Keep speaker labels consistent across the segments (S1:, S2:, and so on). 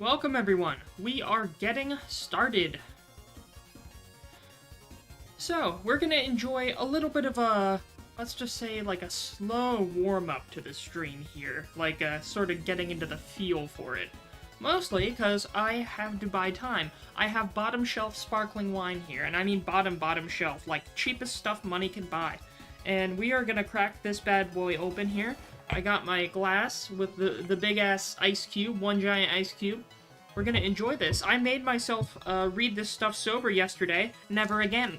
S1: Welcome everyone. We are getting started. So, we're gonna enjoy a little bit of a, let's just say like a slow warm-up to the stream here. Like, sort of getting into the feel for it. Mostly because I have to buy time. I have bottom shelf sparkling wine here, and I mean bottom shelf, like cheapest stuff money can buy. And we are gonna crack this bad boy open here. I got my glass with the big-ass ice cube, one giant ice cube. We're gonna enjoy this. I made myself read this stuff sober yesterday. Never again.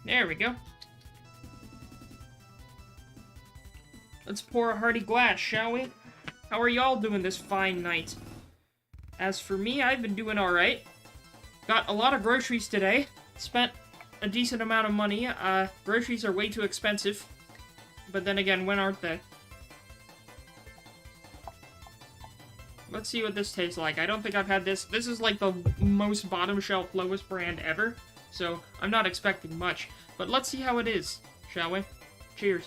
S1: There we go. Let's pour a hearty glass, shall we? How are y'all doing this fine night? As for me, I've been doing alright. Got a lot of groceries today. Spent a decent amount of money. Groceries are way too expensive. But then again, when aren't they? Let's see what this tastes like. I don't think I've had this. This is like the most bottom shelf, lowest brand ever. So, I'm not expecting much. But let's see how it is, shall we? Cheers.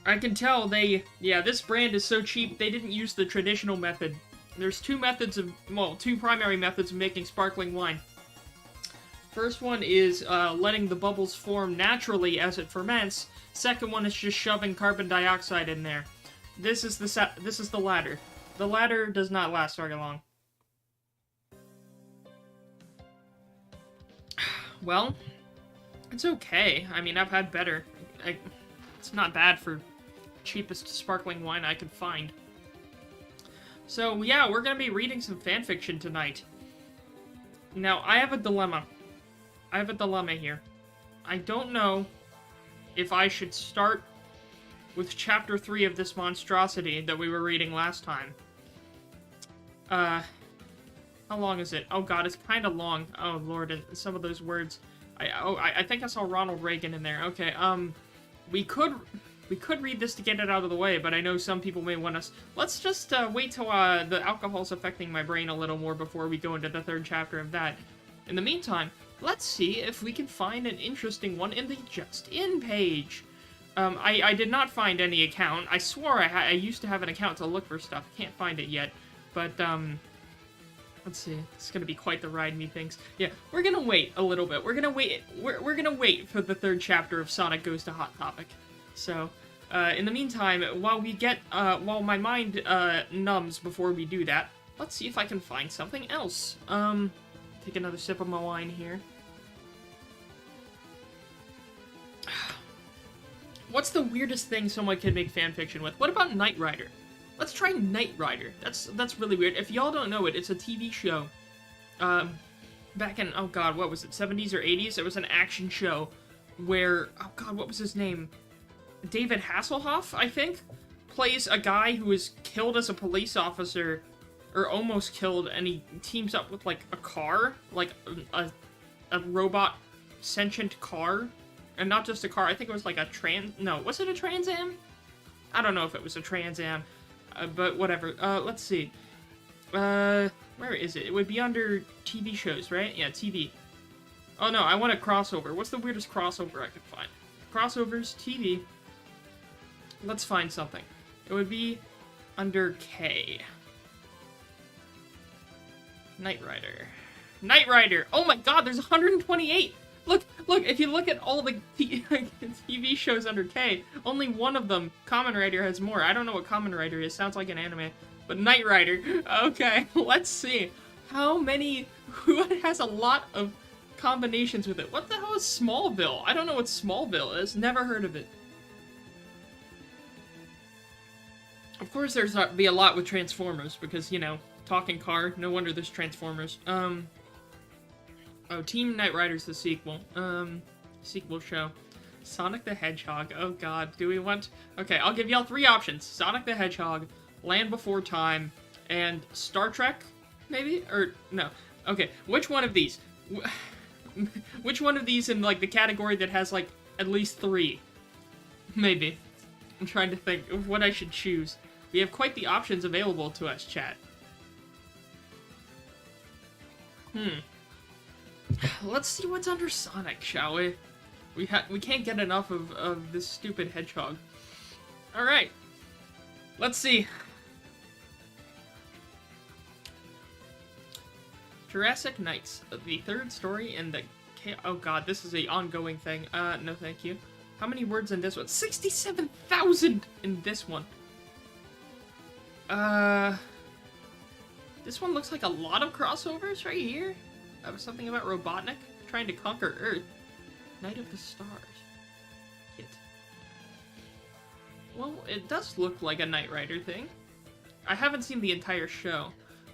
S1: I can tell this brand is so cheap, they didn't use the traditional method. There's two primary methods of making sparkling wine. First one is letting the bubbles form naturally as it ferments. Second one is just shoving carbon dioxide in there. This is the latter. The latter does not last very long. Well, it's okay. I mean, I've had better. It's not bad for cheapest sparkling wine I could find. So, yeah, we're gonna be reading some fanfiction tonight. Now, I have a dilemma. Here. I don't know if I should start with Chapter 3 of this monstrosity that we were reading last time. How long is it? Oh god, it's kind of long. Oh lord, and some of those words. I think I saw Ronald Reagan in there. Okay, we could read this to get it out of the way, but I know some people may want us. Let's just wait till the alcohol's affecting my brain a little more before we go into the third chapter of that. In the meantime, let's see if we can find an interesting one in the Just In page. I did not find any account. I swore I used to have an account to look for stuff. Can't find it yet, but let's see. It's gonna be quite the ride, methinks. Yeah, we're gonna wait a little bit. We're gonna wait for the third chapter of Sonic Goes to Hot Topic. So, in the meantime, while my mind numbs before we do that, let's see if I can find something else. Take another sip of my wine here. What's the weirdest thing someone could make fanfiction with? What about Knight Rider? Let's try Knight Rider. That's really weird. If y'all don't know it, it's a TV show. Back in, oh god, what was it, 70s or 80s? It was an action show where, oh god, what was his name? David Hasselhoff, I think, plays a guy who is killed as a police officer, or almost killed, and he teams up with, like, a car, like, a robot sentient car, and not just a car, I think it was, like, was it a Trans Am? I don't know if it was a Trans Am, but whatever. Let's see. Where is it? It would be under TV shows, right? Yeah, TV. Oh no, I want a crossover. What's the weirdest crossover I could find? Crossovers, TV. Let's find something. It would be under K. Knight Rider. Knight Rider! Oh my god, there's 128! Look, if you look at all the TV shows under K, only one of them, Kamen Rider, has more. I don't know what Kamen Rider is, sounds like an anime. But Knight Rider, okay, let's see. Who has a lot of combinations with it? What the hell is Smallville? I don't know what Smallville is, never heard of it. Of course there's be a lot with Transformers, because, you know, talking car, no wonder there's Transformers. Oh, Team Knight Rider's the sequel. Sequel show. Sonic the Hedgehog. Oh god, do we want... Okay, I'll give y'all three options. Sonic the Hedgehog, Land Before Time, and Star Trek, maybe? Or, no. Okay, which one of these? Which one of these in, like, the category that has, like, at least three? Maybe. I'm trying to think of what I should choose. We have quite the options available to us, chat. Let's see what's under Sonic, shall we? We can't get enough of this stupid hedgehog. Alright. Let's see. Jurassic Nights, the third story in the... Oh god, this is a ongoing thing. No thank you. How many words in this one? 67,000 in this one. This one looks like a lot of crossovers right here. Something about Robotnik trying to conquer Earth. Night of the Stars. Kit. Well, it does look like a Knight Rider thing. I haven't seen the entire show.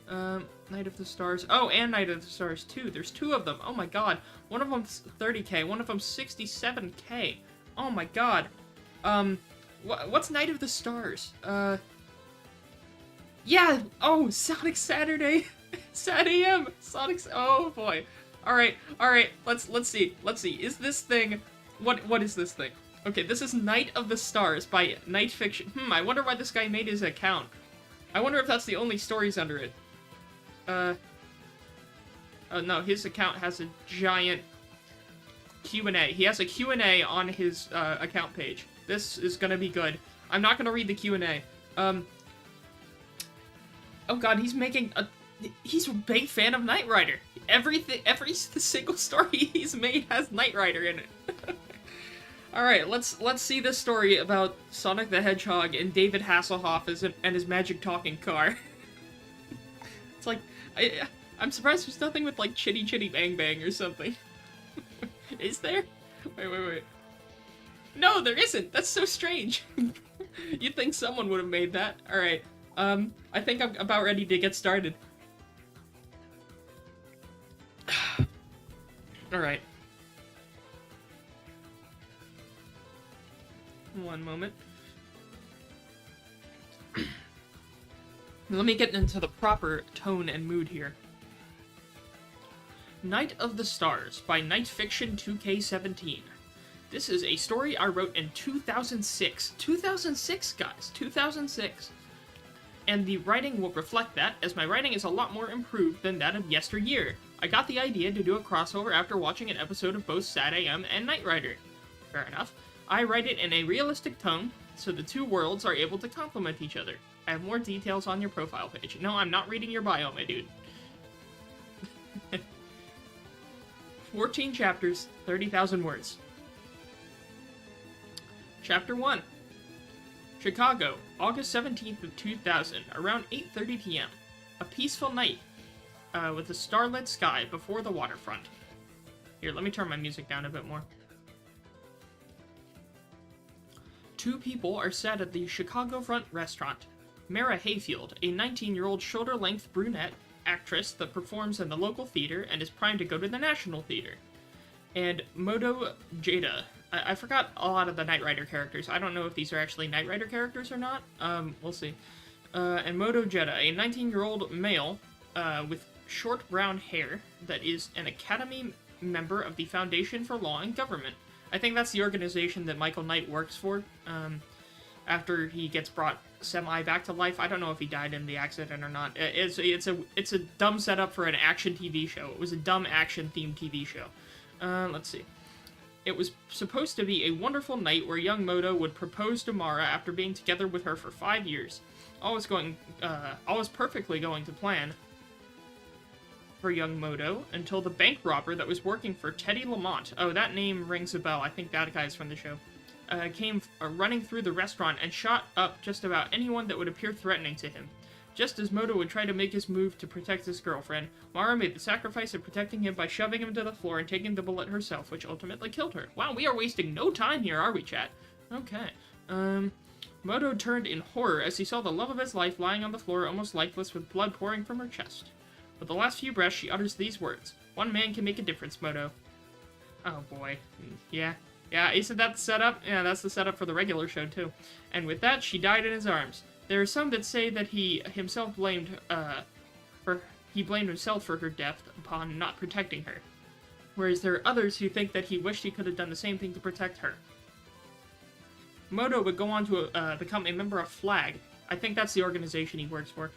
S1: Night of the Stars. Oh, and Night of the Stars 2. There's two of them. Oh my god. One of them's 30k, one of them's 67k. Oh my god. What's Night of the Stars? Yeah! Oh, Sonic Saturday! Sad AM! Sonic's... Oh boy. Alright, let's see. Is this thing... What is this thing? Okay, this is Night of the Stars by Night Fiction. I wonder why this guy made his account. I wonder if that's the only stories under it. Oh no, his account has a giant Q&A. He has a Q&A on his account page. This is gonna be good. I'm not gonna read the Q&A. Oh god, he's making a... He's a big fan of Knight Rider. Every single story he's made has Knight Rider in it. Alright, let's see this story about Sonic the Hedgehog and David Hasselhoff and his magic talking car. It's like, I'm surprised there's nothing with like Chitty Chitty Bang Bang or something. Is there? Wait. No, there isn't! That's so strange! You'd think someone would have made that. Alright, I think I'm about ready to get started. Alright. One moment. Let me get into the proper tone and mood here. Night of the Stars by Night Fiction 2K17. This is a story I wrote in 2006. 2006, guys. 2006. And the writing will reflect that, as my writing is a lot more improved than that of yesteryear. I got the idea to do a crossover after watching an episode of both Sad AM and Knight Rider. Fair enough. I write it in a realistic tone, so the two worlds are able to complement each other. I have more details on your profile page. No, I'm not reading your bio, my dude. 14 chapters, 30,000 words. Chapter 1. Chicago, August 17th of 2000, around 8:30 p.m. A peaceful night, with a starlit sky before the waterfront. Here, let me turn my music down a bit more. Two people are sat at the Chicago Front restaurant. Mara Hayfield, a 19-year-old shoulder-length brunette actress that performs in the local theater and is primed to go to the National Theater. And Moto Jada. I forgot a lot of the Knight Rider characters. I don't know if these are actually Knight Rider characters or not. We'll see. And Moto Jeda, a 19-year-old male with short brown hair that is an Academy member of the Foundation for Law and Government. I think that's the organization that Michael Knight works for, after he gets brought semi back to life. I don't know if he died in the accident or not. It's a dumb setup for an action TV show. It was a dumb action-themed TV show. Let's see. It was supposed to be a wonderful night where young Moto would propose to Mara after being together with her for 5 years. All was perfectly going to plan for young Moto until the bank robber that was working for Teddy Lamont, oh, that name rings a bell, I think that guy's from the show, came running through the restaurant and shot up just about anyone that would appear threatening to him. Just as Moto would try to make his move to protect his girlfriend, Mara made the sacrifice of protecting him by shoving him to the floor and taking the bullet herself, which ultimately killed her. Wow, we are wasting no time here, are we, chat? Okay. Moto turned in horror as he saw the love of his life lying on the floor, almost lifeless, with blood pouring from her chest. With the last few breaths, she utters these words. "One man can make a difference, Moto." Oh boy. Yeah, isn't that the setup? Yeah, that's the setup for the regular show, too. And with that, she died in his arms. There are some that say that he blamed himself for her death upon not protecting her. Whereas there are others who think that he wished he could have done the same thing to protect her. Moto would go on to become a member of FLAG. I think that's the organization he works for.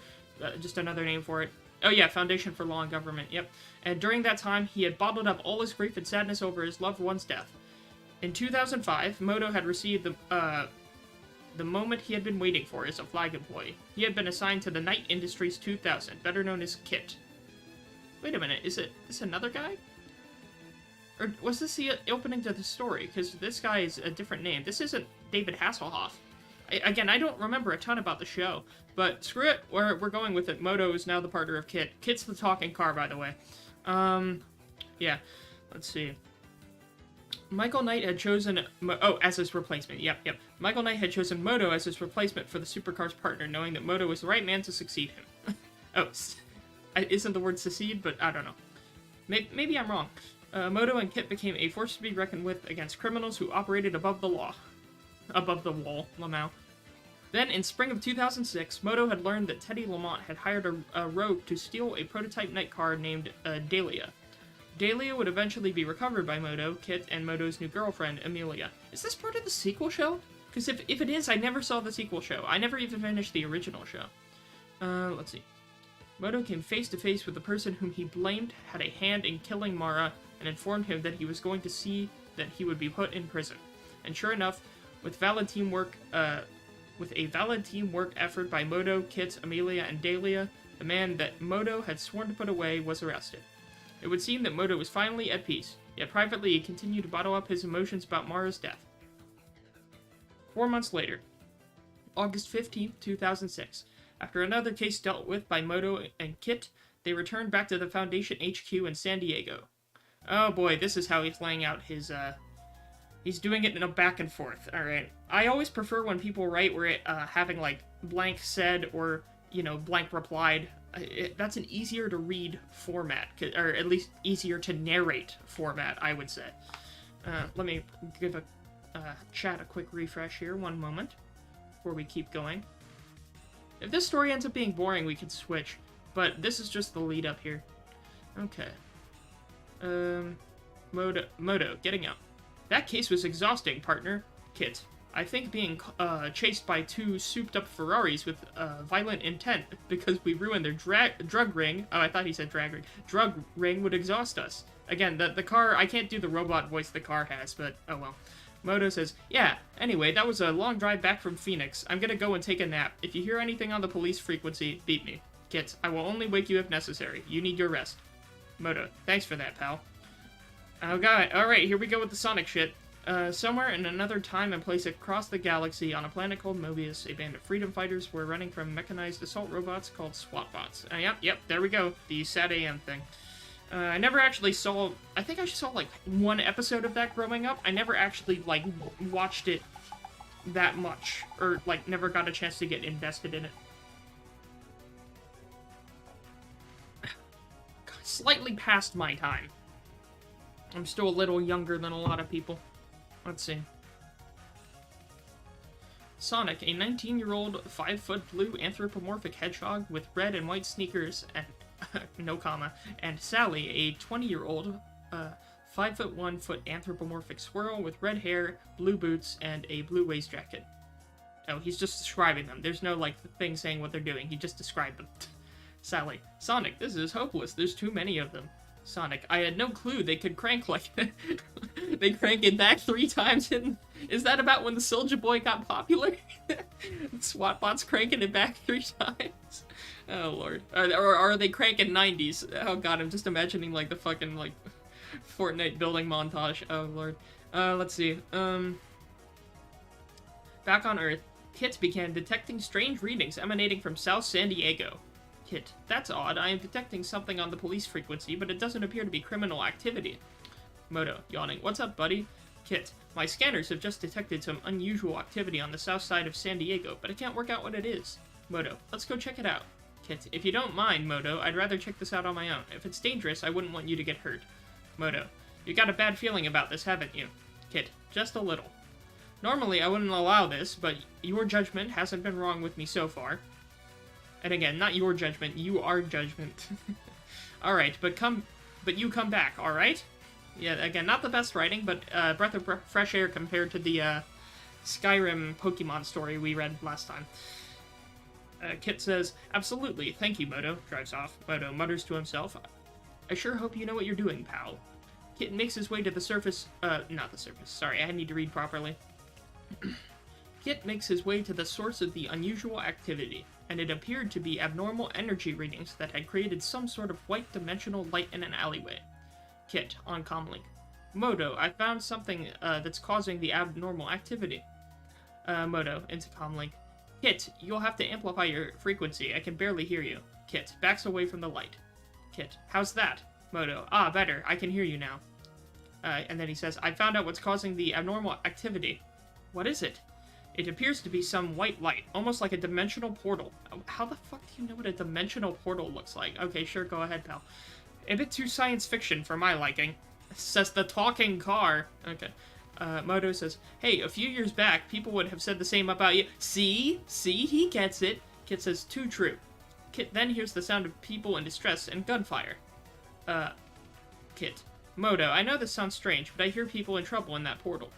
S1: Just another name for it. Oh yeah, Foundation for Law and Government, yep. And during that time, he had bottled up all his grief and sadness over his loved one's death. In 2005, Moto had received the moment he had been waiting for as a flag employee. He had been assigned to the Night Industries 2000, better known as KIT. Wait a minute, is this another guy? Or was this the opening to the story? Because this guy is a different name. This isn't David Hasselhoff. Again, I don't remember a ton about the show, but screw it, we're going with it. Moto is now the partner of KIT. KIT's the talking car, by the way. Yeah, let's see. Michael Knight had chosen... as his replacement. Yep. Michael Knight had chosen Moto as his replacement for the supercar's partner, knowing that Moto was the right man to succeed him. Isn't the word succeed, but I don't know. Maybe I'm wrong. Moto and KIT became a force to be reckoned with against criminals who operated above the law. Above the wall, Lamau. Then, in spring of 2006, Moto had learned that Teddy Lamont had hired a rogue to steal a prototype night car named Dahlia. Dahlia would eventually be recovered by Moto, KIT, and Moto's new girlfriend, Amelia. Is this part of the sequel show? Because if it is, I never saw the sequel show. I never even finished the original show. Let's see. Moto came face to face with the person whom he blamed had a hand in killing Mara and informed him that he was going to see that he would be put in prison. And sure enough, with a valid teamwork effort by Moto, KIT, Amelia, and Dahlia, the man that Moto had sworn to put away was arrested. It would seem that Moto was finally at peace, yet privately he continued to bottle up his emotions about Mara's death. 4 months later, August 15th, 2006, after another case dealt with by Moto and KIT, they returned back to the Foundation HQ in San Diego. Oh boy, this is how he's laying out his, he's doing it in a back and forth, alright. I always prefer when people write where it, having, like, blank said or, blank replied. That's an easier to read format, or at least easier to narrate format, I would say. Let me give chat a quick refresh here, one moment, before we keep going. If this story ends up being boring, we can switch, but this is just the lead up here. Okay. Moto, getting out. That case was exhausting, partner. KIT. I think being chased by two souped-up Ferraris with violent intent because we ruined their drug ring. Oh, I thought he said drag ring. Drug ring would exhaust us. Again, the car, I can't do the robot voice the car has, but oh well. Moto says, yeah, anyway, that was a long drive back from Phoenix. I'm gonna go and take a nap. If you hear anything on the police frequency, beat me. KIT, I will only wake you if necessary. You need your rest. Moto, thanks for that, pal. Oh god, alright, here we go with the Sonic shit. Somewhere in another time and place across the galaxy, on a planet called Mobius, a band of freedom fighters were running from mechanized assault robots called SWAT bots. Yep, there we go. The Sad AM thing. I never actually saw... I think I saw, like, one episode of that growing up. I never actually, like, watched it that much. Or, like, never got a chance to get invested in it. Slightly past my time. I'm still a little younger than a lot of people. Let's see. Sonic, a 19-year-old 5-foot blue anthropomorphic hedgehog with red and white sneakers and no comma, and Sally, a 20-year-old 5'1" anthropomorphic squirrel with red hair, blue boots, and a blue waist jacket. Oh, he's just describing them. There's no, like, thing saying what they're doing. He just described them. Sally, Sonic, this is hopeless. There's too many of them. Sonic, I had no clue they could crank like that. They crank it back 3 times. Is that about when the Soulja Boy got popular? SWAT bots cranking it back 3 times. Oh lord. Or are they cranking 90s? Oh god, I'm just imagining like the fucking like Fortnite building montage. Oh lord. Let's see. Back on Earth, KIT began detecting strange readings emanating from South San Diego. KIT, that's odd. I am detecting something on the police frequency, but it doesn't appear to be criminal activity. Moto, yawning. What's up, buddy? KIT, my scanners have just detected some unusual activity on the south side of San Diego, but I can't work out what it is. Moto, let's go check it out. KIT, if you don't mind, Moto, I'd rather check this out on my own. If it's dangerous, I wouldn't want you to get hurt. Moto, you got a bad feeling about this, haven't you? KIT, just a little. Normally, I wouldn't allow this, but your judgment hasn't been wrong with me so far. And again, not your judgment, you are judgment. Alright, but you come back, alright? Yeah, again, not the best writing, but breath of fresh air compared to the Skyrim Pokemon story we read last time. Kit says, absolutely, thank you, Moto. Drives off. Moto mutters to himself, I sure hope you know what you're doing, pal. Kit makes his way to the surface, not the surface, sorry, I need to read properly. Kit makes his way to the source of the unusual activity, and it appeared to be abnormal energy readings that had created some sort of white dimensional light in an alleyway. Kit, on comlink. Moto, I found something, that's causing the abnormal activity. Moto, into comlink. Kit, you'll have to amplify your frequency, I can barely hear you. Kit, backs away from the light. Kit, how's that? Moto, better, I can hear you now. And then he says, I found out what's causing the abnormal activity. What is it? It appears to be some white light, almost like a dimensional portal. How the fuck do you know what a dimensional portal looks like? Okay, sure, go ahead, pal. A bit too science fiction for my liking. Says the talking car. Okay. Moto says, hey, a few years back, people would have said the same about you. See? See? He gets it. Kit says, too true. Kit then hears the sound of people in distress and gunfire. Kit. Moto, I know this sounds strange, but I hear people in trouble in that portal.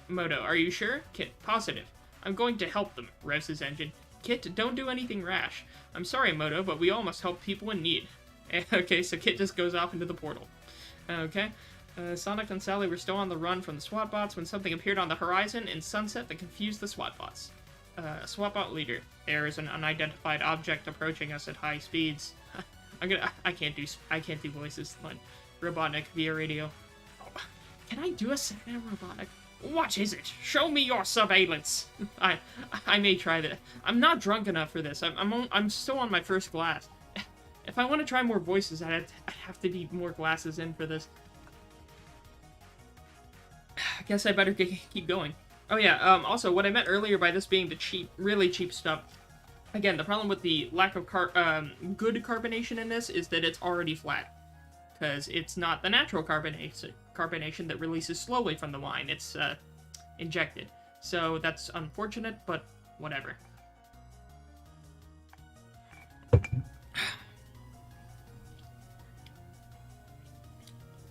S1: Moto, are you sure? Kit, positive. I'm going to help them, revs his engine. Kit, don't do anything rash. I'm sorry, Moto, but we all must help people in need. Okay, so Kit just goes off into the portal. Okay. Sonic and Sally were still on the run from the SWAT bots when something appeared on the horizon in sunset that confused the SWAT bots. SWAT bot leader. There is an unidentified object approaching us at high speeds. I can't do voices. Like, Robotnik via radio. Oh, can I do a second Robotnik? What is it? Show me your surveillance. I may try that. I'm not drunk enough for this. I'm still on my first glass. If I want to try more voices, I'd have to be more glasses in for this. I guess I better keep going. Oh yeah, also, what I meant earlier by this being the really cheap stuff, again, the problem with the lack of good carbonation in this is that it's already flat. Because it's not the natural carbonation that releases slowly from the wine, it's injected. So that's unfortunate, but whatever.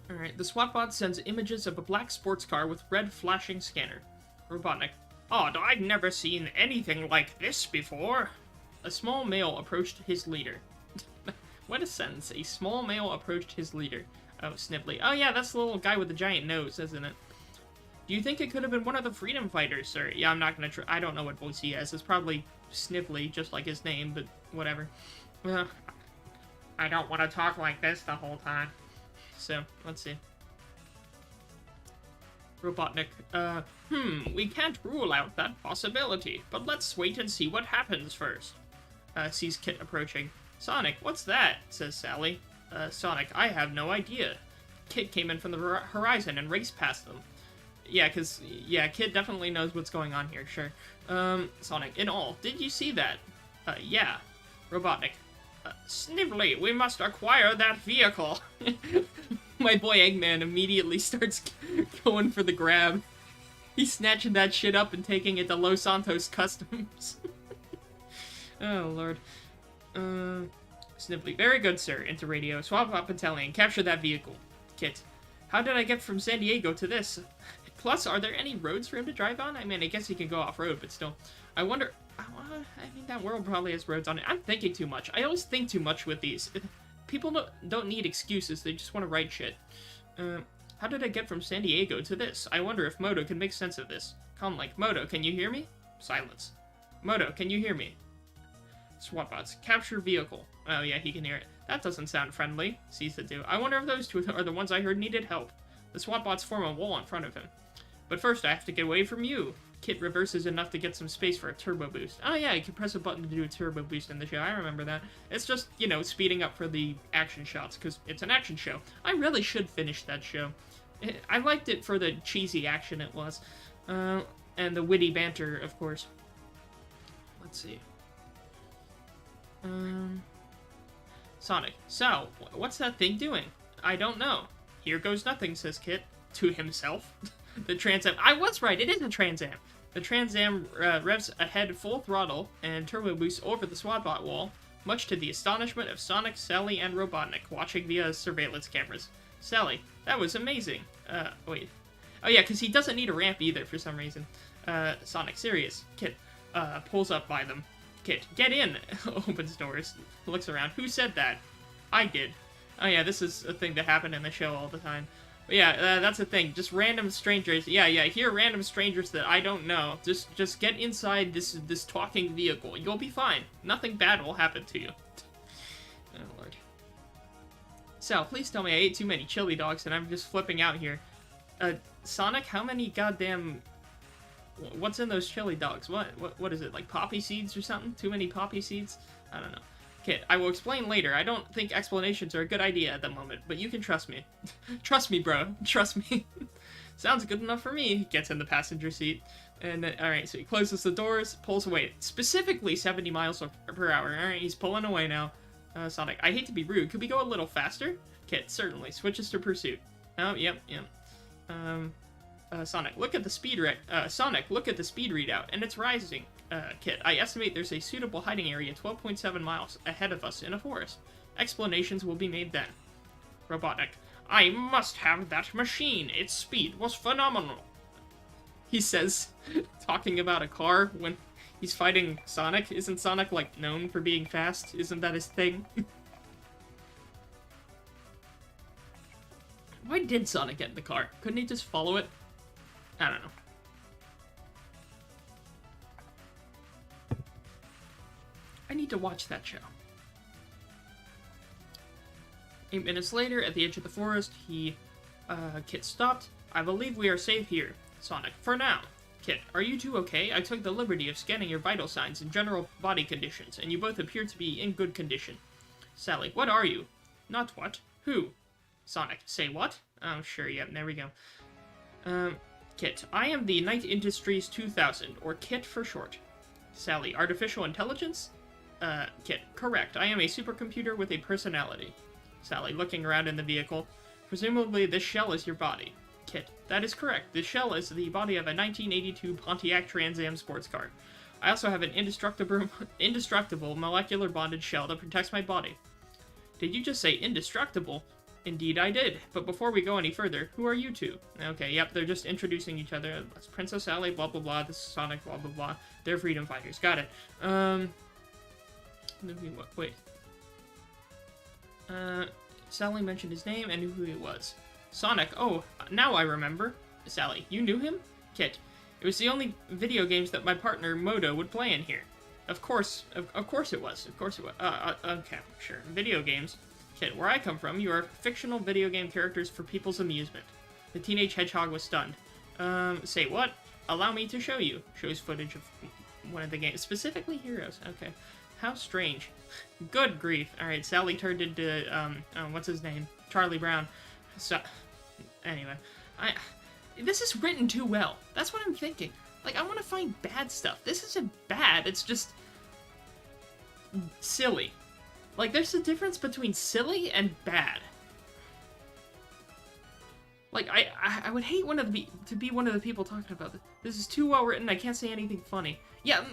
S1: Alright, the SWAT bot sends images of a black sports car with red flashing scanner. Robotnik. Odd, I've never seen anything like this before. A small male approached his leader. What a sentence. A small male approached his leader. Oh, Snivelly. Oh yeah, that's the little guy with the giant nose, isn't it? Do you think it could have been one of the freedom fighters, sir? Yeah, I'm not gonna try. I don't know what voice he has. It's probably Snivelly, just like his name, but whatever. I don't want to talk like this the whole time. So, let's see. Robotnik. We can't rule out that possibility, but let's wait and see what happens first. Sees Kit approaching. Sonic, what's that? Says Sally. Sonic, I have no idea. Kit came in from the horizon and raced past them. Yeah, Kit definitely knows what's going on here, sure. Sonic, in all, did you see that? Yeah. Robotnik. Snivelly, we must acquire that vehicle. My boy Eggman immediately starts going for the grab. He's snatching that shit up and taking it to Los Santos Customs. Oh, Lord. Snivelly, very good, sir. Into radio. Swap up Battalion. Capture that vehicle. Kit. How did I get from San Diego to this? Plus, are there any roads for him to drive on? I mean, I guess he can go off-road, but still. I wonder... I mean, that world probably has roads on it. I'm thinking too much. I always think too much with these. People don't need excuses. They just want to write shit. How did I get from San Diego to this? I wonder if Moto can make sense of this. Comlink. Moto, can you hear me? Silence. Moto, can you hear me? SWAT bots. Capture vehicle. Oh, yeah, he can hear it. That doesn't sound friendly. Sees the two. I wonder if those two are the ones I heard needed help. The SWAT bots form a wall in front of him. But first, I have to get away from you. Kit reverses enough to get some space for a turbo boost. Oh yeah, you can press a button to do a turbo boost in the show. I remember that. It's just, you know, speeding up for the action shots, because it's an action show. I really should finish that show. I liked it for the cheesy action it was. And the witty banter, of course. Let's see. Sonic. So, what's that thing doing? I don't know. Here goes nothing, says Kit. To himself. The Trans Am. I was right, it is a Trans Am. The Trans Am revs ahead full throttle and turbo boosts over the SWAT bot wall, much to the astonishment of Sonic, Sally, and Robotnik, watching via surveillance cameras. Sally, that was amazing. Wait. Oh yeah, because he doesn't need a ramp either for some reason. Sonic, serious. Kit, pulls up by them. Kit, get in! Opens doors. Looks around. Who said that? I did. Oh yeah, this is a thing that happened in the show all the time. But yeah, that's the thing. Just random strangers. Yeah, here random strangers that I don't know. Just get inside this talking vehicle. You'll be fine. Nothing bad will happen to you. Oh, Lord. Sal, please tell me I ate too many chili dogs and I'm just flipping out here. Sonic, how many goddamn... What's in those chili dogs? What is it, like poppy seeds or something? Too many poppy seeds? I don't know. Kit, I will explain later. I don't think explanations are a good idea at the moment, but you can trust me. Trust me, bro. Trust me. Sounds good enough for me. He gets in the passenger seat. And, alright, so he closes the doors, pulls away. Specifically 70 miles per hour. Alright, he's pulling away now. Sonic, I hate to be rude. Could we go a little faster? Kit, certainly. Switches to pursuit. Oh, yep. Sonic, look at the speed Sonic, look at the speed readout, and it's rising. Kit, I estimate there's a suitable hiding area 12.7 miles ahead of us in a forest. Explanations will be made then. Robotnik, I must have that machine. Its speed was phenomenal. He says, talking about a car when he's fighting Sonic. Isn't Sonic, like, known for being fast? Isn't that his thing? Why did Sonic get in the car? Couldn't he just follow it? I don't know. I need to watch that show. 8 minutes later, at the edge of the forest, Kit stopped. I believe we are safe here. Sonic, for now. Kit, are you two okay? I took the liberty of scanning your vital signs and general body conditions, and you both appear to be in good condition. Sally, what are you? Not what? Who? Sonic, say what? Oh, sure, yep, there we go. Kit, I am the Night Industries 2000, or KIT for short. Sally, artificial intelligence? Kit, correct. I am a supercomputer with a personality. Sally, looking around in the vehicle. Presumably this shell is your body. Kit, that is correct. This shell is the body of a 1982 Pontiac Trans Am sports car. I also have an indestructible molecular bonded shell that protects my body. Did you just say indestructible? Indeed I did, but before we go any further, who are you two? Okay, yep, they're just introducing each other. That's Princess Sally, blah blah blah, this is Sonic, blah blah blah. They're freedom fighters, got it. Wait. Sally mentioned his name and knew who he was. Sonic, oh, now I remember. Sally, you knew him? Kit, it was the only video games that my partner, Moto, would play in here. Of course it was. Okay, sure. Video games. Kit, where I come from, you are fictional video game characters for people's amusement. The Teenage Hedgehog was stunned. Say what? Allow me to show you. Shows footage of one of the games, specifically Heroes. Okay. How strange. Good grief. Alright, Sally turned into, what's his name? Charlie Brown. So, anyway. This is written too well. That's what I'm thinking. Like, I want to find bad stuff. This isn't bad, it's just... silly. Like, there's a difference between silly and bad. Like, I would hate to be one of the people talking about this. This is too well written, I can't say anything funny. Yeah,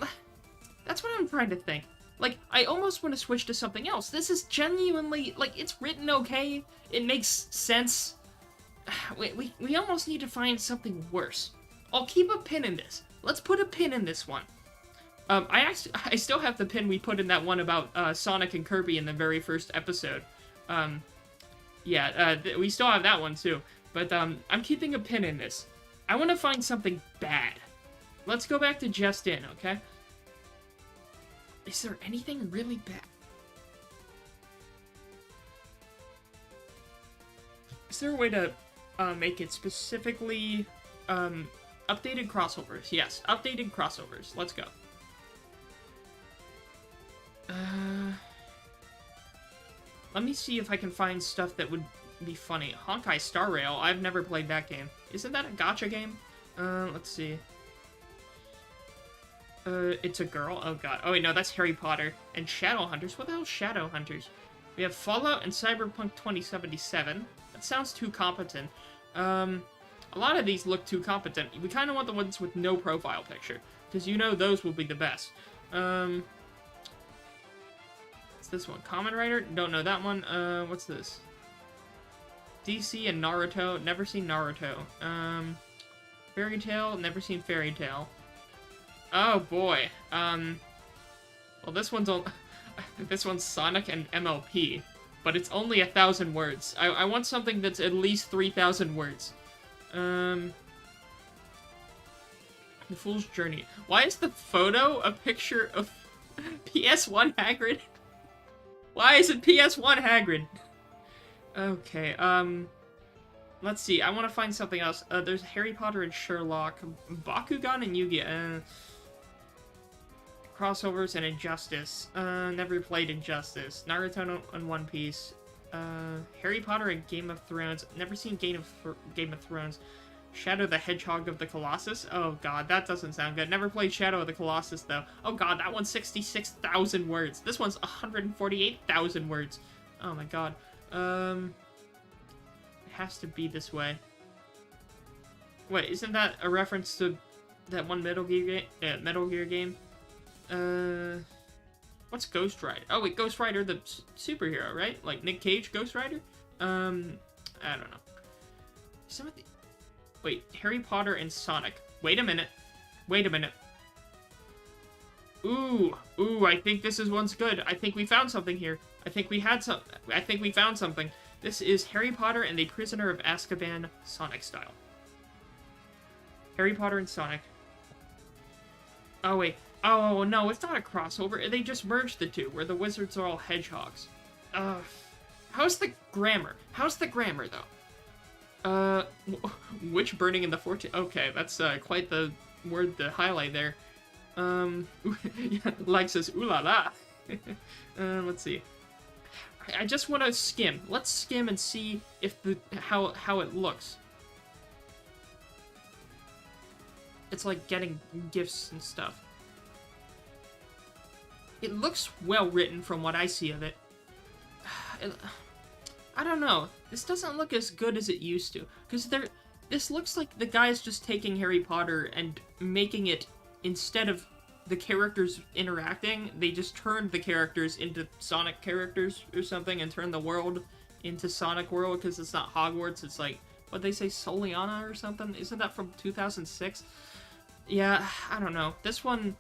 S1: that's what I'm trying to think. Like, I almost want to switch to something else. This is genuinely, like, it's written okay. It makes sense. We almost need to find something worse. I'll keep a pin in this. Let's put a pin in this one. I still have the pin we put in that one about Sonic and Kirby in the very first episode. We still have that one too. But I'm keeping a pin in this. I want to find something bad. Let's go back to Just In, okay? Is there anything really bad? Is there a way to make it specifically updated crossovers? Yes, updated crossovers. Let's go. Let me see if I can find stuff that would be funny. Honkai Star Rail. I've never played that game. Isn't that a gacha game? Let's see. It's a girl? Oh god. Oh wait, no, that's Harry Potter. And Shadowhunters? What the hell's Shadowhunters? We have Fallout and Cyberpunk 2077. That sounds too competent. A lot of these look too competent. We kind of want the ones with no profile picture. Because you know those will be the best. What's this one? Kamen Rider? Don't know that one. What's this? DC and Naruto. Never seen Naruto. Fairy Tail. Never seen Fairy Tail. Oh boy. Well, this one's this one's Sonic and MLP, but it's only 1,000 words. I want something that's at least 3,000 words. The Fool's Journey. Why is the photo a picture of PS1 Hagrid? Why is it PS1 Hagrid? Okay, let's see. I want to find something else. There's Harry Potter and Sherlock, Bakugan and Yu-Gi-Oh! Crossovers and Injustice. Never played Injustice. Naruto and One Piece. Harry Potter and Game of Thrones. Never seen Game of Thrones. Shadow the Hedgehog of the Colossus. Oh god, that doesn't sound good. Never played Shadow of the Colossus though. Oh god, that one's 66,000 words. This one's 148,000 words. Oh my god. It has to be this way. Wait, isn't that a reference to that one Metal Gear game? What's Ghost Rider? Oh wait, Ghost Rider the superhero, right? Like Nick Cage Ghost Rider? I don't know. Some of the... Wait, Harry Potter and Sonic. Wait a minute. Wait a minute. Ooh, I think this one's good. I think we found something here. I think we found something. This is Harry Potter and the Prisoner of Azkaban Sonic style. Harry Potter and Sonic. Oh wait. Oh no, it's not a crossover. They just merged the two, where the wizards are all hedgehogs. How's the grammar? How's the grammar though? Witch burning in the 14... Okay, that's quite the word to highlight there. Like says, ooh la la. Let's see. I just want to skim. Let's skim and see if how it looks. It's like getting gifts and stuff. It looks well written from what I see of it. I don't know. This doesn't look as good as it used to. Because this looks like the guy's just taking Harry Potter and making it, instead of the characters interacting, they just turned the characters into Sonic characters or something and turned the world into Sonic World because it's not Hogwarts. It's like, what'd they say, Soliana or something? Isn't that from 2006? Yeah, I don't know. This one...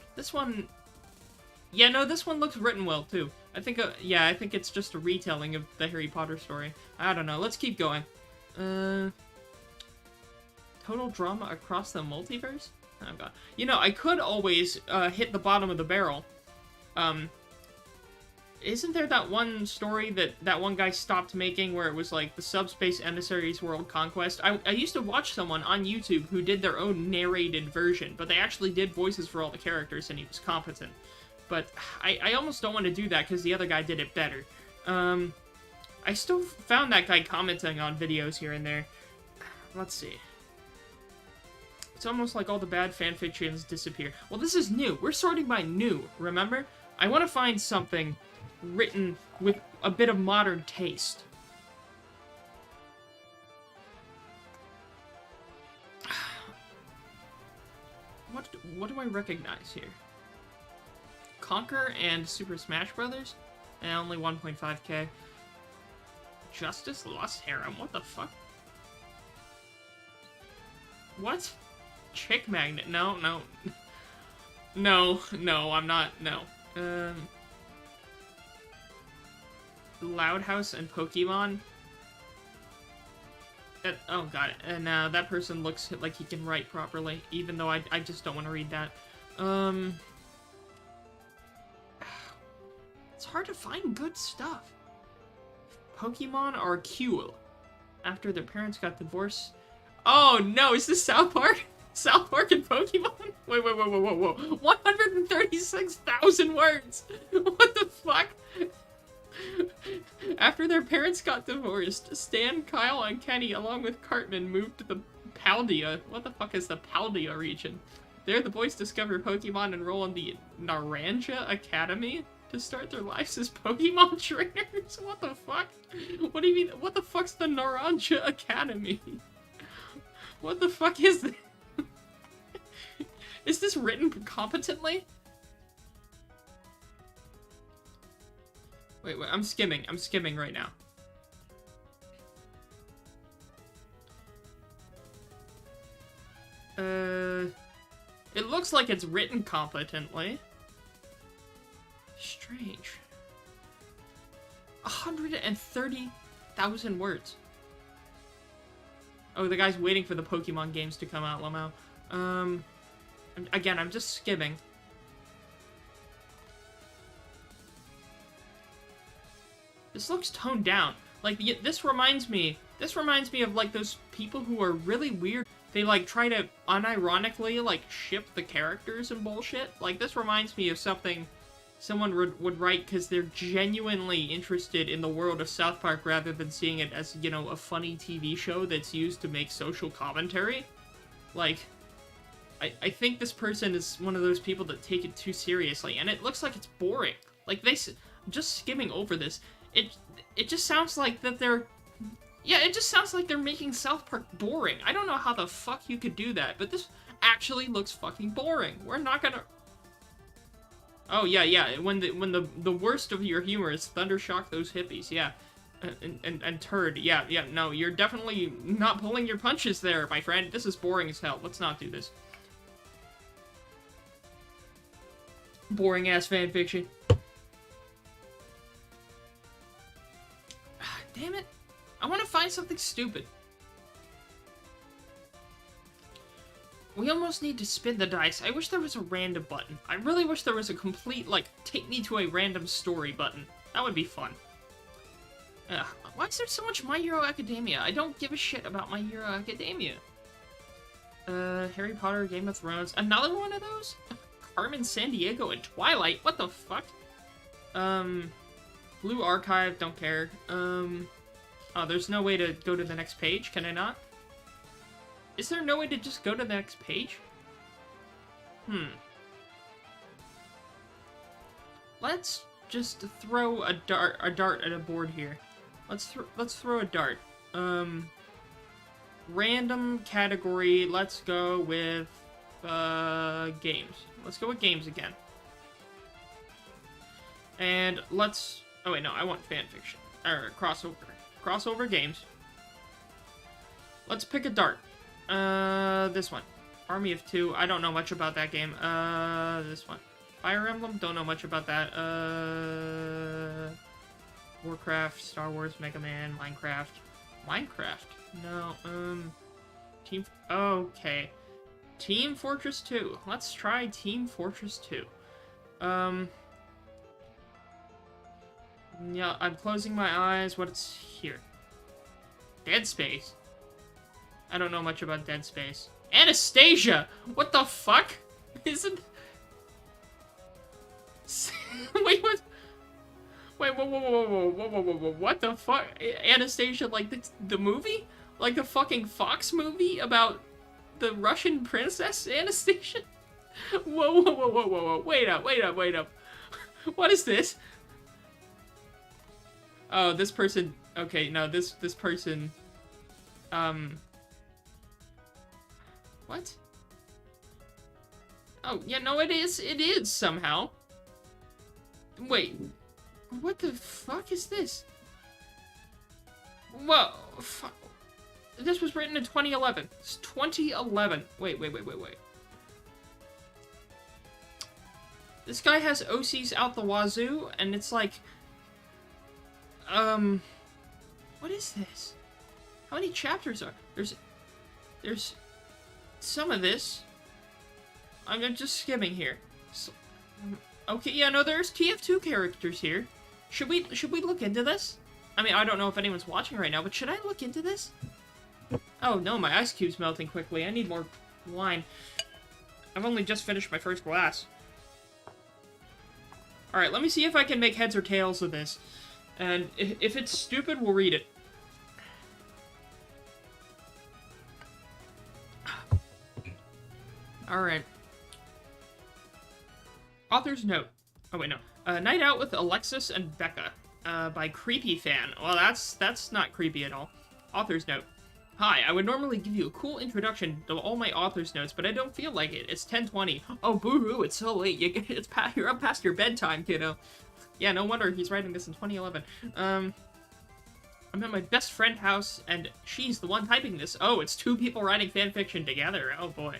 S1: Yeah, no, this one looks written well, too. I think, yeah, I think it's just a retelling of the Harry Potter story. I don't know, let's keep going. Total drama across the multiverse? Oh, God. You know, I could always, hit the bottom of the barrel. Isn't there that one story that one guy stopped making where it was, like, the Subspace Emissaries World Conquest? I used to watch someone on YouTube who did their own narrated version, but they actually did voices for all the characters, and he was competent. But I almost don't want to do that because the other guy did it better. I still found that guy commenting on videos here and there. Let's see. It's almost like all the bad fanfictions disappear. Well, this is new. We're sorting by new, remember? I want to find something written with a bit of modern taste. What do I recognize here? Conquer and Super Smash Brothers? And only 1.5k. Justice Lost Harem? What the fuck? What? Chick Magnet? No, no. No, I'm not. No. Loud House and Pokemon? Oh, got it. And that person looks like he can write properly, even though I just don't want to read that. It's hard to find good stuff. Pokemon are cool. After their parents got divorced. Oh no, is this South Park? South Park and Pokemon? Wait. 136,000 words! What the fuck? After their parents got divorced, Stan, Kyle, and Kenny, along with Cartman, moved to the Paldea. What the fuck is the Paldea region? There, the boys discover Pokemon and enroll in the Naranja Academy to start their lives as Pokemon trainers. What the fuck? What do you mean? What the fuck's the Naranja Academy? What the fuck is this? Is this written competently? Wait, I'm skimming. I'm skimming right now. It looks like it's written competently. strange. 130,000 words. Oh, the guy's waiting for the Pokemon games to come out, Lamau. Again, I'm just skimming. This looks toned down. Like, this reminds me of, like, those people who are really weird. They, like, try to unironically, like, ship the characters and bullshit. Like, this reminds me of something someone would write because they're genuinely interested in the world of South Park rather than seeing it as, you know, a funny TV show that's used to make social commentary. Like, I think this person is one of those people that take it too seriously, and it looks like it's boring. Like, just skimming over this, it just sounds like that they're... Yeah, it just sounds like they're making South Park boring. I don't know how the fuck you could do that, but this actually looks fucking boring. We're not gonna... Oh, yeah, when the worst of your humor is Thundershock those hippies, yeah. And turd, yeah, no, you're definitely not pulling your punches there, my friend. This is boring as hell. Let's not do this. Boring-ass fanfiction. Damn it. I want to find something stupid. We almost need to spin the dice. I wish there was a random button. I really wish there was a complete, like, take me to a random story button. That would be fun. Why is there so much My Hero Academia? I don't give a shit about My Hero Academia. Harry Potter, Game of Thrones. Another one of those? Carmen Sandiego and Twilight? What the fuck? Blue Archive, don't care. Oh, there's no way to go to the next page? Can I not? Is there no way to just go to the next page? Let's just throw a dart at a board here. Let's throw a dart. Random category. Let's go with games. Let's go with games again. And let's... Oh wait, no, I want fanfiction. Or crossover. Crossover games. Let's pick a dart. This one. Army of Two. I don't know much about that game. This one. Fire Emblem. Don't know much about that. Warcraft, Star Wars, Mega Man, Minecraft. Minecraft? No, Okay. Team Fortress 2. Let's try Team Fortress 2. Yeah, I'm closing my eyes. What's here? Dead Space. I don't know much about Dead Space. Anastasia! What the fuck? Isn't... Wait, what? Wait, whoa, what the fuck? Anastasia, like, the movie? Like the fucking Fox movie about the Russian princess Anastasia? Whoa, wait up. What is this? Oh, this person... Okay, no, this person... What? Oh, yeah, no, it is, somehow. Wait, what the fuck is this? Whoa, fuck. This was written in 2011. It's 2011. Wait. This guy has OCs out the wazoo, and it's like... What is this? How many chapters are... There's some of this. I'm just skimming here. So, okay, yeah, no, there's TF2 characters here. Should we look into this? I mean, I don't know if anyone's watching right now, but should I look into this? Oh, no, my ice cube's melting quickly. I need more wine. I've only just finished my first glass. Alright, let me see if I can make heads or tails of this. And if it's stupid, we'll read it. Alright. Author's note. Oh, wait, no. Night Out with Alexis and Becca. By Creepy Fan. Well, that's not creepy at all. Author's note. Hi, I would normally give you a cool introduction to all my author's notes, but I don't feel like it. It's 10:20. Oh, boo-hoo, it's so late. You're up past your bedtime, kiddo. Yeah, no wonder he's writing this in 2011. I'm at my best friend's house, and she's the one typing this. Oh, it's two people writing fanfiction together. Oh, boy.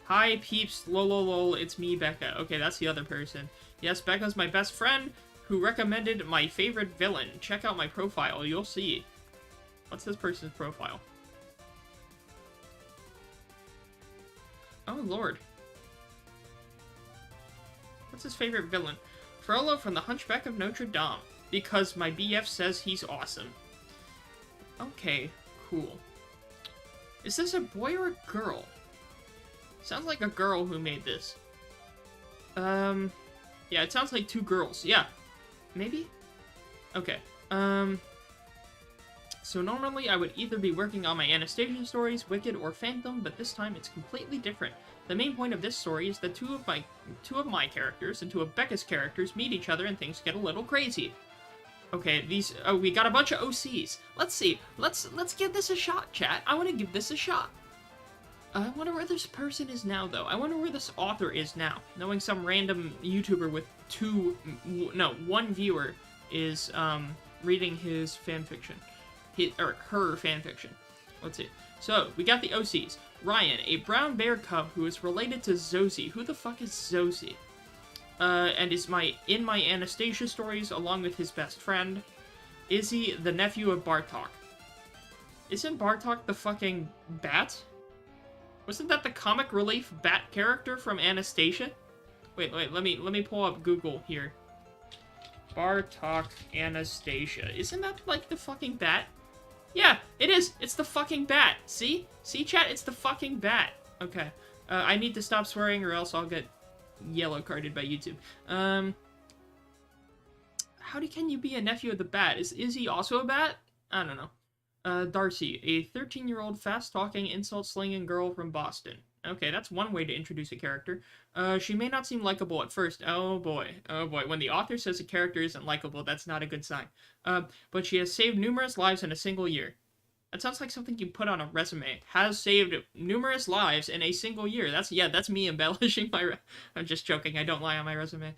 S1: Hi, peeps, lol, it's me, Becca. Okay, that's the other person. Yes, Becca's my best friend who recommended my favorite villain. Check out my profile, you'll see. What's this person's profile? Oh, Lord. What's his favorite villain? Frollo from the Hunchback of Notre Dame. Because my BF says he's awesome. Okay, cool. Is this a boy or a girl? Sounds like a girl who made this. Yeah, it sounds like two girls. Yeah. Maybe? Okay. So normally I would either be working on my Anastasia stories, Wicked, or Phantom, but this time it's completely different. The main point of this story is that two of my characters and two of Becca's characters meet each other and things get a little crazy. Okay, we got a bunch of OCs. Let's see. Let's give this a shot, chat. I want to give this a shot. I wonder where this person is now, though. I wonder where this author is now. Knowing some random YouTuber with one viewer is, reading his fanfiction. Her fanfiction. Let's see. So, we got the OCs. Ryan, a brown bear cub who is related to Zosie. Who the fuck is Zosie? And is in my Anastasia stories along with his best friend. Izzy, the nephew of Bartok. Isn't Bartok the fucking bat? Wasn't that the comic relief bat character from Anastasia? Wait, let me pull up Google here. Bartok Anastasia. Isn't that like the fucking bat? Yeah, it is. It's the fucking bat. See? See, chat? It's the fucking bat. Okay. I need to stop swearing or else I'll get yellow carded by YouTube. Can you be a nephew of the bat? Is he also a bat? I don't know. Darcy, a 13-year-old fast-talking, insult-slinging girl from Boston. Okay, that's one way to introduce a character. She may not seem likable at first. Oh boy. Oh boy. When the author says a character isn't likable, that's not a good sign. But she has saved numerous lives in a single year. That sounds like something you put on a resume. Has saved numerous lives in a single year. That's me embellishing my I'm just joking. I don't lie on my resume.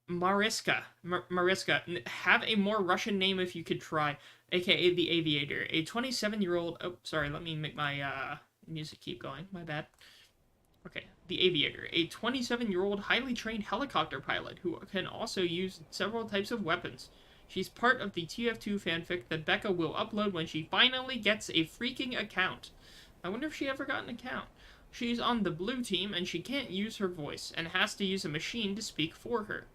S1: Mariska. Have a more Russian name if you could try. AKA the Aviator. A 27-year-old... Oh, sorry. Let me make my music keep going. My bad. Okay. The Aviator. A 27-year-old highly trained helicopter pilot who can also use several types of weapons. She's part of the TF2 fanfic that Becca will upload when she finally gets a freaking account. I wonder if she ever got an account. She's on the blue team and she can't use her voice and has to use a machine to speak for her.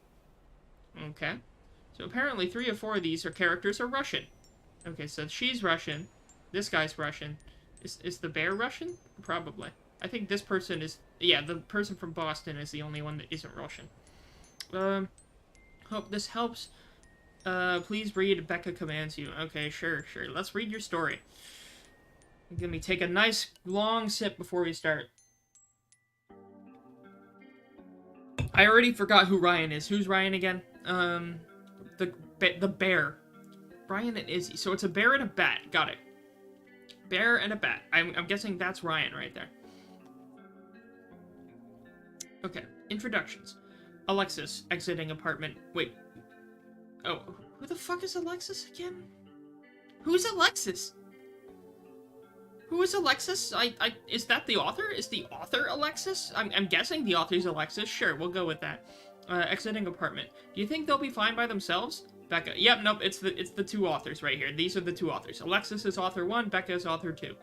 S1: Okay. So apparently 3 or 4 of these characters are Russian. Okay, so she's Russian. This guy's Russian. Is the bear Russian? Probably. I think this person is... Yeah, the person from Boston is the only one that isn't Russian. Hope this helps. Please read Becca commands you. Okay, sure. Let's read your story. Let me take a nice long sip before we start. I already forgot who Ryan is. Who's Ryan again? The bear. Ryan and Izzy. So it's a bear and a bat. Got it. Bear and a bat. I'm guessing that's Ryan right there. Okay. Introductions. Alexis, exiting apartment. Wait. Oh, who the fuck is Alexis again? Who's Alexis? Who is Alexis? Is that the author? Is the author Alexis? I'm guessing the author's Alexis. Sure, we'll go with that. Exiting apartment. Do you think they'll be fine by themselves? Becca. Yep, nope, it's the 2 authors right here. These are the 2 authors. Alexis is author 1, Becca is author 2.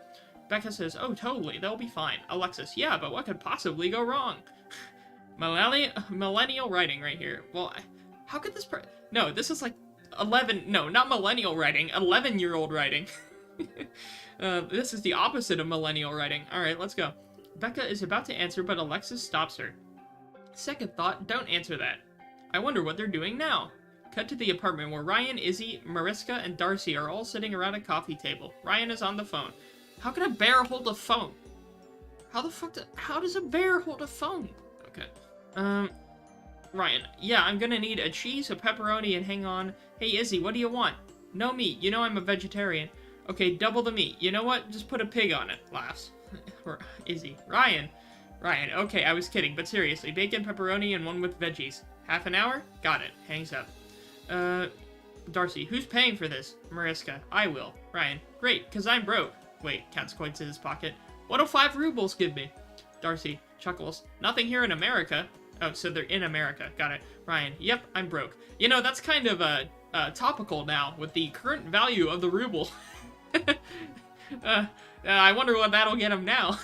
S1: Becca says, oh, totally, they'll be fine. Alexis, yeah, but what could possibly go wrong? Millennial writing right here. Well, how could this No, this is like 11... No, not millennial writing. 11-year-old writing. This is the opposite of millennial writing. Alright, let's go. Becca is about to answer, but Alexis stops her. Second thought, don't answer that. I wonder what they're doing now. Cut to the apartment where Ryan, Izzy, Mariska, and Darcy are all sitting around a coffee table. Ryan is on the phone. How can a bear hold a phone? How does a bear hold a phone? Okay. Ryan. Yeah, I'm gonna need a cheese, a pepperoni, and hang on. Hey, Izzy, what do you want? No meat. You know I'm a vegetarian. Okay, double the meat. You know what? Just put a pig on it. Laughs. Izzy. Ryan. Okay, I was kidding, but seriously. Bacon, pepperoni, and one with veggies. Half an hour? Got it. Hangs up. Darcy. Who's paying for this? Mariska. I will. Ryan. Great, because I'm broke. Wait, cat's coins in his pocket. What'll 5 rubles give me? Darcy chuckles. Nothing here in America. Oh, so they're in America. Got it. Ryan. Yep, I'm broke. You know, that's kind of topical now with the current value of the ruble. I wonder what that'll get him now.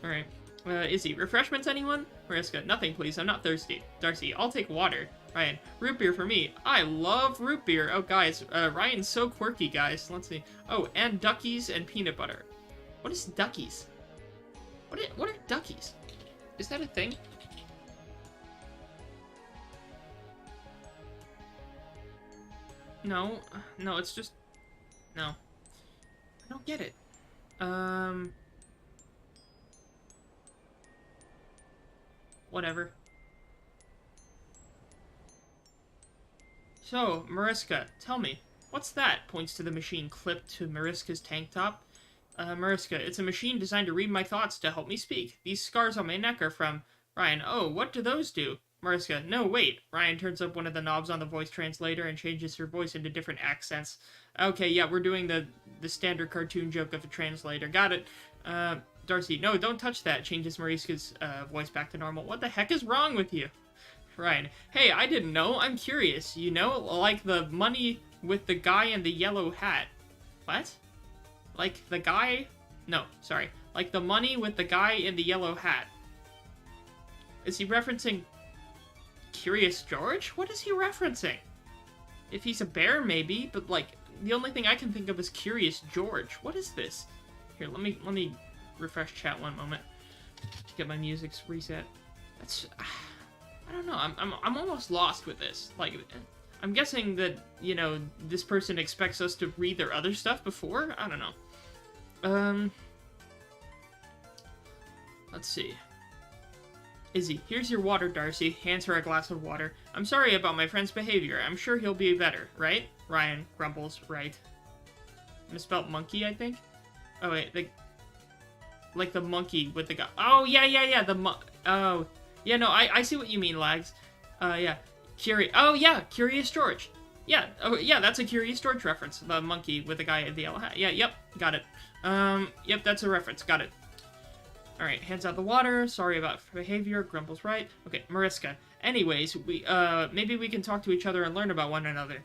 S1: Alright. Izzy, refreshments, anyone? Mariska, nothing, please. I'm not thirsty. Darcy, I'll take water. Ryan, root beer for me. I love root beer. Oh, guys, Ryan's so quirky, guys. Let's see. Oh, and duckies and peanut butter. What is duckies? What are duckies? Is that a thing? No, it's just... No. I don't get it. Whatever. So, Mariska, tell me, what's that? Points to the machine clipped to Mariska's tank top. Mariska, it's a machine designed to read my thoughts to help me speak. These scars on my neck are from... Ryan, oh, what do those do? Mariska, no, wait. Ryan turns up one of the knobs on the voice translator and changes her voice into different accents. Okay, yeah, we're doing the standard cartoon joke of a translator. Got it. Darcy, no, don't touch that. Changes Mariska's voice back to normal. What the heck is wrong with you? Ryan, hey, I didn't know. I'm curious. You know, like the money with the guy in the yellow hat. What? Like the guy... No, sorry. Like the money with the guy in the yellow hat. Is he referencing... Curious George? What is he referencing? If he's a bear, maybe, but, like, the only thing I can think of is Curious George. What is this? Here, let me refresh chat one moment. Get my music's reset. That's... I don't know. I'm almost lost with this. Like, I'm guessing that, you know, this person expects us to read their other stuff before? I don't know. Let's see. Izzy, here's your water, Darcy. Hands her a glass of water. I'm sorry about my friend's behavior. I'm sure he'll be better, right? Ryan grumbles, right. Misspelled monkey, I think? Oh, wait, like the monkey with the guy. Oh, yeah, oh. Yeah, no, I see what you mean, Lags. Yeah. Oh, yeah, Curious George. Yeah, oh, yeah, that's a Curious George reference. The monkey with the guy in the yellow hat. Yeah, yep, got it. Yep, that's a reference, got it. Alright, hands out the water. Sorry about behavior. Grumbles right. Okay, Mariska. Anyways, maybe we can talk to each other and learn about one another.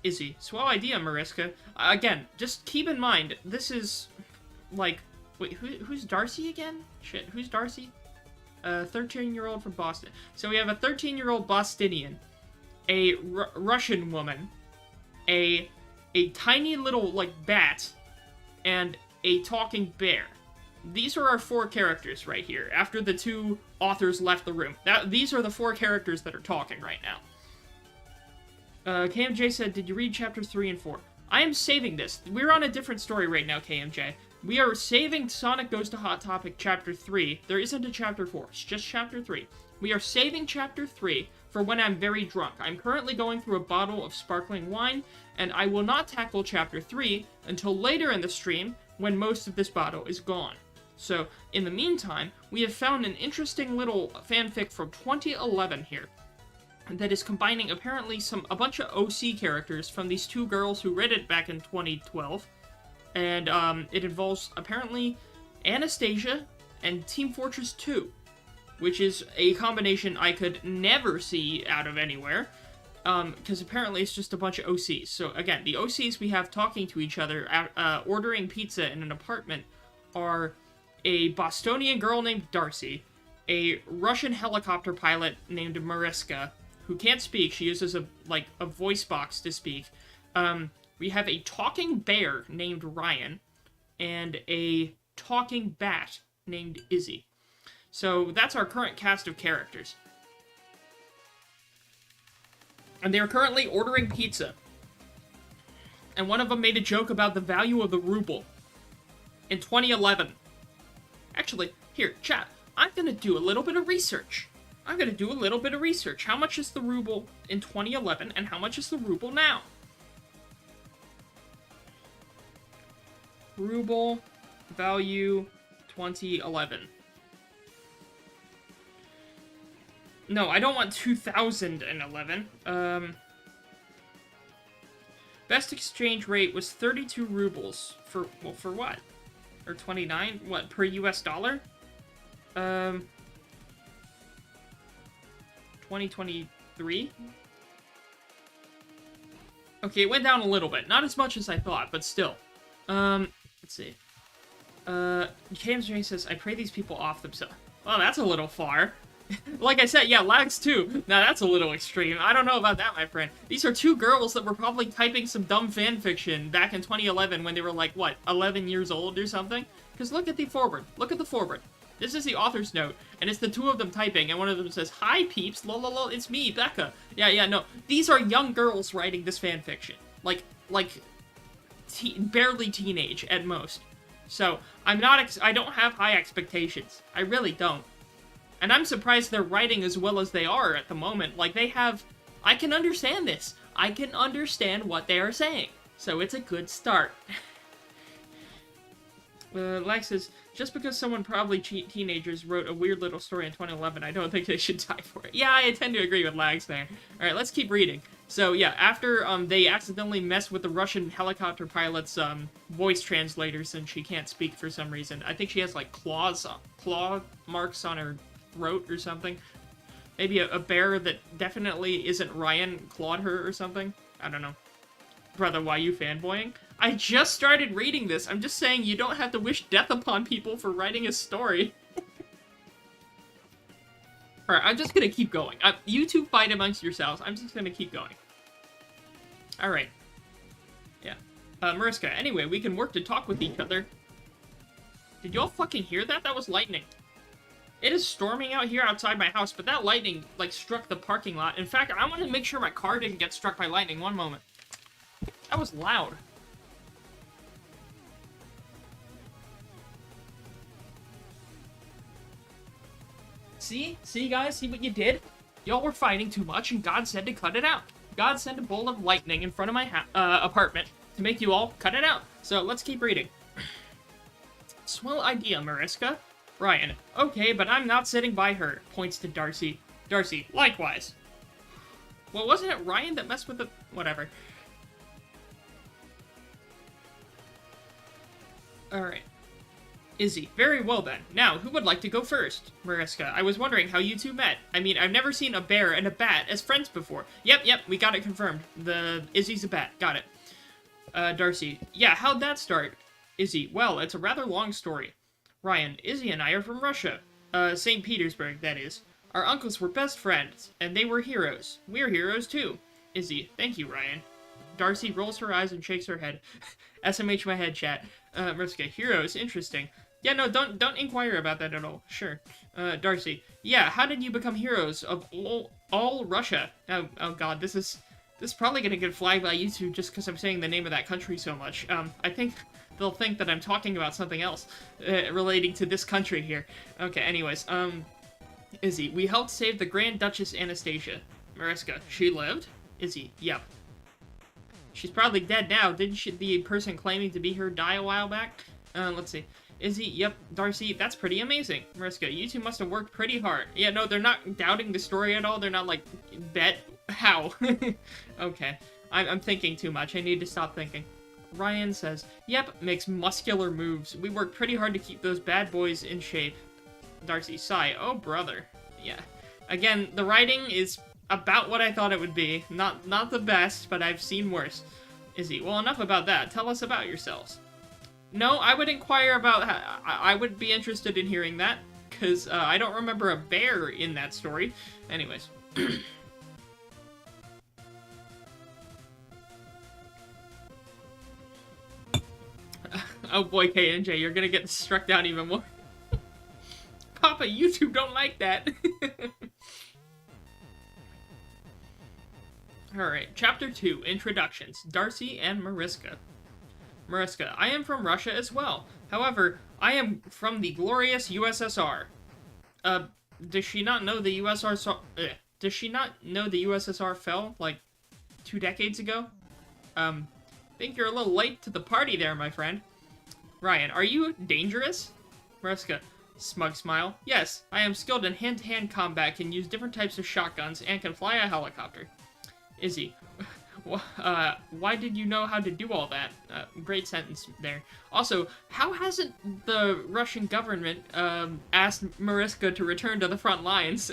S1: Izzy. Swell idea, Mariska. Again, just keep in mind, this is, like... Wait, who's Darcy again? Shit, who's Darcy? 13-year-old from Boston. So we have a 13-year-old Bostonian, a Russian woman, a tiny little, like, bat, and a talking bear. These are our 4 characters right here, after the 2 authors left the room. These are the 4 characters that are talking right now. KMJ said, did you read chapters 3 and 4? I am saving this. We're on a different story right now, KMJ. We are saving Sonic Goes to Hot Topic chapter 3. There isn't a chapter 4, it's just chapter 3. We are saving chapter 3 for when I'm very drunk. I'm currently going through a bottle of sparkling wine, and I will not tackle chapter 3 until later in the stream when most of this bottle is gone. So, in the meantime, we have found an interesting little fanfic from 2011 here that is combining apparently a bunch of OC characters from these 2 girls who read it back in 2012. And it involves apparently Anastasia and Team Fortress 2, which is a combination I could never see out of anywhere, because apparently it's just a bunch of OCs. So again, the OCs we have talking to each other, ordering pizza in an apartment, are a Bostonian girl named Darcy, a Russian helicopter pilot named Mariska, who can't speak. She uses a voice box to speak. We have a talking bear named Ryan, and a talking bat named Izzy. So that's our current cast of characters. And they are currently ordering pizza. And one of them made a joke about the value of the ruble in 2011. Actually, here, chat, I'm gonna do a little bit of research. How much is the ruble in 2011, and how much is the ruble now? Ruble value 2011. No, I don't want 2011. Best exchange rate was 32 rubles. For what? Or 29? What, per US dollar? 2023? Okay, it went down a little bit. Not as much as I thought, but still. Let's see. James Ray says, I pray these people off themselves. Well, that's a little far. Like I said, yeah, lags too. Now that's a little extreme. I don't know about that, my friend. These are two girls that were probably typing some dumb fanfiction back in 2011 when they were like, what, 11 years old or something? Because look at the forward. Look at the forward. This is the author's note, and it's the two of them typing, and one of them says, Hi, peeps, lol, it's me, Becca. Yeah, no. These are young girls writing this fanfiction. Like, barely teenage at most. So, I don't have high expectations. I really don't. And I'm surprised they're writing as well as they are at the moment. Like, I can understand this. I can understand what they are saying. So it's a good start. Lex says, just because someone probably teenagers wrote a weird little story in 2011, I don't think they should die for it. Yeah, I tend to agree with Lags there. Alright, let's keep reading. So, yeah, after they accidentally mess with the Russian helicopter pilot's voice translator since she can't speak for some reason. I think she has, like, claw marks on her throat or something. Maybe a bear that definitely isn't Ryan clawed her or something. I don't know. Brother, why you fanboying? I just started reading this. I'm just saying you don't have to wish death upon people for writing a story. Alright, I'm just gonna keep going. You two fight amongst yourselves. I'm just gonna keep going. Alright. Yeah. Mariska, anyway, we can work to talk with each other. Did y'all fucking hear that? That was lightning. It is storming out here outside my house, but that lightning, like, struck the parking lot. In fact, I want to make sure my car didn't get struck by lightning. One moment. That was loud. See? See, guys? See what you did? Y'all were fighting too much, and God said to cut it out. God sent a bolt of lightning in front of my apartment to make you all cut it out. So, let's keep reading. Swell idea, Mariska. Ryan. Okay, but I'm not sitting by her. Points to Darcy. Darcy. Likewise. Well, wasn't it Ryan that messed with the... Whatever. Alright. Izzy. Very well then. Now, who would like to go first? Mariska. I was wondering how you two met. I mean, I've never seen a bear and a bat as friends before. Yep, we got it confirmed. Izzy's a bat. Got it. Darcy. Yeah, how'd that start? Izzy. Well, it's a rather long story. Ryan. Izzy and I are from Russia. St. Petersburg, that is. Our uncles were best friends, and they were heroes. We're heroes, too. Izzy. Thank you, Ryan. Darcy rolls her eyes and shakes her head. SMH my head, chat. Mariska. Heroes. Interesting. Yeah, no, don't inquire about that at all. Sure. Darcy. Yeah, how did you become heroes of all Russia? Oh god, this is probably gonna get flagged by YouTube just because I'm saying the name of that country so much. I think they'll think that I'm talking about something else relating to this country here. Okay, anyways, Izzy. We helped save the Grand Duchess Anastasia. Mariska. She lived? Izzy. Yep. She's probably dead now. Didn't the person claiming to be her die a while back? Let's see. Izzy, yep. Darcy, that's pretty amazing. Mariska, you two must have worked pretty hard. Yeah, no, they're not doubting the story at all. They're not like, bet how. Okay. I'm thinking too much. I need to stop thinking. Ryan says, yep, makes muscular moves. We worked pretty hard to keep those bad boys in shape. Darcy, sigh. Oh, brother. Yeah. Again, the writing is about what I thought it would be. Not the best, but I've seen worse. Izzy, well, enough about that. Tell us about yourselves. No, I would inquire about... I would be interested in hearing that, because I don't remember a bear in that story. Anyways. Oh boy, KNJ, you're gonna get struck down even more. Papa, YouTube don't like that. Alright, Chapter 2, Introductions. Darcy and Mariska. Mariska, I am from Russia as well. However, I am from the glorious USSR. Does she not know the does she not know the USSR fell, like, 2 decades ago? Think you're a little late to the party there, my friend. Ryan, are you dangerous? Mariska, smug smile. Yes, I am skilled in hand-to-hand combat, can use different types of shotguns, and can fly a helicopter. Izzy, Why did you know how to do all that? Great sentence there. Also, how hasn't the Russian government asked Mariska to return to the front lines?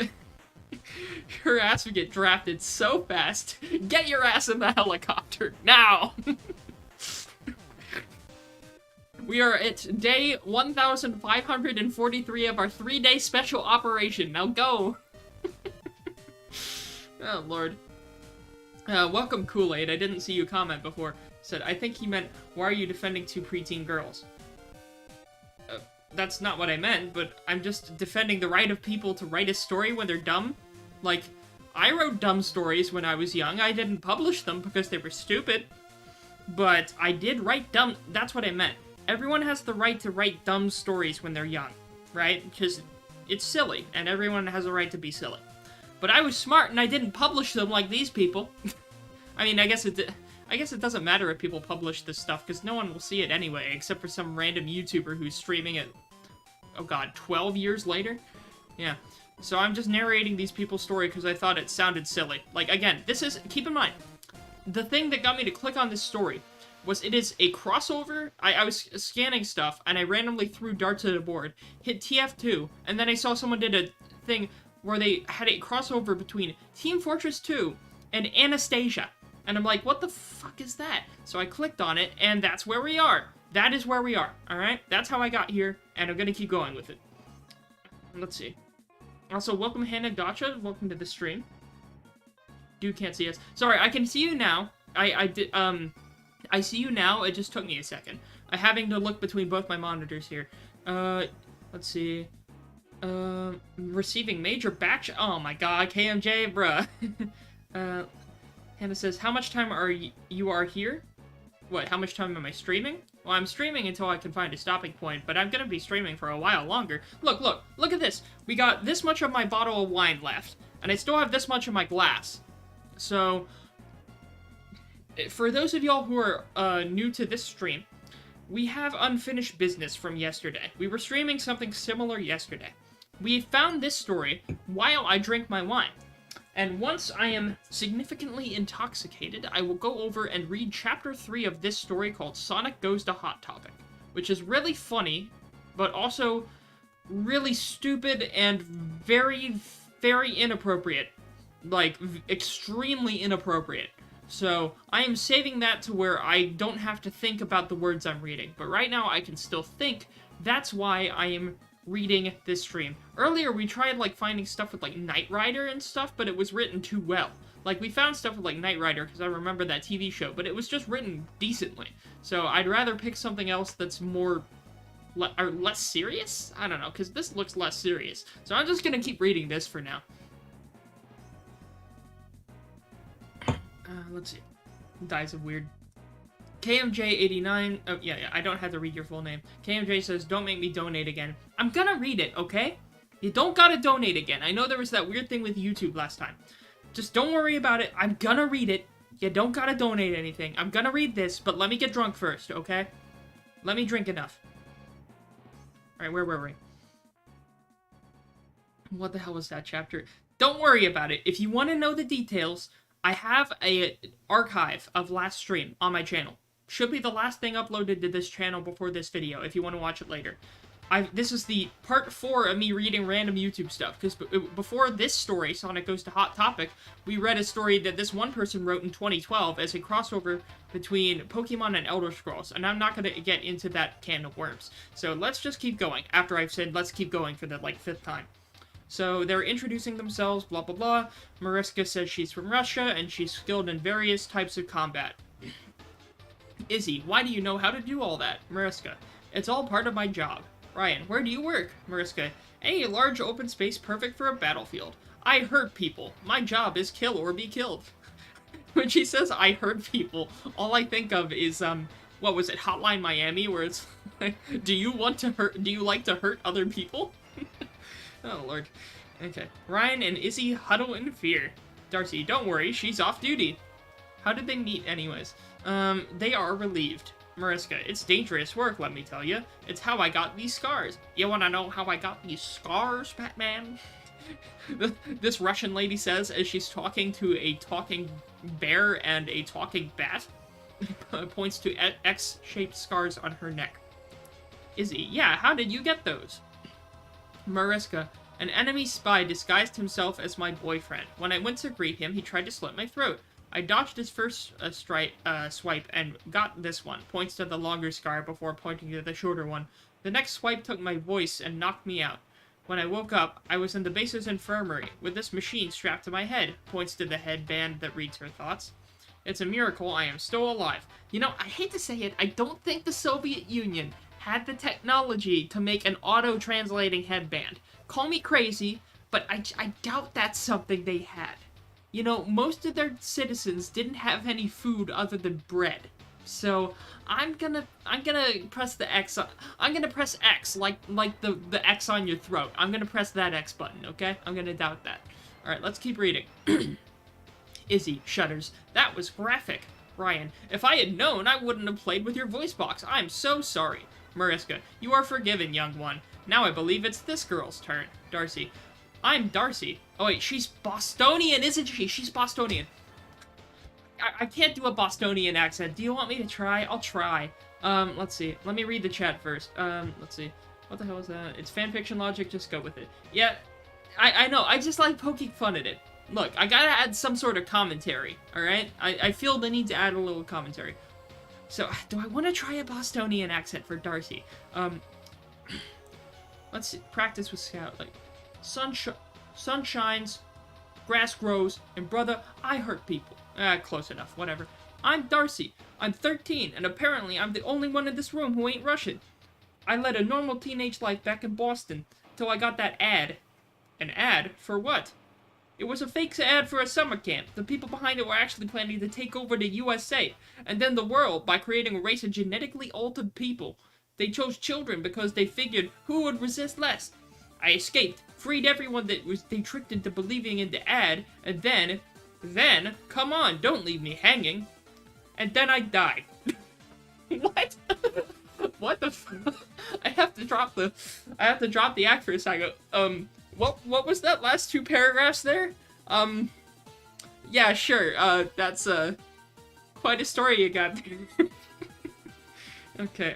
S1: Her ass would get drafted so fast. Get your ass in the helicopter now. We are at day 1,543 of our 3-day special operation. Now go. Oh, Lord. Welcome, Kool-Aid. I didn't see you comment before. Said, I think he meant, why are you defending two preteen girls? That's not what I meant, but I'm just defending the right of people to write a story when they're dumb. Like, I wrote dumb stories when I was young. I didn't publish them because they were stupid. But I did write dumb... That's what I meant. Everyone has the right to write dumb stories when they're young, right? Because it's silly, and everyone has a right to be silly. But I was smart, and I didn't publish them like these people. I mean, I guess it doesn't matter if people publish this stuff, because no one will see it anyway, except for some random YouTuber who's streaming it, oh god, 12 years later? Yeah. So I'm just narrating these people's story because I thought it sounded silly. Like, again, this is, keep in mind, the thing that got me to click on this story was it is a crossover. I was scanning stuff, and I randomly threw darts at a board, hit TF2, and then I saw someone did a thing where they had a crossover between Team Fortress 2 and Anastasia. And I'm like, what the fuck is that? So I clicked on it, and that's where we are. That is where we are, alright? That's how I got here, and I'm gonna keep going with it. Let's see. Also, welcome Hannah Gotcha. Welcome to the stream. Dude can't see us. Sorry, I can see you now. I see you now. It just took me a second. I'm having to look between both my monitors here. Let's see. Receiving major batch. Oh my god, KMJ, bruh. Hannah says, how much time are you are here? What, how much time am I streaming? Well, I'm streaming until I can find a stopping point, but I'm gonna be streaming for a while longer. Look at this. We got this much of my bottle of wine left, and I still have this much of my glass. So, for those of y'all who are new to this stream, we have unfinished business from yesterday. We were streaming something similar yesterday. We found this story while I drink my wine. And once I am significantly intoxicated, I will go over and read Chapter 3 of this story called Sonic Goes to Hot Topic, which is really funny, but also really stupid and very, very inappropriate. Like, extremely inappropriate. So, I am saving that to where I don't have to think about the words I'm reading. But right now, I can still think. That's why I am reading this stream. Earlier, we tried, like, finding stuff with, like, Knight Rider and stuff, but it was written too well. Like, we found stuff with, like, Knight Rider, because I remember that TV show, but it was just written decently. So, I'd rather pick something else that's more... or less serious? I don't know, because this looks less serious. So, I'm just gonna keep reading this for now. Let's see. Dies of Weird. KMJ89, oh, yeah, I don't have to read your full name. KMJ says, don't make me donate again. I'm gonna read it, okay? You don't gotta donate again. I know there was that weird thing with YouTube last time. Just don't worry about it. I'm gonna read it. You don't gotta donate anything. I'm gonna read this, but let me get drunk first, okay? Let me drink enough. Alright, where were we? What the hell was that chapter? Don't worry about it. If you want to know the details, I have an archive of last stream on my channel. Should be the last thing uploaded to this channel before this video, if you want to watch it later. This is the part 4 of me reading random YouTube stuff, because before this story, Sonic Goes to Hot Topic, we read a story that this one person wrote in 2012 as a crossover between Pokemon and Elder Scrolls, and I'm not going to get into that can of worms. So let's just keep going, after I've said let's keep going for the, like, 5th time. So they're introducing themselves, blah blah blah. Mariska says she's from Russia, and she's skilled in various types of combat. Izzy, why do you know how to do all that? Mariska, it's all part of my job. Ryan, where do you work? Mariska, any large open space perfect for a battlefield. I hurt people. My job is kill or be killed. When she says I hurt people, all I think of is, what was it, Hotline Miami, where it's like, do you like to hurt other people? Oh, Lord. Okay. Ryan and Izzy huddle in fear. Darcy, don't worry, she's off duty. How did they meet, anyways? They are relieved. Mariska, it's dangerous work, let me tell you. It's how I got these scars. You wanna know how I got these scars, Batman? This Russian lady says as she's talking to a talking bear and a talking bat. Points to X-shaped scars on her neck. Izzy, yeah, how did you get those? Mariska, an enemy spy disguised himself as my boyfriend. When I went to greet him, he tried to slit my throat. I dodged his first swipe and got this one. Points to the longer scar before pointing to the shorter one. The next swipe took my voice and knocked me out. When I woke up, I was in the base's infirmary, with this machine strapped to my head. Points to the headband that reads her thoughts. It's a miracle I am still alive. You know, I hate to say it, I don't think the Soviet Union had the technology to make an auto-translating headband. Call me crazy, but I doubt that's something they had. You know, most of their citizens didn't have any food other than bread. So, I'm gonna press the X. I'm gonna press X, like the X on your throat. I'm gonna press that X button, okay? I'm gonna doubt that. Alright, let's keep reading. Izzy shudders. That was graphic. Ryan, if I had known, I wouldn't have played with your voice box. I'm so sorry. Mariska, you are forgiven, young one. Now I believe it's this girl's turn. Darcy, I'm Darcy. Oh wait, she's Bostonian, isn't she? She's Bostonian. I can't do a Bostonian accent. Do you want me to try? I'll try. Let's see. Let me read the chat first. Let's see. What the hell is that? It's fanfiction logic, just go with it. Yeah, I know. I just like poking fun at it. Look, I gotta add some sort of commentary, alright? I feel the need to add a little commentary. So, do I want to try a Bostonian accent for Darcy? Let's see. Practice with Scout. Like, sun shines, grass grows, and brother, I hurt people. Close enough. Whatever. I'm Darcy. I'm 13, and apparently I'm the only one in this room who ain't Russian. I led a normal teenage life back in Boston, till I got that ad. An ad? For what? It was a fake ad for a summer camp. The people behind it were actually planning to take over the USA, and then the world, by creating a race of genetically altered people. They chose children because they figured who would resist less. I escaped, freed everyone they tricked into believing in the ad, and then, come on, don't leave me hanging. And then I died. What? What the fuck? I have to drop the act for a second. What was that last two paragraphs there? Yeah, sure, that's, quite a story you got there. Okay,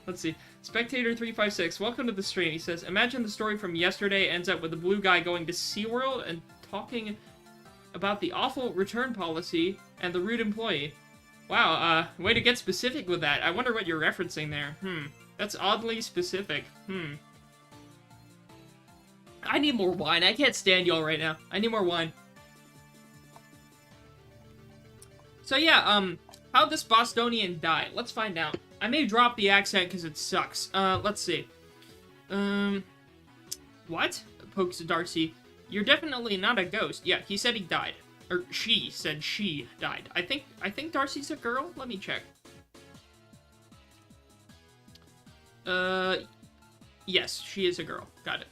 S1: let's see. Spectator356, welcome to the stream. He says, imagine the story from yesterday ends up with the blue guy going to SeaWorld and talking about the awful return policy and the rude employee. Wow, way to get specific with that. I wonder what you're referencing there. That's oddly specific. I need more wine. I can't stand y'all right now. I need more wine. So yeah, how'd this Bostonian die? Let's find out. I may drop the accent because it sucks. Let's see. What? Pokes Darcy. You're definitely not a ghost. Yeah, he said he died. Or she said she died. I think Darcy's a girl? Let me check. Yes, she is a girl. Got it.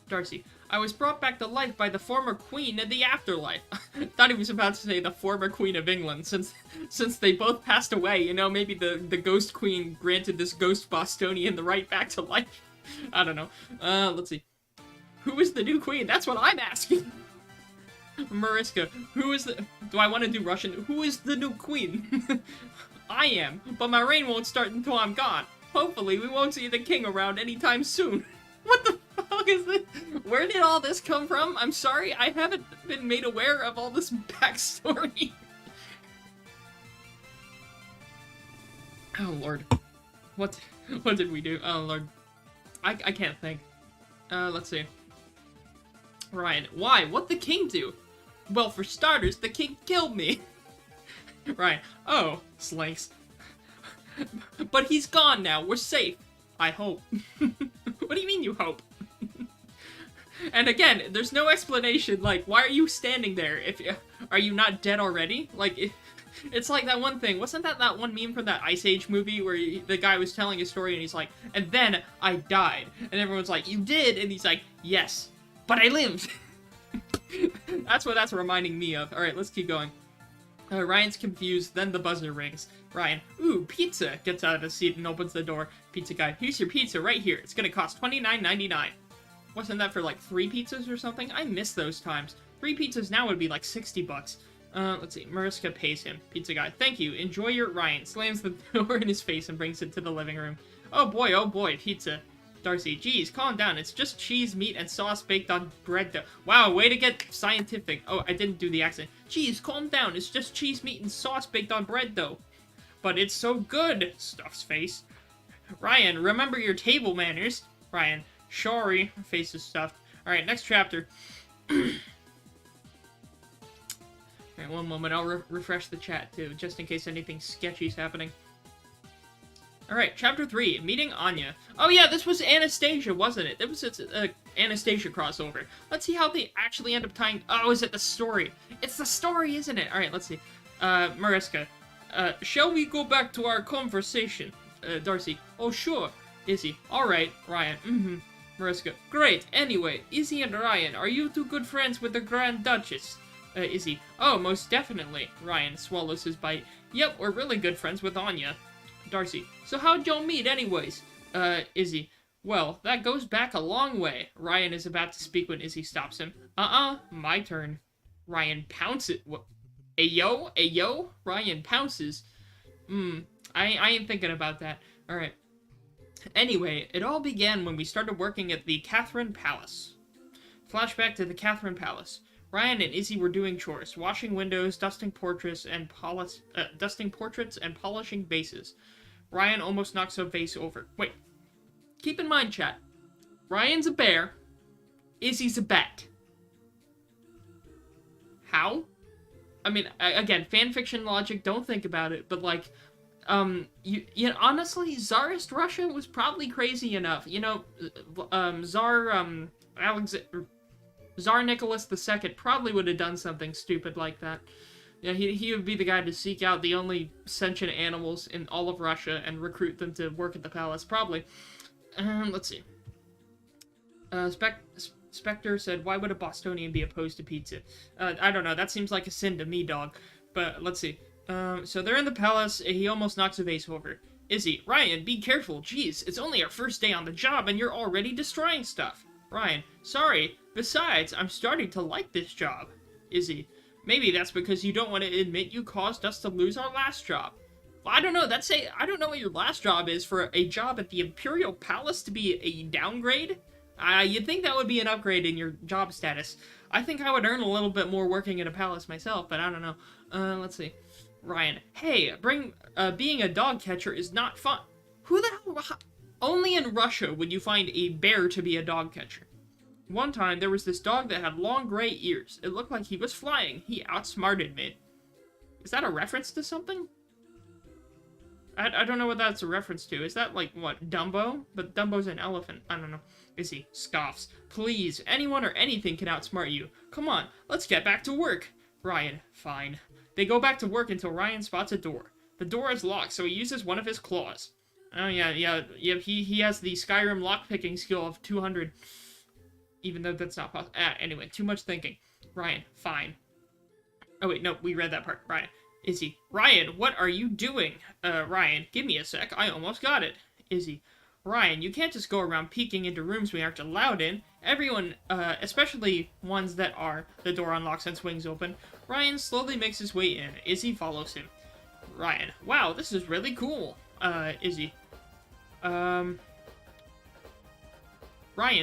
S1: Darcy. I was brought back to life by the former queen of the afterlife. Thought he was about to say the former queen of England, since they both passed away. You know, maybe the ghost queen granted this ghost Bostonian the right back to life. I don't know. Let's see. Who is the new queen? That's what I'm asking. Mariska. Who is the... Do I want to do Russian? Who is the new queen? I am, but my reign won't start until I'm gone. Hopefully, we won't see the king around anytime soon. What the fuck is this? Where did all this come from? I'm sorry, I haven't been made aware of all this backstory. Oh, Lord. What did we do? Oh, Lord. I can't think. Let's see. Ryan, why? What'd the king do? Well, for starters, the king killed me. Ryan, oh, slinks. But he's gone now, we're safe. I hope. What do you mean you hope? And again, there's no explanation, like, why are you standing there? Are you not dead already? Like, it's like that one thing. Wasn't that one meme from that Ice Age movie where the guy was telling a story and he's like, and then I died. And everyone's like, you did? And he's like, yes, but I lived. That's what that's reminding me of. Alright, let's keep going. Ryan's confused, then the buzzer rings. Ryan, ooh, pizza, gets out of his seat and opens the door. Pizza guy, here's your pizza right here. It's gonna cost $29.99. Wasn't that for like 3 pizzas or something? I miss those times. 3 pizzas now would be like 60 bucks. Let's see. Mariska pays him. Pizza guy. Thank you. Enjoy your Ryan. Slams the door in his face and brings it to the living room. Oh boy, pizza. Darcy. Geez, calm down. It's just cheese, meat, and sauce baked on bread dough. Wow, way to get scientific. Oh, I didn't do the accent. Geez, calm down. It's just cheese, meat, and sauce baked on bread dough. But it's so good. Stuff's face. Ryan, remember your table manners. Ryan. Sorry. Face is stuffed. Alright, next chapter. Alright, one moment. I'll refresh the chat, too, just in case anything sketchy's happening. Alright, chapter 3. Meeting Anya. Oh yeah, this was Anastasia, wasn't it? It was a Anastasia crossover. Let's see how they actually end up tying... Oh, is it the story? It's the story, isn't it? Alright, let's see. Mariska. Shall we go back to our conversation? Darcy. Oh, sure. Izzy. Alright, Ryan. Mariska. Great. Anyway, Izzy and Ryan, are you two good friends with the Grand Duchess? Izzy. Oh, most definitely. Ryan swallows his bite. Yep, we're really good friends with Anya. Darcy. So how'd y'all meet anyways? Izzy. Well, that goes back a long way. Ryan is about to speak when Izzy stops him. My turn. Ryan pounces. What? Ayo? Ayo? Ryan pounces. I ain't thinking about that. Alright. Anyway, it all began when we started working at the Catherine Palace. Flashback to the Catherine Palace. Ryan and Izzy were doing chores, washing windows, dusting portraits, and polishing vases. Ryan almost knocks a vase over. Wait. Keep in mind, chat. Ryan's a bear. Izzy's a bat. How? I mean, again, fanfiction logic, don't think about it, but like, honestly, Tsarist Russia was probably crazy enough. You know, Tsar Nicholas II probably would have done something stupid like that. Yeah, he would be the guy to seek out the only sentient animals in all of Russia and recruit them to work at the palace, probably. Let's see. Spectre said, why would a Bostonian be opposed to pizza? I don't know, that seems like a sin to me, dog. But, let's see. So they're in the palace, he almost knocks a vase over. Izzy, Ryan, be careful, jeez, it's only our first day on the job and you're already destroying stuff. Ryan, sorry, besides, I'm starting to like this job. Izzy, maybe that's because you don't want to admit you caused us to lose our last job. Well, I don't know, I don't know what your last job is for a job at the Imperial Palace to be a downgrade? You'd think that would be an upgrade in your job status. I think I would earn a little bit more working at a palace myself, but I don't know. Let's see. Ryan, hey, being a dog catcher is not fun. Who the hell? Only in Russia would you find a bear to be a dog catcher. One time, there was this dog that had long gray ears. It looked like he was flying. He outsmarted me. Is that a reference to something? I don't know what that's a reference to. Is that, like, what, Dumbo? But Dumbo's an elephant. I don't know. Izzy scoffs. Please, anyone or anything can outsmart you. Come on, let's get back to work. Ryan, fine. They go back to work until Ryan spots a door. The door is locked, so he uses one of his claws. Oh, yeah, he has the Skyrim lockpicking skill of 200. Even though that's not possible. Anyway, too much thinking. Ryan, fine. Oh, wait, no, we read that part. Ryan. Izzy. Ryan, what are you doing? Ryan, give me a sec. I almost got it. Izzy. Ryan, you can't just go around peeking into rooms we aren't allowed in. Everyone, especially ones that are, the door unlocks and swings open. Ryan slowly makes his way in. Izzy follows him. Ryan, wow, this is really cool. Izzy. Ryan,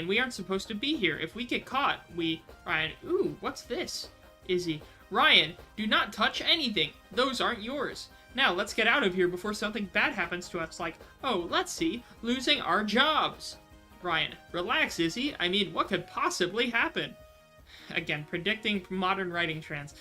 S1: we aren't supposed to be here. If we get caught, Ryan, ooh, what's this? Izzy. Ryan, do not touch anything. Those aren't yours. Now, let's get out of here before something bad happens to us, like, oh, let's see, losing our jobs. Ryan, relax, Izzy. I mean, what could possibly happen? Again, predicting modern writing trends.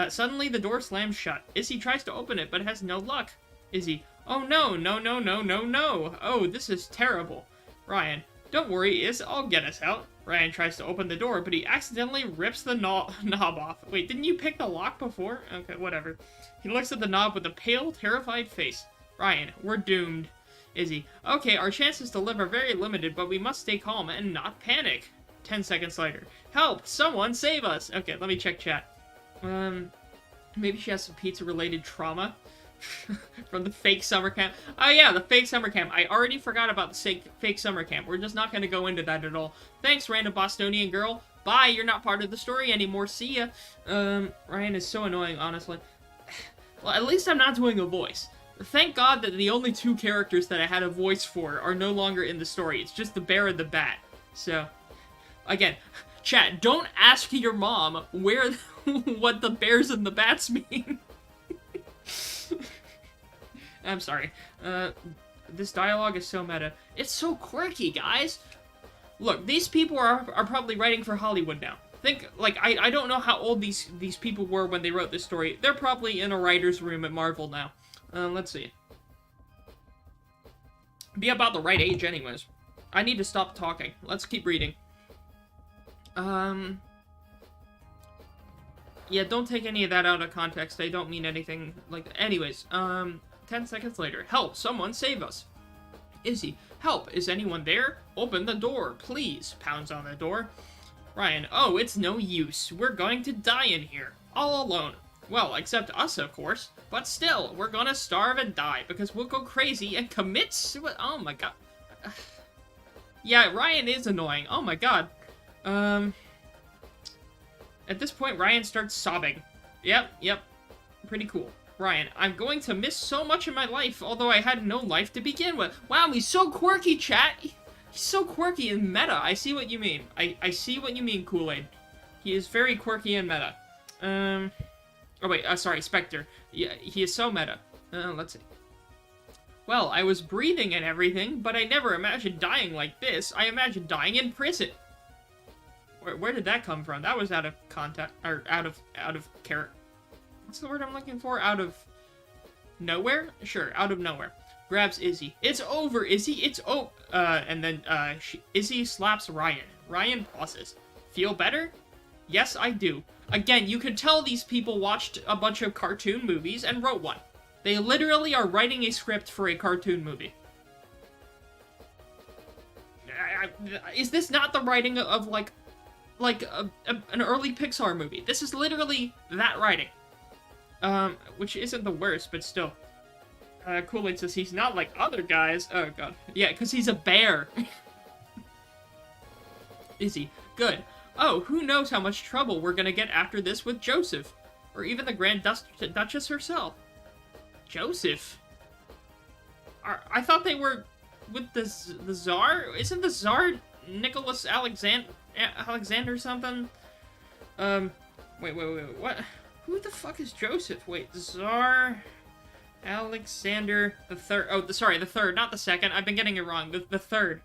S1: Suddenly, the door slams shut. Izzy tries to open it, but has no luck. Izzy, oh no, no, no, no, no, no. Oh, this is terrible. Ryan, don't worry, I'll get us out. Ryan tries to open the door, but he accidentally rips the knob off. Wait, didn't you pick the lock before? Okay, whatever. He looks at the knob with a pale, terrified face. Ryan, we're doomed. Izzy, okay, our chances to live are very limited, but we must stay calm and not panic. 10 seconds later. Help! Someone save us! Okay, let me check chat. Maybe she has some pizza-related trauma. From the fake summer camp. Oh yeah, the fake summer camp. I already forgot about the fake summer camp. We're just not going to go into that at all. Thanks, random Bostonian girl. Bye, you're not part of the story anymore. See ya. Ryan is so annoying, honestly. Well, at least I'm not doing a voice. Thank God that the only two characters that I had a voice for are no longer in the story. It's just the bear and the bat. So, again, chat, don't ask your mom what the bears and the bats mean. I'm sorry. This dialogue is so meta. It's so quirky, guys. Look, these people are probably writing for Hollywood now. Think, like, I don't know how old these people were when they wrote this story. They're probably in a writer's room at Marvel now. Let's see. Be about the right age anyways. I need to stop talking. Let's keep reading. Yeah, don't take any of that out of context. I don't mean anything like that. Anyways, 10 seconds later. Help, someone save us. Izzy, help, is anyone there? Open the door, please. Pounds on the door. Ryan, oh, it's no use. We're going to die in here. All alone. Well, except us, of course. But still, we're gonna starve and die because we'll go crazy and commit suicide. Oh my god. Yeah, Ryan is annoying. Oh my god. At this point, Ryan starts sobbing. Yep. Pretty cool. Ryan, I'm going to miss so much in my life, although I had no life to begin with. Wow, he's so quirky, chat. He's so quirky and meta. I see what you mean. I see what you mean, Kool-Aid. He is very quirky and meta. Oh wait, sorry, Spectre. Yeah, he is so meta. Let's see. Well, I was breathing and everything, but I never imagined dying like this. I imagined dying in prison. Where did that come from? That was out of context, or out of character. What's the word I'm looking for? Out of nowhere? Sure, out of nowhere. Grabs Izzy. It's over, Izzy. It's and then Izzy slaps Ryan. Ryan pauses. Feel better? Yes, I do. Again, you can tell these people watched a bunch of cartoon movies and wrote one. They literally are writing a script for a cartoon movie. Is this not the writing of like an early Pixar movie? This is literally that writing. Which isn't the worst, but still. Kool-Aid says he's not like other guys. Oh god. Yeah, because he's a bear. Is he? Good. Oh, who knows how much trouble we're gonna get after this with Joseph. Or even the Grand Duchess herself. Joseph? I thought they were with the Tsar? Isn't the Tsar Nicholas Alexander something? Wait, what? Who the fuck is Joseph? Wait, Tsar Alexander the Third. Oh, sorry, the third, not the second. I've been getting it wrong. The third.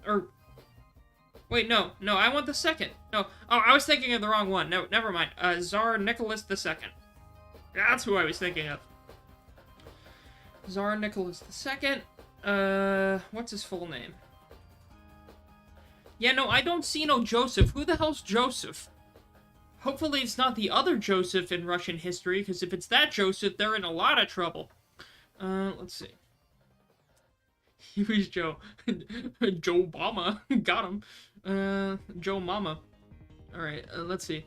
S1: Or... Wait, no, I want the second. No, oh, I was thinking of the wrong one. No, never mind. Tsar Nicholas II. That's who I was thinking of. Tsar Nicholas II. What's his full name? Yeah, no, I don't see no Joseph. Who the hell's Joseph? Hopefully it's not the other Joseph in Russian history, because if it's that Joseph, they're in a lot of trouble. Let's see. He was Joe. Joe Obama. Got him. Joe Mama. Alright, let's see.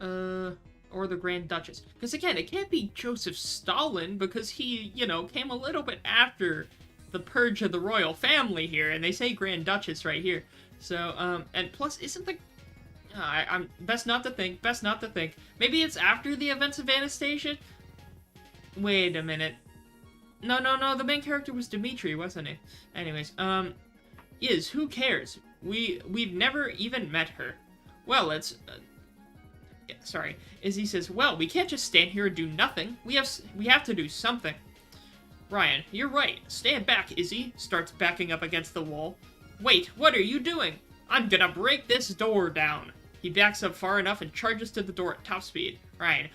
S1: Or the Grand Duchess. Because again, it can't be Joseph Stalin, because he, you know, came a little bit after the purge of the royal family here, and they say Grand Duchess right here. So, and plus, isn't the... I'm best not to think. Maybe it's after the events of Anastasia? Wait a minute. No, the main character was Dimitri, wasn't he? Anyways, who cares? We've never even met her. Well, it's... sorry. Izzy says, well, we can't just stand here and do nothing. We have to do something. Ryan, you're right. Stand back, Izzy. Starts backing up against the wall. Wait, what are you doing? I'm gonna break this door down. He backs up far enough and charges to the door at top speed. Ryan,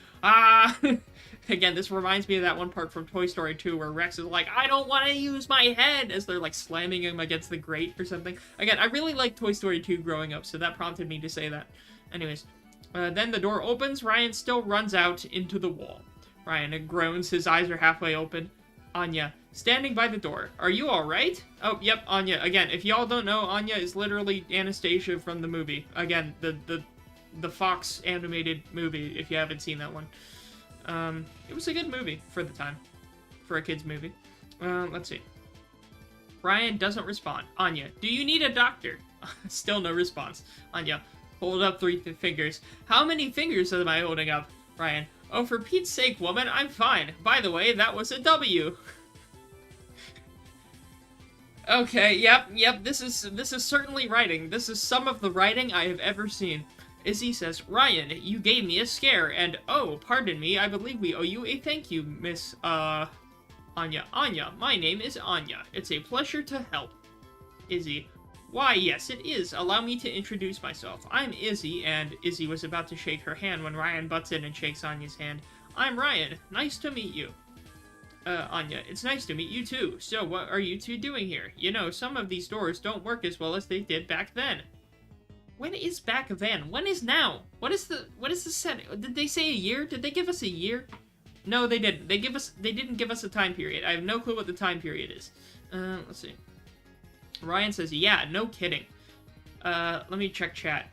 S1: Again, this reminds me of that one part from Toy Story 2 where Rex is like, I don't want to use my head, as they're like slamming him against the grate or something. Again, I really liked Toy Story 2 growing up, so that prompted me to say that. Anyways, then the door opens. Ryan still runs out into the wall. Ryan groans. His eyes are halfway open. Anya, standing by the door. Are you alright? Oh, yep, Anya. Again, if y'all don't know, Anya is literally Anastasia from the movie. Again, the Fox animated movie, if you haven't seen that one. It was a good movie for the time. For a kid's movie. Let's see. Ryan doesn't respond. Anya, do you need a doctor? Still no response. Anya, hold up 3 fingers. How many fingers am I holding up? Ryan, oh, for Pete's sake, woman, I'm fine. By the way, that was a W. Okay, yep, this is certainly writing. This is some of the writing I have ever seen. Izzy says, Ryan, you gave me a scare, and, oh, pardon me, I believe we owe you a thank you, Miss, Anya. Anya, my name is Anya. It's a pleasure to help. Izzy, why, yes, it is. Allow me to introduce myself. I'm Izzy, and Izzy was about to shake her hand when Ryan butts in and shakes Anya's hand. I'm Ryan. Nice to meet you. Anya, it's nice to meet you too. So, what are you two doing here? You know, some of these doors don't work as well as they did back then. When is back then? When is now? What is the setting? Did they say a year? Did they give us a year? No, they didn't. They didn't give us a time period. I have no clue what the time period is. Let's see. Ryan says, yeah, no kidding. Let me check chat.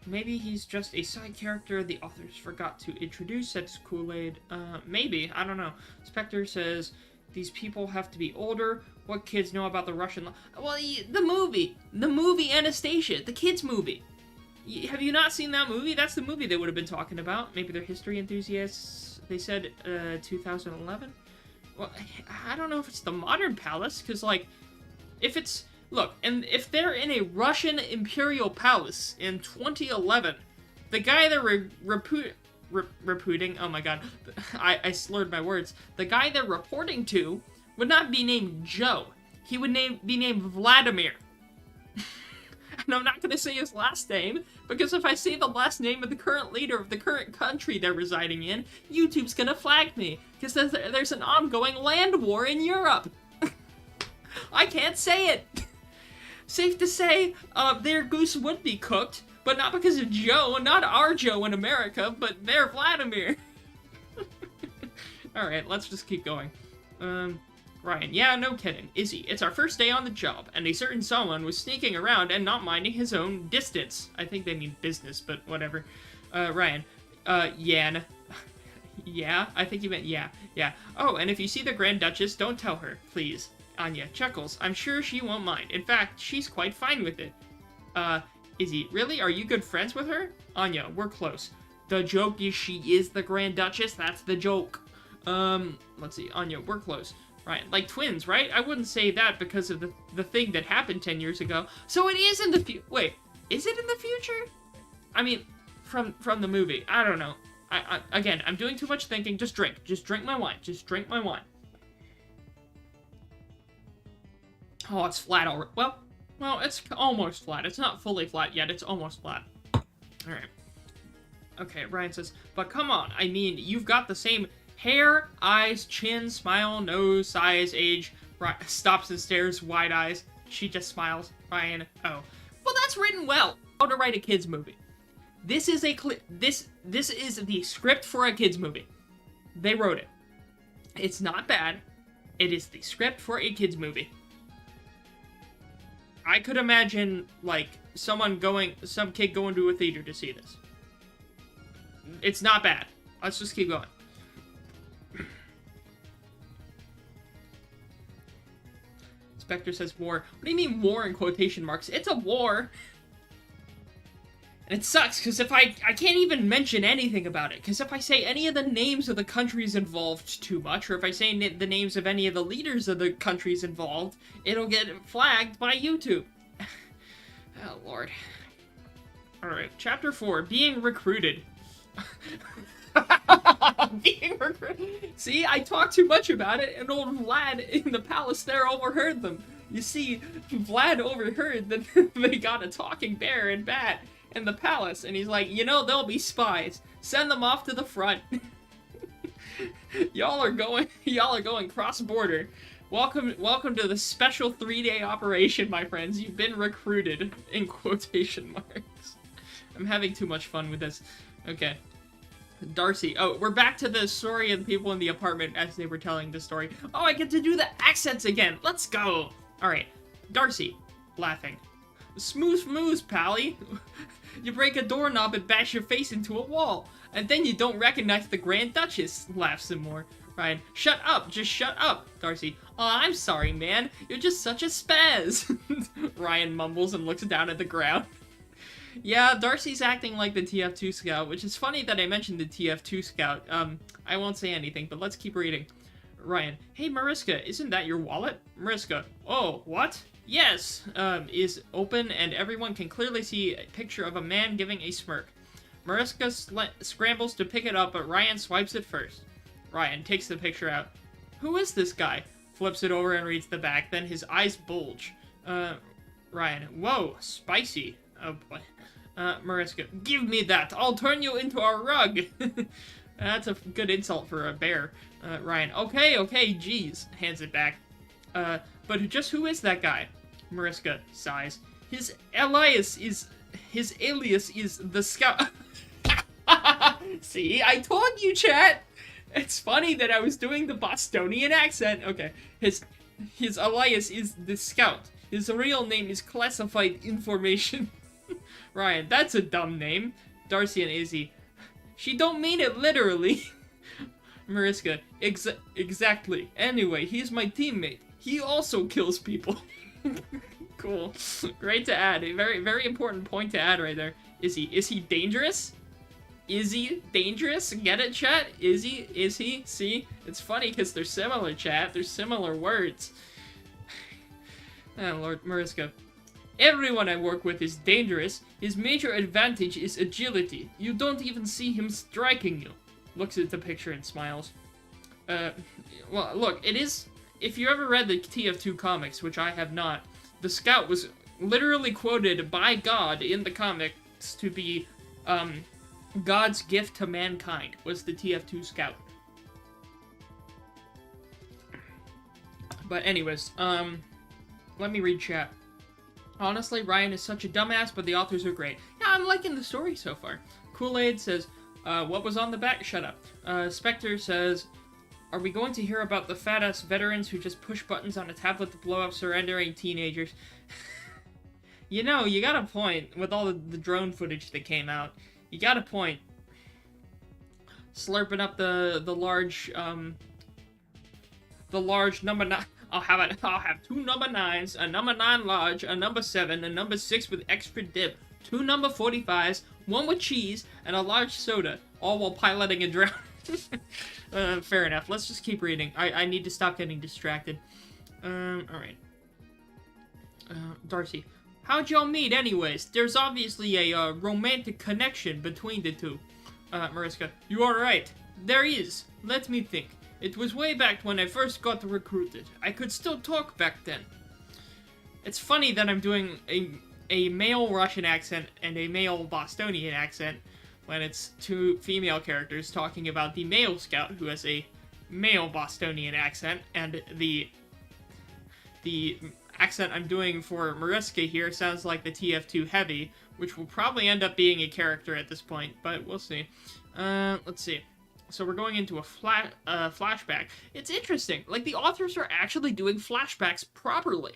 S1: Maybe he's just a side character the authors forgot to introduce. That's Kool-Aid. Maybe. I don't know. Spectre says, these people have to be older. What kids know about the Russian... Well, the movie. The movie Anastasia. The kids' movie. Have you not seen that movie? That's the movie they would have been talking about. Maybe they're history enthusiasts. They said, 2011? Well, I don't know if it's the modern palace, because, like, if it's... Look, and if they're in a Russian imperial palace in 2011, the guy they're reputing... Oh my god, I slurred my words. The guy they're reporting to would not be named Joe. He would be named Vladimir. And I'm not going to say his last name, because if I say the last name of the current leader of the current country they're residing in, YouTube's going to flag me, because there's an ongoing land war in Europe. I can't say it. Safe to say, their goose would be cooked, but not because of Joe, not our Joe in America, but their Vladimir. Alright, let's just keep going. Ryan, yeah, no kidding. Izzy, it's our first day on the job, and a certain someone was sneaking around and not minding his own distance. I think they mean business, but whatever. Ryan, Yan. Yeah, I think you meant yeah. Oh, and if you see the Grand Duchess, don't tell her, please. Anya chuckles. I'm sure she won't mind. In fact, she's quite fine with it. Izzy, really? Are you good friends with her? Anya, we're close. The joke is she is the Grand Duchess. That's the joke. Let's see. Anya, we're close. Right, like twins, right? I wouldn't say that because of the thing that happened 10 years ago. So it is in the wait, is it in the future? I mean, from the movie. I don't know. Again, I'm doing too much thinking. Just drink my wine. Just drink my wine. Oh, it's flat already. Well, it's almost flat. It's not fully flat yet. It's almost flat. Alright. Okay, Ryan says, but come on. I mean, you've got the same hair, eyes, chin, smile, nose, size, age. Stops and stares, wide eyes. She just smiles. Ryan, oh. Well, that's written well. How to write a kid's movie. This is this is the script for a kid's movie. They wrote it. It's not bad. It is the script for a kid's movie. I could imagine, like, some kid going to a theater to see this. It's not bad. Let's just keep going. Spectre says war. What do you mean war in quotation marks? It's a war! And it sucks, because if I can't even mention anything about it, because if I say any of the names of the countries involved too much, or if I say the names of any of the leaders of the countries involved, it'll get flagged by YouTube. Oh, Lord. Alright, Chapter 4, Being Recruited. Being recruited. See, I talked too much about it, and old Vlad in the palace there overheard them. You see, Vlad overheard that they got a talking bear and bat in the palace, and he's like, you know, they'll be spies. Send them off to the front. Y'all are going cross-border. Welcome to the special 3-day operation, my friends. You've been recruited, in quotation marks. I'm having too much fun with this. Okay. Darcy. Oh, we're back to the story of the people in the apartment as they were telling the story. Oh, I get to do the accents again. Let's go. All right. Darcy. Laughing. Smooth, pally. You break a doorknob and bash your face into a wall. And then you don't recognize the Grand Duchess. Laughs some more. Ryan, shut up, just shut up. Darcy, oh, I'm sorry, man. You're just such a spaz. Ryan mumbles and looks down at the ground. Yeah, Darcy's acting like the TF2 scout, which is funny that I mentioned the TF2 scout. I won't say anything, but let's keep reading. Ryan, hey Mariska, isn't that your wallet? Mariska, oh, what? Yes, is open and everyone can clearly see a picture of a man giving a smirk. Mariska scrambles to pick it up, but Ryan swipes it first. Ryan takes the picture out. Who is this guy? Flips it over and reads the back, then his eyes bulge. Ryan, whoa, spicy. Oh boy. Mariska, give me that, I'll turn you into a rug. That's a good insult for a bear. Ryan, okay, geez. Hands it back. But just who is that guy? Mariska sighs. His alias is the scout. See, I told you, chat! It's funny that I was doing the Bostonian accent. Okay, his alias is the scout. His real name is classified information. Ryan, that's a dumb name. Darcy and Izzy. She don't mean it literally. Mariska, exactly. Anyway, he's my teammate. He also kills people. Cool. Great to add. A very, very important point to add right there. Is he dangerous? Is he dangerous? Get it, chat? Is he? See? It's funny because they're similar, chat. They're similar words. Oh, Lord Mariska. Everyone I work with is dangerous. His major advantage is agility. You don't even see him striking you. Looks at the picture and smiles. Well, look, it is... If you ever read the TF2 comics, which I have not, the scout was literally quoted by God in the comics to be, God's gift to mankind, was the TF2 scout. But anyways, let me read chat. Honestly, Ryan is such a dumbass, but the authors are great. Yeah, I'm liking the story so far. Kool-Aid says, what was on the back? Shut up. Spectre says, are we going to hear about the fat-ass veterans who just push buttons on a tablet to blow up surrendering teenagers? You know, you got a point with all the drone footage that came out. You got a point. Slurping up the large number 9. I'll have 2 number 9s, a number 9 large, a number 7, a number 6 with extra dip, 2 number 45s, 1 with cheese, and a large soda, all while piloting a drone. Fair enough. Let's just keep reading. I need to stop getting distracted. Alright. Darcy. How'd y'all meet anyways? There's obviously a romantic connection between the two. Mariska. You are right. There is. Let me think. It was way back when I first got recruited. I could still talk back then. It's funny that I'm doing a male Russian accent and a male Bostonian accent when it's 2 female characters talking about the male scout who has a male Bostonian accent, and the accent I'm doing for Mariska here sounds like the TF2 heavy, which will probably end up being a character at this point, but we'll see. Let's see. So we're going into a flashback. It's interesting. Like, the authors are actually doing flashbacks properly.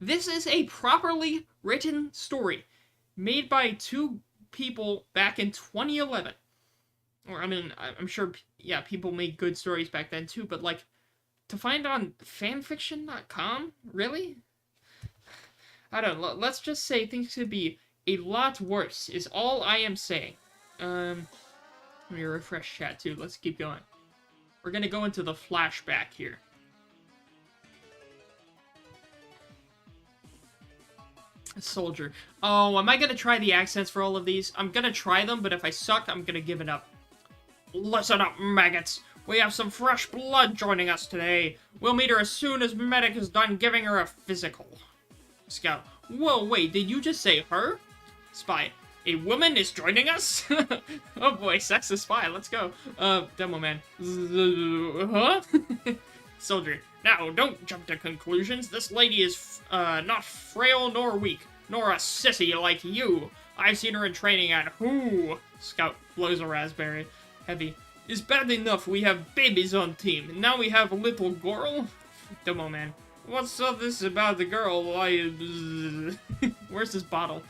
S1: This is a properly written story made by 2 people back in 2011. Or, I mean, I'm sure, yeah, people made good stories back then too, but, like, to find on fanfiction.com? Really? I don't know. Let's just say things could be a lot worse, is all I am saying. Let me refresh chat too. Let's keep going. We're gonna go into the flashback here. A soldier. Oh, am I gonna try the accents for all of these? I'm gonna try them, but if I suck, I'm gonna give it up. Listen up, maggots. We have some fresh blood joining us today. We'll meet her as soon as Medic is done giving her a physical. Scout. Whoa, wait, did you just say her? Spy. A woman is joining us? Oh boy, sexist spy, let's go. Demo man. Huh? Soldier. Now, don't jump to conclusions. This lady is, not frail nor weak, nor a sissy like you. I've seen her in training at who? Scout blows a raspberry. Heavy. It's bad enough we have babies on team. Now we have a little girl? Demo man. What's all this about the girl? Why, where's this bottle?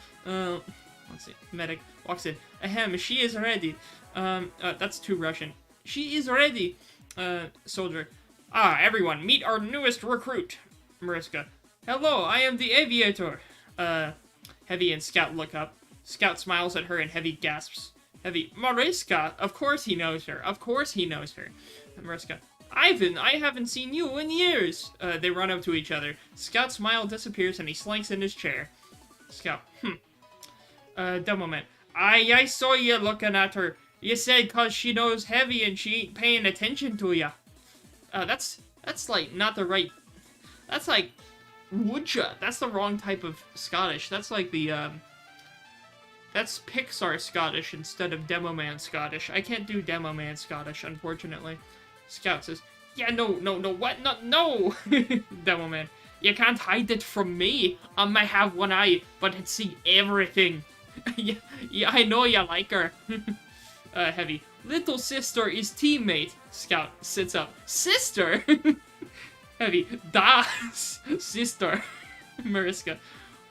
S1: Let's see. Medic walks in. Ahem, she is ready. That's too Russian. She is ready. Soldier. Ah, everyone, meet our newest recruit. Mariska. Hello, I am the aviator. Heavy and Scout look up. Scout smiles at her and Heavy gasps. Heavy. Mariska! Of course he knows her. Of course he knows her. Mariska. Ivan, I haven't seen you in years. They run up to each other. Scout's smile disappears and he slinks in his chair. Scout. Demo man. I saw you looking at her. You said cause she knows Heavy and she ain't paying attention to ya. That's like not the right... That's like... Woodja. That's the wrong type of Scottish. That's like the, That's Pixar Scottish instead of Demo Man Scottish. I can't do Demo Man Scottish, unfortunately. Scout says, yeah, no, what? No! Demo Man, you can't hide it from me. I might have one eye, but it see everything. yeah, I know you like her. Heavy, little sister is teammate. Scout sits up. Sister? Heavy, das, sister. Mariska,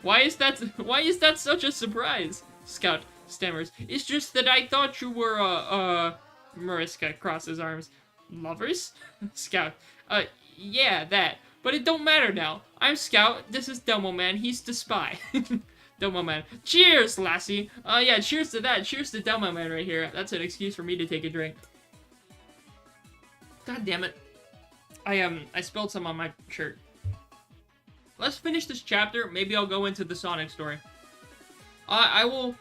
S1: why is that such a surprise? Scout stammers, it's just that I thought you were, Mariska crosses arms. Lovers? Scout, yeah, that. But it don't matter now. I'm Scout, this is Demo Man, he's the spy. Demo Man, cheers, lassie. Yeah, cheers to that. Cheers to Demo Man right here. That's an excuse for me to take a drink. God damn it. I spilled some on my shirt. Let's finish this chapter. Maybe I'll go into the Sonic story. I will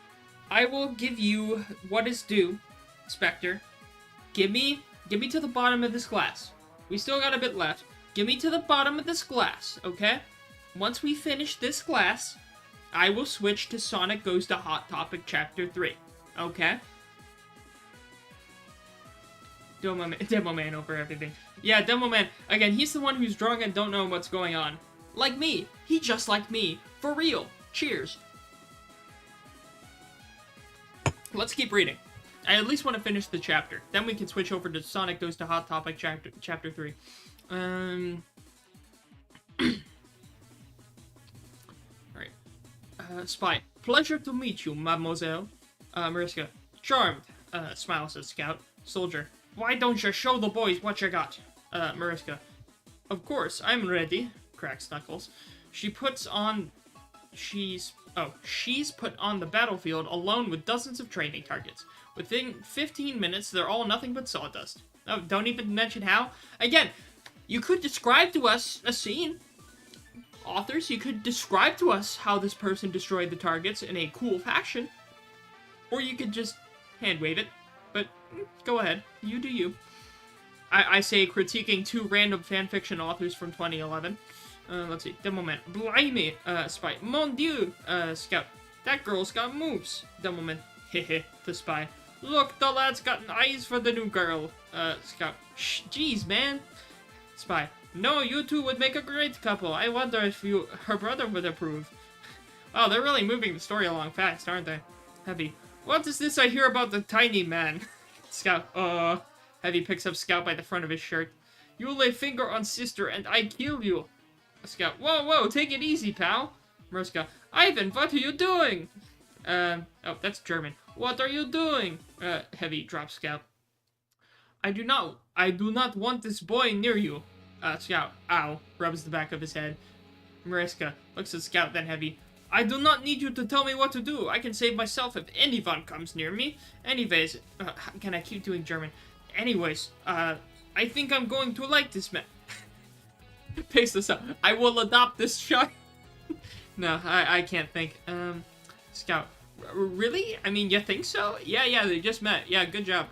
S1: give you what is due, Spectre. Give me to the bottom of this glass. We still got a bit left. Give me to the bottom of this glass, okay? Once we finish this glass, I will switch to Sonic Goes to Hot Topic Chapter 3, okay? Demo Man over everything. Yeah, Demo Man. Again, he's the one who's drunk and don't know what's going on. Like me. He just like me. For real. Cheers. Let's keep reading. I at least want to finish the chapter. Then we can switch over to Sonic Goes to Hot Topic Chapter 3. Alright. Spy. Pleasure to meet you, mademoiselle. Mariska. Charmed. Smiles at Scout. Soldier. Why don't you show the boys what you got? Mariska. Of course, I'm ready. Cracks Knuckles. She's put on the battlefield alone with dozens of training targets. Within 15 minutes, they're all nothing but sawdust. Oh, don't even mention how. Again, you could describe to us a scene. Authors, you could describe to us how this person destroyed the targets in a cool fashion. Or you could just hand wave it. But, go ahead. You do you. I say critiquing two random fanfiction authors from 2011. Let's see. Demo Man. Blimey! Spy. Mon Dieu! Scout. That girl's got moves. Demo Man. Hehe. The Spy. Look, the lad's got eyes for the new girl. Scout. Shh, jeez, man. Spy. No, you two would make a great couple. I wonder if her brother would approve. Wow, they're really moving the story along fast, aren't they? Heavy. What is this I hear about the tiny man? Scout. Heavy picks up Scout by the front of his shirt. You lay finger on sister and I kill you. Scout. Whoa, take it easy, pal. Mariska. Ivan, what are you doing? Oh, that's German. What are you doing? Heavy drops Scout. I do not want this boy near you. Scout. Ow. Rubs the back of his head. Mariska looks at Scout, then Heavy. I do not need you to tell me what to do. I can save myself if anyone comes near me. Anyways, can I keep doing German? Anyways, I think I'm going to like this man. Paste this up. I will adopt this shot. No, I can't think. Scout. Really? I mean, you think so? Yeah, they just met. Yeah, good job.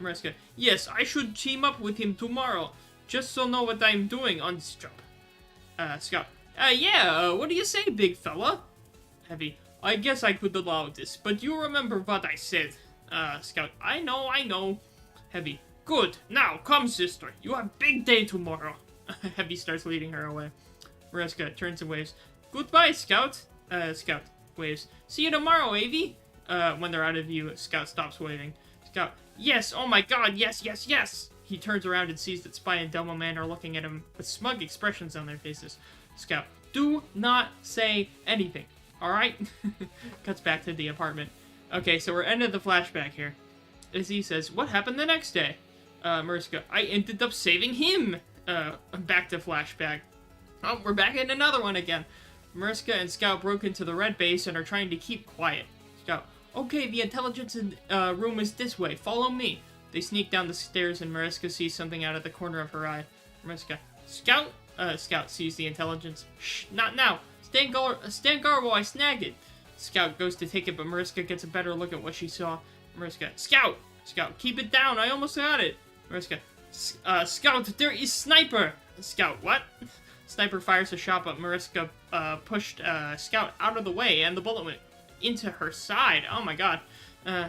S1: Mariska. Yes, I should team up with him tomorrow. Just so know what I'm doing on this job. Scout. Yeah, what do you say, big fella? Heavy. I guess I could allow this, but you remember what I said. Scout. I know. Heavy. Good. Now, come, sister. You have big day tomorrow. Heavy starts leading her away. Mariska turns and waves. Goodbye, Scout. Scout waves. See you tomorrow, Avi. When they're out of view, Scout stops waving. Scout. Yes, oh my god, yes. He turns around and sees that Spy and Demo Man are looking at him with smug expressions on their faces. Scout. Do not say anything. alright? Cuts back to the apartment. Okay, so we're ending the flashback here. Izzy says, what happened the next day? Mariska, I ended up saving him! Back to flashback. Oh, we're back in another one again. Mariska and Scout broke into the red base and are trying to keep quiet. Scout, okay, the intelligence room is this way. Follow me. They sneak down the stairs and Mariska sees something out of the corner of her eye. Mariska, Scout? Scout sees the intelligence. Shh, not now. Stand guard while I snag it. Scout goes to take it, but Mariska gets a better look at what she saw. Mariska, Scout! Scout, keep it down. I almost got it. Mariska, Scout, there is Sniper! Scout, what? Sniper fires a shot, but Mariska pushed Scout out of the way, and the bullet went into her side. Oh my god.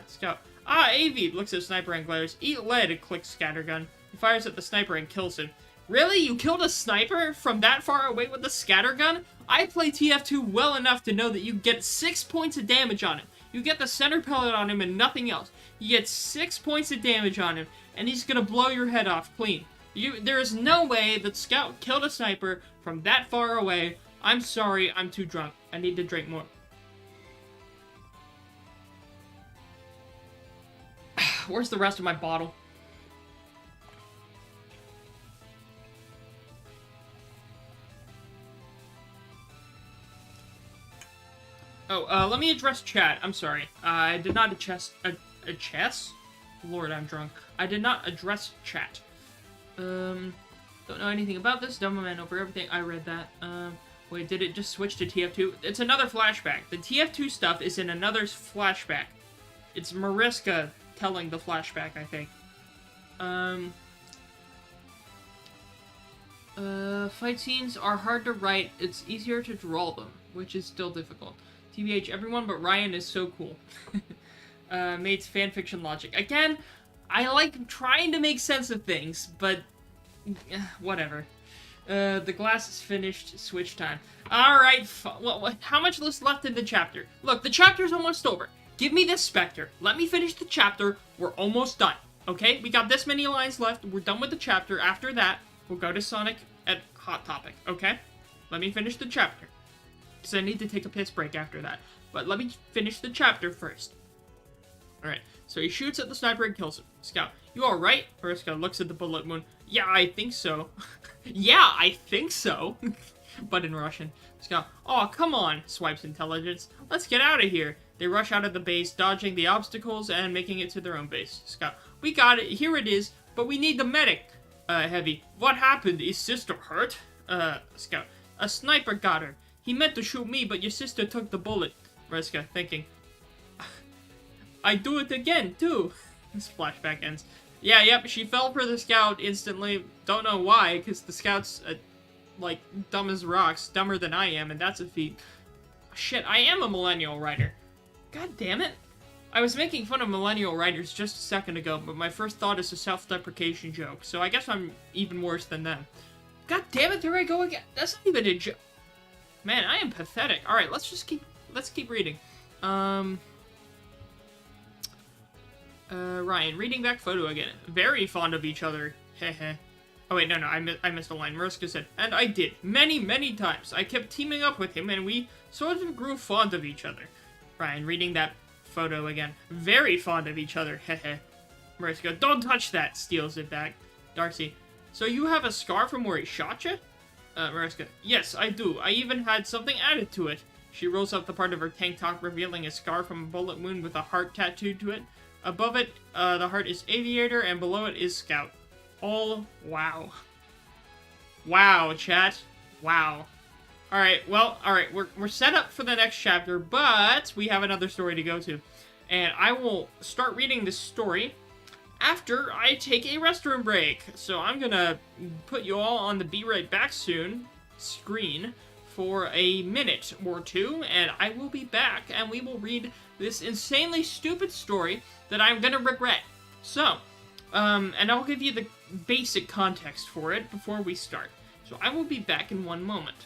S1: Scout, Avi looks at Sniper and glares. Eat lead, clicks Scattergun. He fires at the Sniper and kills him. Really? You killed a Sniper from that far away with the Scattergun? I play TF2 well enough to know that you get 6 points of damage on him. You get the center pellet on him and nothing else. You get 6 points of damage on him, and he's gonna blow your head off clean. There is no way that Scout killed a Sniper from that far away. I'm sorry, I'm too drunk. I need to drink more. Where's the rest of my bottle? Oh, let me address chat. I'm sorry. I did not address... chess? Lord, I'm drunk. I did not address chat. Don't know anything about this. Dumb man over everything. I read that. Wait, did it just switch to TF2? It's another flashback. The TF2 stuff is in another flashback. It's Mariska telling the flashback, I think. Fight scenes are hard to write. It's easier to draw them, which is still difficult. TBH, everyone but Ryan is so cool. Mate's fanfiction logic. Again, I like trying to make sense of things, but whatever. The glass is finished. Switch time. Alright, how much is left in the chapter? Look, the chapter's almost over. Give me this Spectre. Let me finish the chapter. We're almost done. Okay? We got this many lines left. We're done with the chapter. After that, we'll go to Sonic at Hot Topic. Okay? Let me finish the chapter. Because I need to take a piss break after that. But let me finish the chapter first. Alright, so he shoots at the Sniper and kills him. Scout, you alright? Mariska looks at the bullet wound. Yeah, I think so. Yeah, I think so. But in Russian. Scout, oh, come on, swipes intelligence. Let's get out of here. They rush out of the base, dodging the obstacles and making it to their own base. Scout, we got it, here it is, but we need the medic. Heavy, what happened? Is sister hurt? Scout, a Sniper got her. He meant to shoot me, but your sister took the bullet. Mariska, thinking, I do it again, too. This flashback ends. Yeah, yep, she fell for the Scout instantly. Don't know why, because the Scout's, like, dumb as rocks. Dumber than I am, and that's a feat. Shit, I am a millennial writer. God damn it. I was making fun of millennial writers just a second ago, but my first thought is a self-deprecation joke, so I guess I'm even worse than them. God damn it, there I go again. That's not even a joke. Man, I am pathetic. Alright, let's keep reading. Ryan, reading back photo again. Very fond of each other. Heh. Oh wait, no, I missed a line. Mariska said, and I did. Many, many times. I kept teaming up with him, and we sort of grew fond of each other. Ryan, reading that photo again. Very fond of each other. Heh. Mariska, don't touch that. Steals it back. Darcy, so you have a scar from where he shot you? Mariska, yes, I do. I even had something added to it. She rolls up the part of her tank top, revealing a scar from a bullet wound with a heart tattooed to it. Above it, the heart is Aviator, and below it is Scout. Oh, wow. Wow, chat. Wow. Alright, well, alright, we're set up for the next chapter, but we have another story to go to. And I will start reading this story after I take a restroom break. So I'm gonna put you all on the Be Right Back Soon screen for a minute or two, and I will be back, and we will read this insanely stupid story that I'm gonna regret. So, and I'll give you the basic context for it before we start. So I will be back in one moment.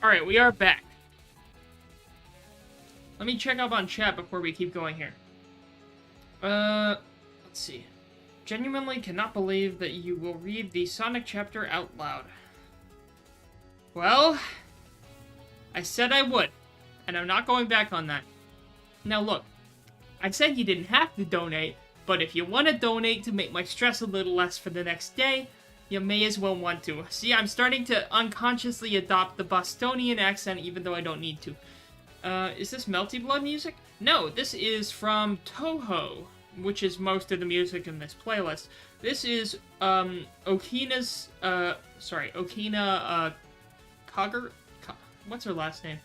S1: Alright, we are back. Let me check up on chat before we keep going here. Let's see. Genuinely cannot believe that you will read the Sonic chapter out loud. Well, I said I would, and I'm not going back on that. Now look, I said you didn't have to donate, but if you want to donate to make my stress a little less for the next day, you may as well want to. See, I'm starting to unconsciously adopt the Bostonian accent even though I don't need to. Is this Melty Blood music? No, this is from Toho, which is most of the music in this playlist. This is, Okina's, Okina, what's her last name?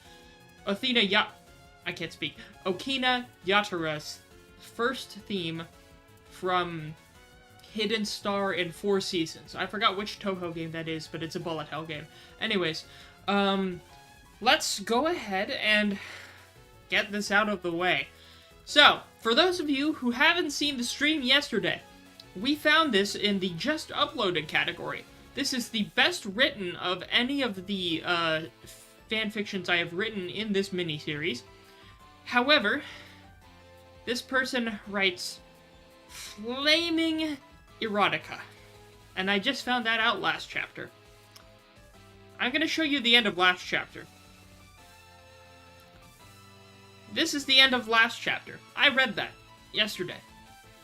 S1: I can't speak. Okina Yatara's first theme from Hidden Star in 4 Seasons. I forgot which Toho game that is, but it's a bullet hell game. Anyways, let's go ahead and get this out of the way. So, for those of you who haven't seen the stream yesterday, we found this in the Just Uploaded category. This is the best written of any of the fanfictions I have written in this mini-series. However, this person writes flaming erotica, and I just found that out last chapter. I'm going to show you the end of last chapter. This is the end of last chapter. I read that yesterday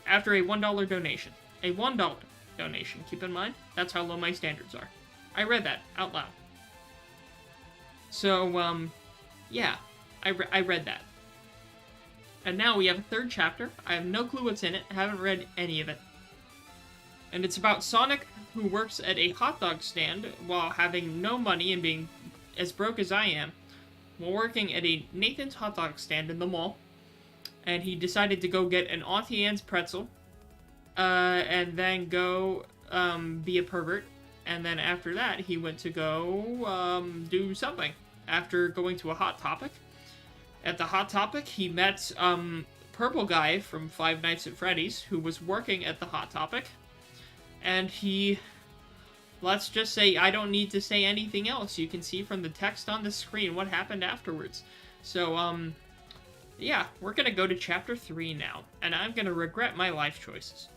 S1: after a $1 donation. A $1 donation, keep in mind. That's how low my standards are. I read that out loud. So, yeah, I read that. And now we have a 3rd chapter. I have no clue what's in it. I haven't read any of it. And it's about Sonic, who works at a hot dog stand while having no money and being as broke as I am, while working at a Nathan's hot dog stand in the mall. And he decided to go get an Auntie Anne's pretzel, and then go be a pervert. And then after that, he went to go do something. After going to a Hot Topic. At the Hot Topic, he met Purple Guy from Five Nights at Freddy's, who was working at the Hot Topic. And he, let's just say, I don't need to say anything else. You can see from the text on the screen what happened afterwards. So, yeah, we're gonna go to Chapter 3 now. And I'm gonna regret my life choices.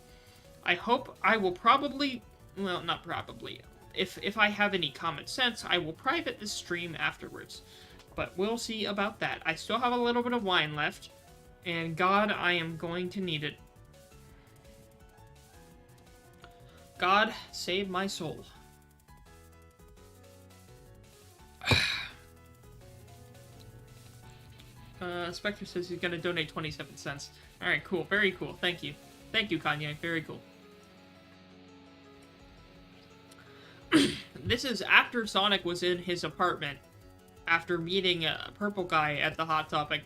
S1: I hope I will probably, well, not probably. If I have any common sense, I will private this stream afterwards. But we'll see about that. I still have a little bit of wine left. And God, I am going to need it. God, save my soul. Spectre says he's gonna donate 27 cents. Alright, cool. Very cool. Thank you. Thank you, Kanye. Very cool. This is after Sonic was in his apartment, after meeting a Purple Guy at the Hot Topic.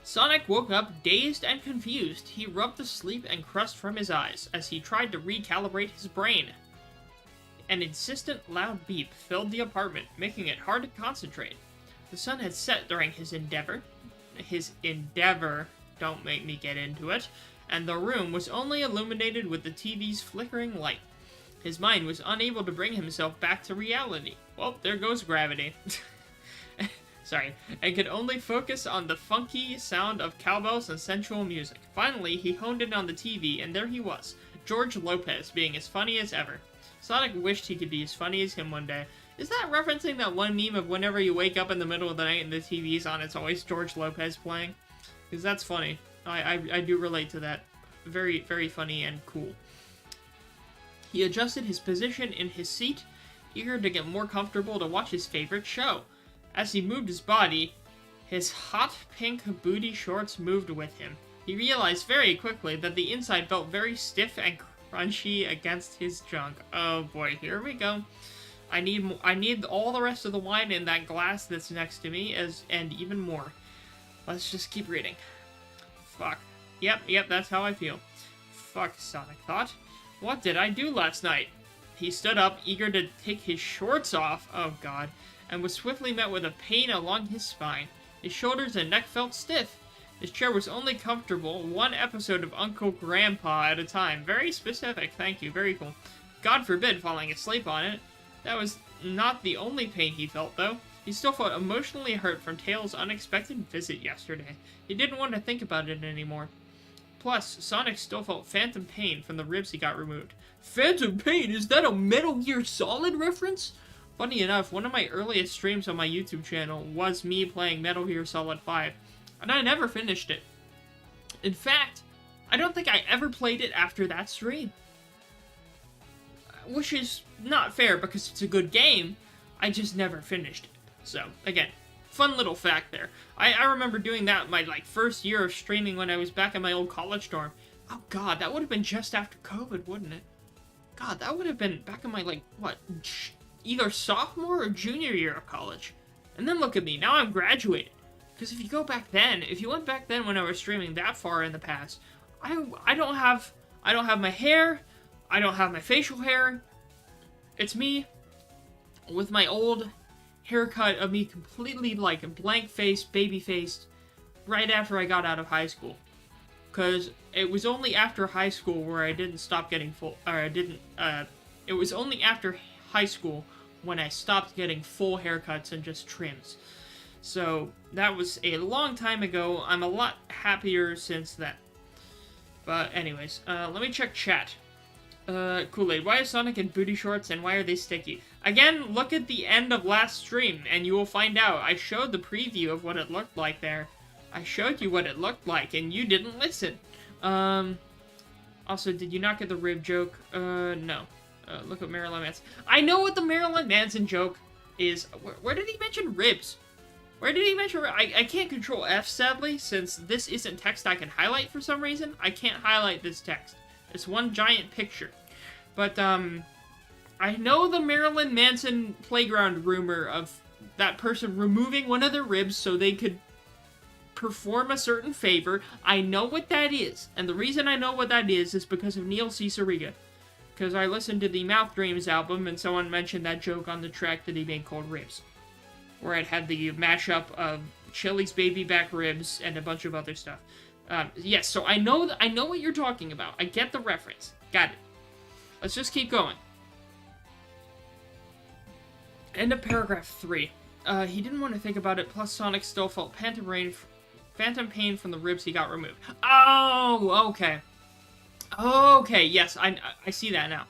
S1: Sonic woke up dazed and confused. He rubbed the sleep and crust from his eyes as he tried to recalibrate his brain. An insistent, loud beep filled the apartment, making it hard to concentrate. The sun had set during his endeavor, don't make me get into it, and the room was only illuminated with the TV's flickering light. His mind was unable to bring himself back to reality. Well, there goes gravity. Sorry, and could only focus on the funky sound of cowbells and sensual music. Finally, he honed in on the TV, and there he was, George Lopez, being as funny as ever. Sonic wished he could be as funny as him one day. Is that referencing that one meme of whenever you wake up in the middle of the night and the TV's on, it's always George Lopez playing? Because that's funny. I do relate to that. Very, very funny and cool. He adjusted his position in his seat, eager to get more comfortable to watch his favorite show. As he moved his body, his hot pink booty shorts moved with him. He realized very quickly that the inside felt very stiff and crunchy against his junk. Oh boy, here we go. I need all the rest of the wine in that glass that's next to me, and even more. Let's just keep reading. Fuck. Yep, that's how I feel. Fuck, Sonic thought. What did I do last night? He stood up, eager to take his shorts off, oh god, and was swiftly met with a pain along his spine. His shoulders and neck felt stiff. His chair was only comfortable, one episode of Uncle Grandpa at a time. Very specific, thank you, very cool. God forbid falling asleep on it. not the only pain he felt, though. He still felt emotionally hurt from Tails' unexpected visit yesterday. He didn't want to think about it anymore. Plus, Sonic still felt phantom pain from the ribs he got removed. Phantom pain? Is that a Metal Gear Solid reference? Funny enough, one of my earliest streams on my YouTube channel was me playing Metal Gear Solid 5, and I never finished it. In fact, I don't think I ever played it after that stream. Which is not fair because it's a good game, I just never finished it. So, again, fun little fact there. I remember doing that my, first year of streaming when I was back in my old college dorm. Oh god, that would have been just after COVID, wouldn't it? God, that would have been back in my, either sophomore or junior year of college. And then look at me, now I'm graduated. Because if you go back then, if you went back then when I was streaming that far in the past, I don't have my hair, I don't have my facial hair. It's me with my old haircut of me completely blank-faced, baby-faced, right after I got out of high school. Because it was only after high school where I didn't stop getting it was only after high school when I stopped getting full haircuts and just trims. So, that was a long time ago. I'm a lot happier since then. But anyways, let me check chat. Kool-Aid, why is Sonic in booty shorts and why are they sticky? Again, look at the end of last stream and you will find out. I showed the preview of what it looked like there. I showed you what it looked like and you didn't listen. Also, did you not get the rib joke? No. Look at Marilyn Manson. I know what the Marilyn Manson joke is. Where did he mention ribs? Where did he mention ribs? I can't control F, sadly, since this isn't text I can highlight for some reason. I can't highlight this text. It's one giant picture. But, I know the Marilyn Manson playground rumor of that person removing one of their ribs so they could perform a certain favor. I know what that is. And the reason I know what that is because of Neil Cicierega. Because I listened to the Mouth Dreams album and someone mentioned that joke on the track that he made called Ribs. Where it had the mashup of Chili's baby back ribs and a bunch of other stuff. Yes, so I know what you're talking about. I get the reference. Got it. Let's just keep going. End of paragraph 3. He didn't want to think about it, plus Sonic still felt phantom pain from the ribs he got removed. Oh, okay. Okay, yes, I see that now.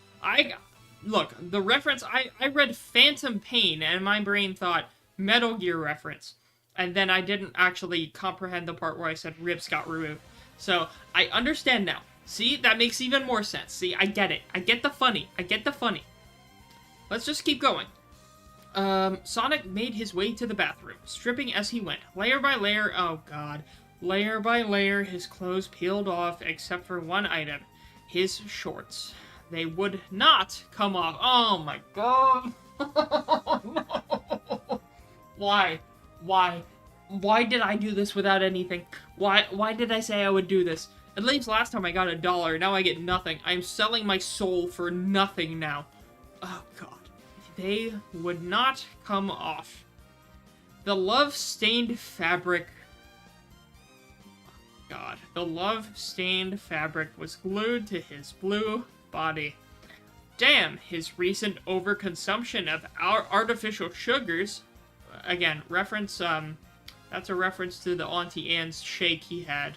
S1: Look, the reference, I read phantom pain, and my brain thought Metal Gear reference. And then I didn't actually comprehend the part where I said ribs got removed. So, I understand now. See, that makes even more sense. See, I get it. I get the funny. I get the funny. Let's just keep going. Sonic made his way to the bathroom, stripping as he went. Layer by layer, oh god. Layer by layer, his clothes peeled off, except for one item. His shorts. They would not come off. Oh my god. No. Why? Why? Why did I do this without anything? Why did I say I would do this? At least last time I got $1, now I get nothing. I'm selling my soul for nothing now. Oh god. They would not come off. The love-stained fabric... God. The love-stained fabric was glued to his blue body. Damn, his recent overconsumption of our artificial sugars... Again, reference, that's a reference to the Auntie Anne's shake he had.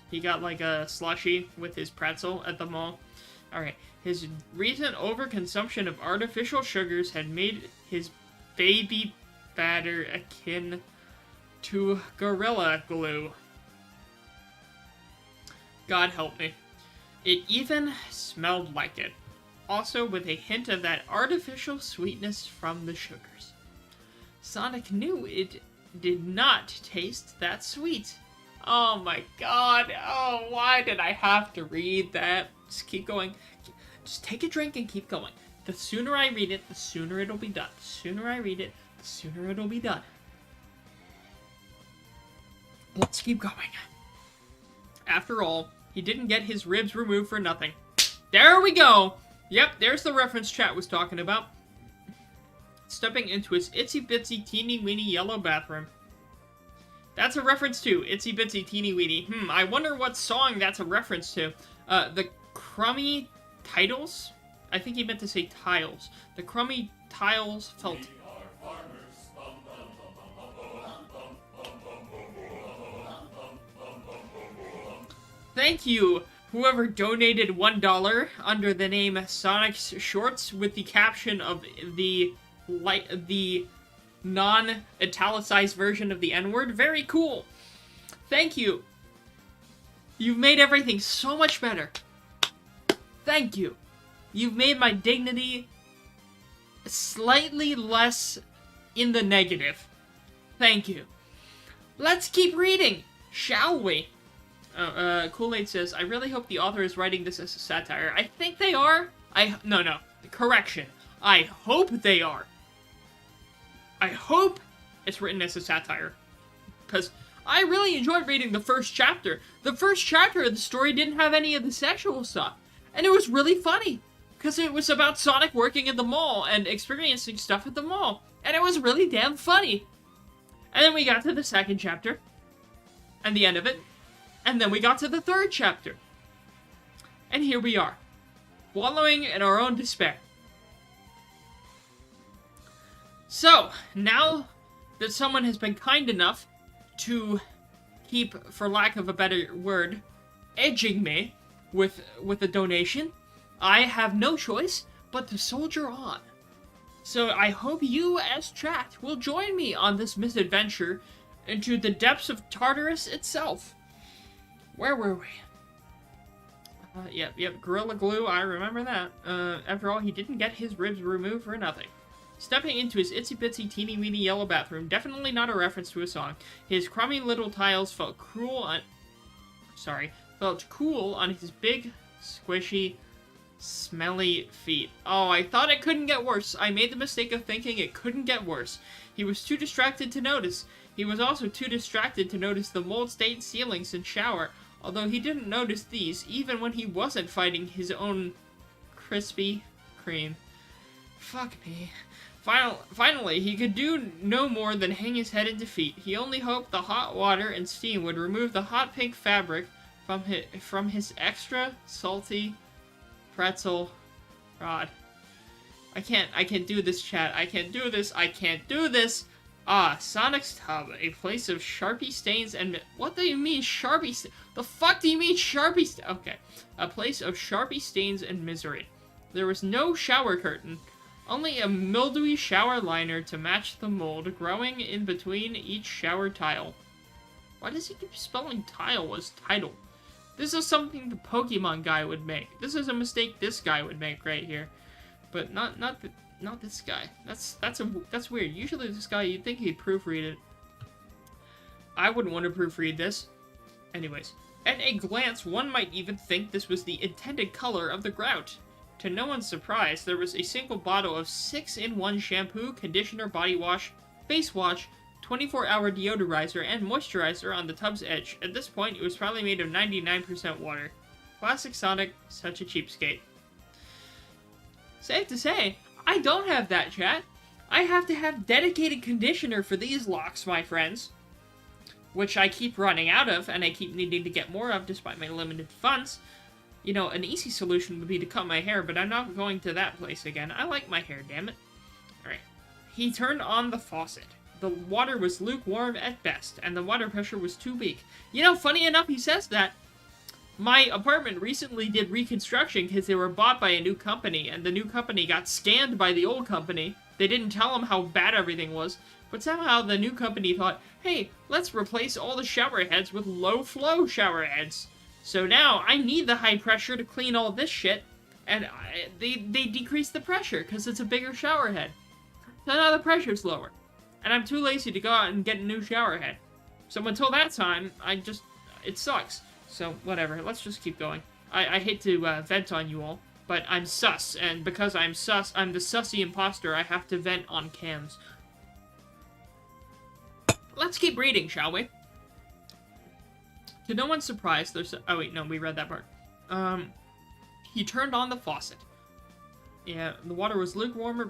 S1: He got like a slushie with his pretzel at the mall. Alright, his recent overconsumption of artificial sugars had made his baby batter akin to Gorilla Glue. God help me. It even smelled like it. Also with a hint of that artificial sweetness from the sugars. Sonic knew it did not taste that sweet. Oh my god. Oh, why did I have to read that? Just keep going. Just take a drink and keep going. The sooner I read it, the sooner it'll be done. The sooner I read it, the sooner it'll be done. Let's keep going. After all, he didn't get his ribs removed for nothing. There we go! Yep, there's the reference chat was talking about. Stepping into his itsy-bitsy teeny-weeny yellow bathroom. That's a reference to Itsy Bitsy Teeny Weeny. I wonder what song that's a reference to. The Crummy Titles? I think he meant to say tiles. The Crummy tiles felt... Thank you, whoever donated $1 under the name Sonic's Shorts with the caption of the non-italicized version of the N-word. Very cool. Thank you. You've made everything so much better. Thank you. You've made my dignity slightly less in the negative. Thank you. Let's keep reading, shall we? Kool-Aid says, I really hope the author is writing this as a satire. I think they are. No. Correction. I hope they are. I hope it's written as a satire. Because I really enjoyed reading the first chapter. The first chapter of the story didn't have any of the sexual stuff. And it was really funny. Because it was about Sonic working at the mall and experiencing stuff at the mall. And it was really damn funny. And then we got to the second chapter. And the end of it. And then we got to the third chapter. And here we are. Wallowing in our own despair. So, now that someone has been kind enough to keep, for lack of a better word, edging me with a donation, I have no choice but to soldier on. So I hope you, as chat, will join me on this misadventure into the depths of Tartarus itself. Where were we? Yep, Gorilla Glue, I remember that. After all, he didn't get his ribs removed for nothing. Stepping into his itsy-bitsy teeny-weeny yellow bathroom, definitely not a reference to a song. His crummy little tiles felt cool on his big, squishy, smelly feet. Oh, I thought it couldn't get worse. I made the mistake of thinking it couldn't get worse. He was too distracted to notice. He was also too distracted to notice the mold-stained ceilings and shower, although he didn't notice these, even when he wasn't fighting his own Krispy Kreme. Fuck me. Finally, he could do no more than hang his head in defeat. He only hoped the hot water and steam would remove the hot pink fabric from his extra salty pretzel rod. I can't do this, chat. I can't do this. Ah, Sonic's Tub, a place of Sharpie stains and... What do you mean, Sharpie The fuck do you mean, Sharpie Okay. A place of Sharpie stains and misery. There was no shower curtain. Only a mildewy shower liner to match the mold growing in between each shower tile. Why does he keep spelling tile as title? This is something the Pokemon guy would make. This is a mistake this guy would make right here. But not this guy. That's weird. Usually this guy, you'd think he'd proofread it. I wouldn't want to proofread this. Anyways, at a glance, one might even think this was the intended color of the grout. To no one's surprise, there was a single bottle of 6-in-1 shampoo, conditioner, body wash, face wash, 24-hour deodorizer, and moisturizer on the tub's edge. At this point, it was probably made of 99% water. Classic Sonic, such a cheapskate. Safe to say, I don't have that, chat. I have to have dedicated conditioner for these locks, my friends. Which I keep running out of, and I keep needing to get more of despite my limited funds. You know, an easy solution would be to cut my hair, but I'm not going to that place again. I like my hair, damn it. Alright. He turned on the faucet. The water was lukewarm at best, and the water pressure was too weak. You know, funny enough, he says that. My apartment recently did reconstruction because they were bought by a new company, and the new company got scanned by the old company. They didn't tell them how bad everything was, but somehow the new company thought, hey, let's replace all the shower heads with low-flow shower heads. So now I need the high pressure to clean all this shit, and they decrease the pressure because it's a bigger shower head. So now the pressure's lower, and I'm too lazy to go out and get a new shower head. So until that time, it sucks. So whatever, let's just keep going. I hate to vent on you all, but I'm sus, and because I'm sus, I'm the sussy imposter, I have to vent on cams. Let's keep reading, shall we? To no one's surprise, there's... Oh, wait, no, we read that part. He turned on the faucet. Yeah, the water was lukewarm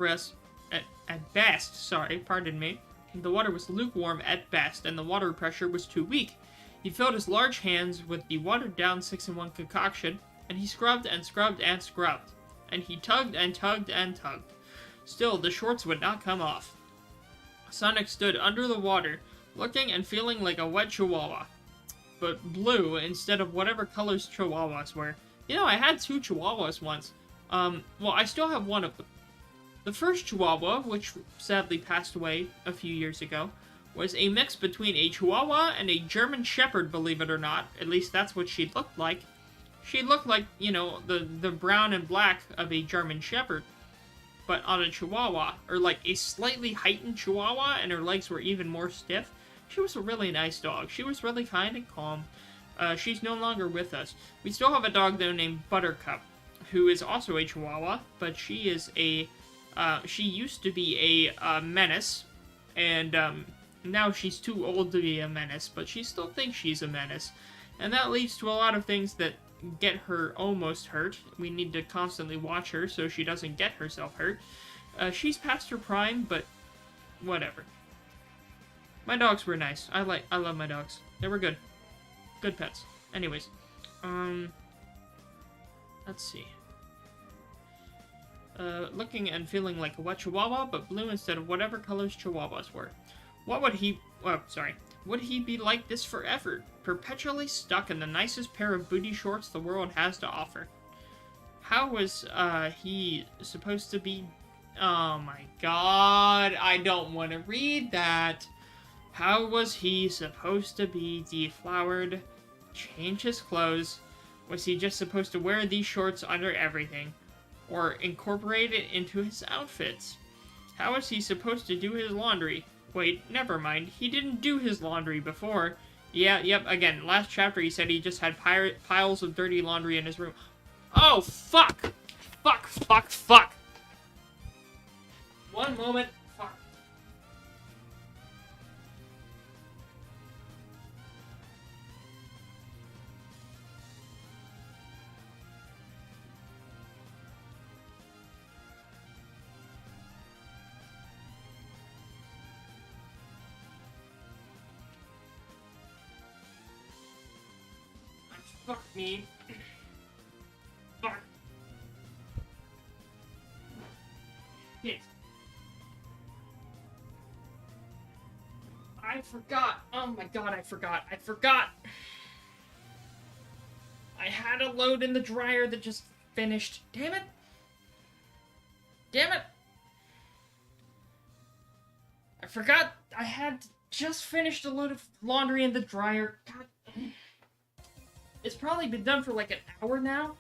S1: at best. Sorry, pardon me. The water was lukewarm at best, and the water pressure was too weak. He filled his large hands with the watered-down 6-in-1 concoction, and he scrubbed and scrubbed and scrubbed. And he tugged and tugged and tugged. Still, the shorts would not come off. Sonic stood under the water, looking and feeling like a wet chihuahua. But blue instead of whatever colors chihuahuas were. You know, I had 2 chihuahuas once. Well, I still have one of them. The first chihuahua, which sadly passed away a few years ago, was a mix between a chihuahua and a German shepherd, believe it or not. At least that's what she looked like. She looked like, you know, the brown and black of a German shepherd, but on a chihuahua, or like a slightly heightened chihuahua, and her legs were even more stiff. She was a really nice dog. She was really kind and calm. She's no longer with us. We still have a dog, though, named Buttercup, who is also a chihuahua, but she is a, she used to be a menace, and now she's too old to be a menace, but she still thinks she's a menace. And that leads to a lot of things that get her almost hurt. We need to constantly watch her so she doesn't get herself hurt. She's past her prime, but whatever. My dogs were nice. I love my dogs. They were good. Good pets. Anyways, let's see. Looking and feeling like a wet chihuahua, but blue instead of whatever colors chihuahuas were. What would he... Oh, sorry. Would he be like this forever? Perpetually stuck in the nicest pair of booty shorts the world has to offer. How was, he supposed to be... Oh my god, I don't want to read that. How was he supposed to be deflowered, change his clothes? Was he just supposed to wear these shorts under everything? Or incorporate it into his outfits? How was he supposed to do his laundry? Wait, never mind. He didn't do his laundry before. Yeah, yep, again, last chapter he said he just had piles of dirty laundry in his room. Oh, fuck! Fuck, fuck, fuck! One moment. Fuck. Fuck me. Fuck. Shit. I forgot. Oh my god, I forgot. I forgot. I had a load in the dryer that just finished. Damn it. Damn it. I forgot I had just finished a load of laundry in the dryer. God. It's probably been done for like an hour now.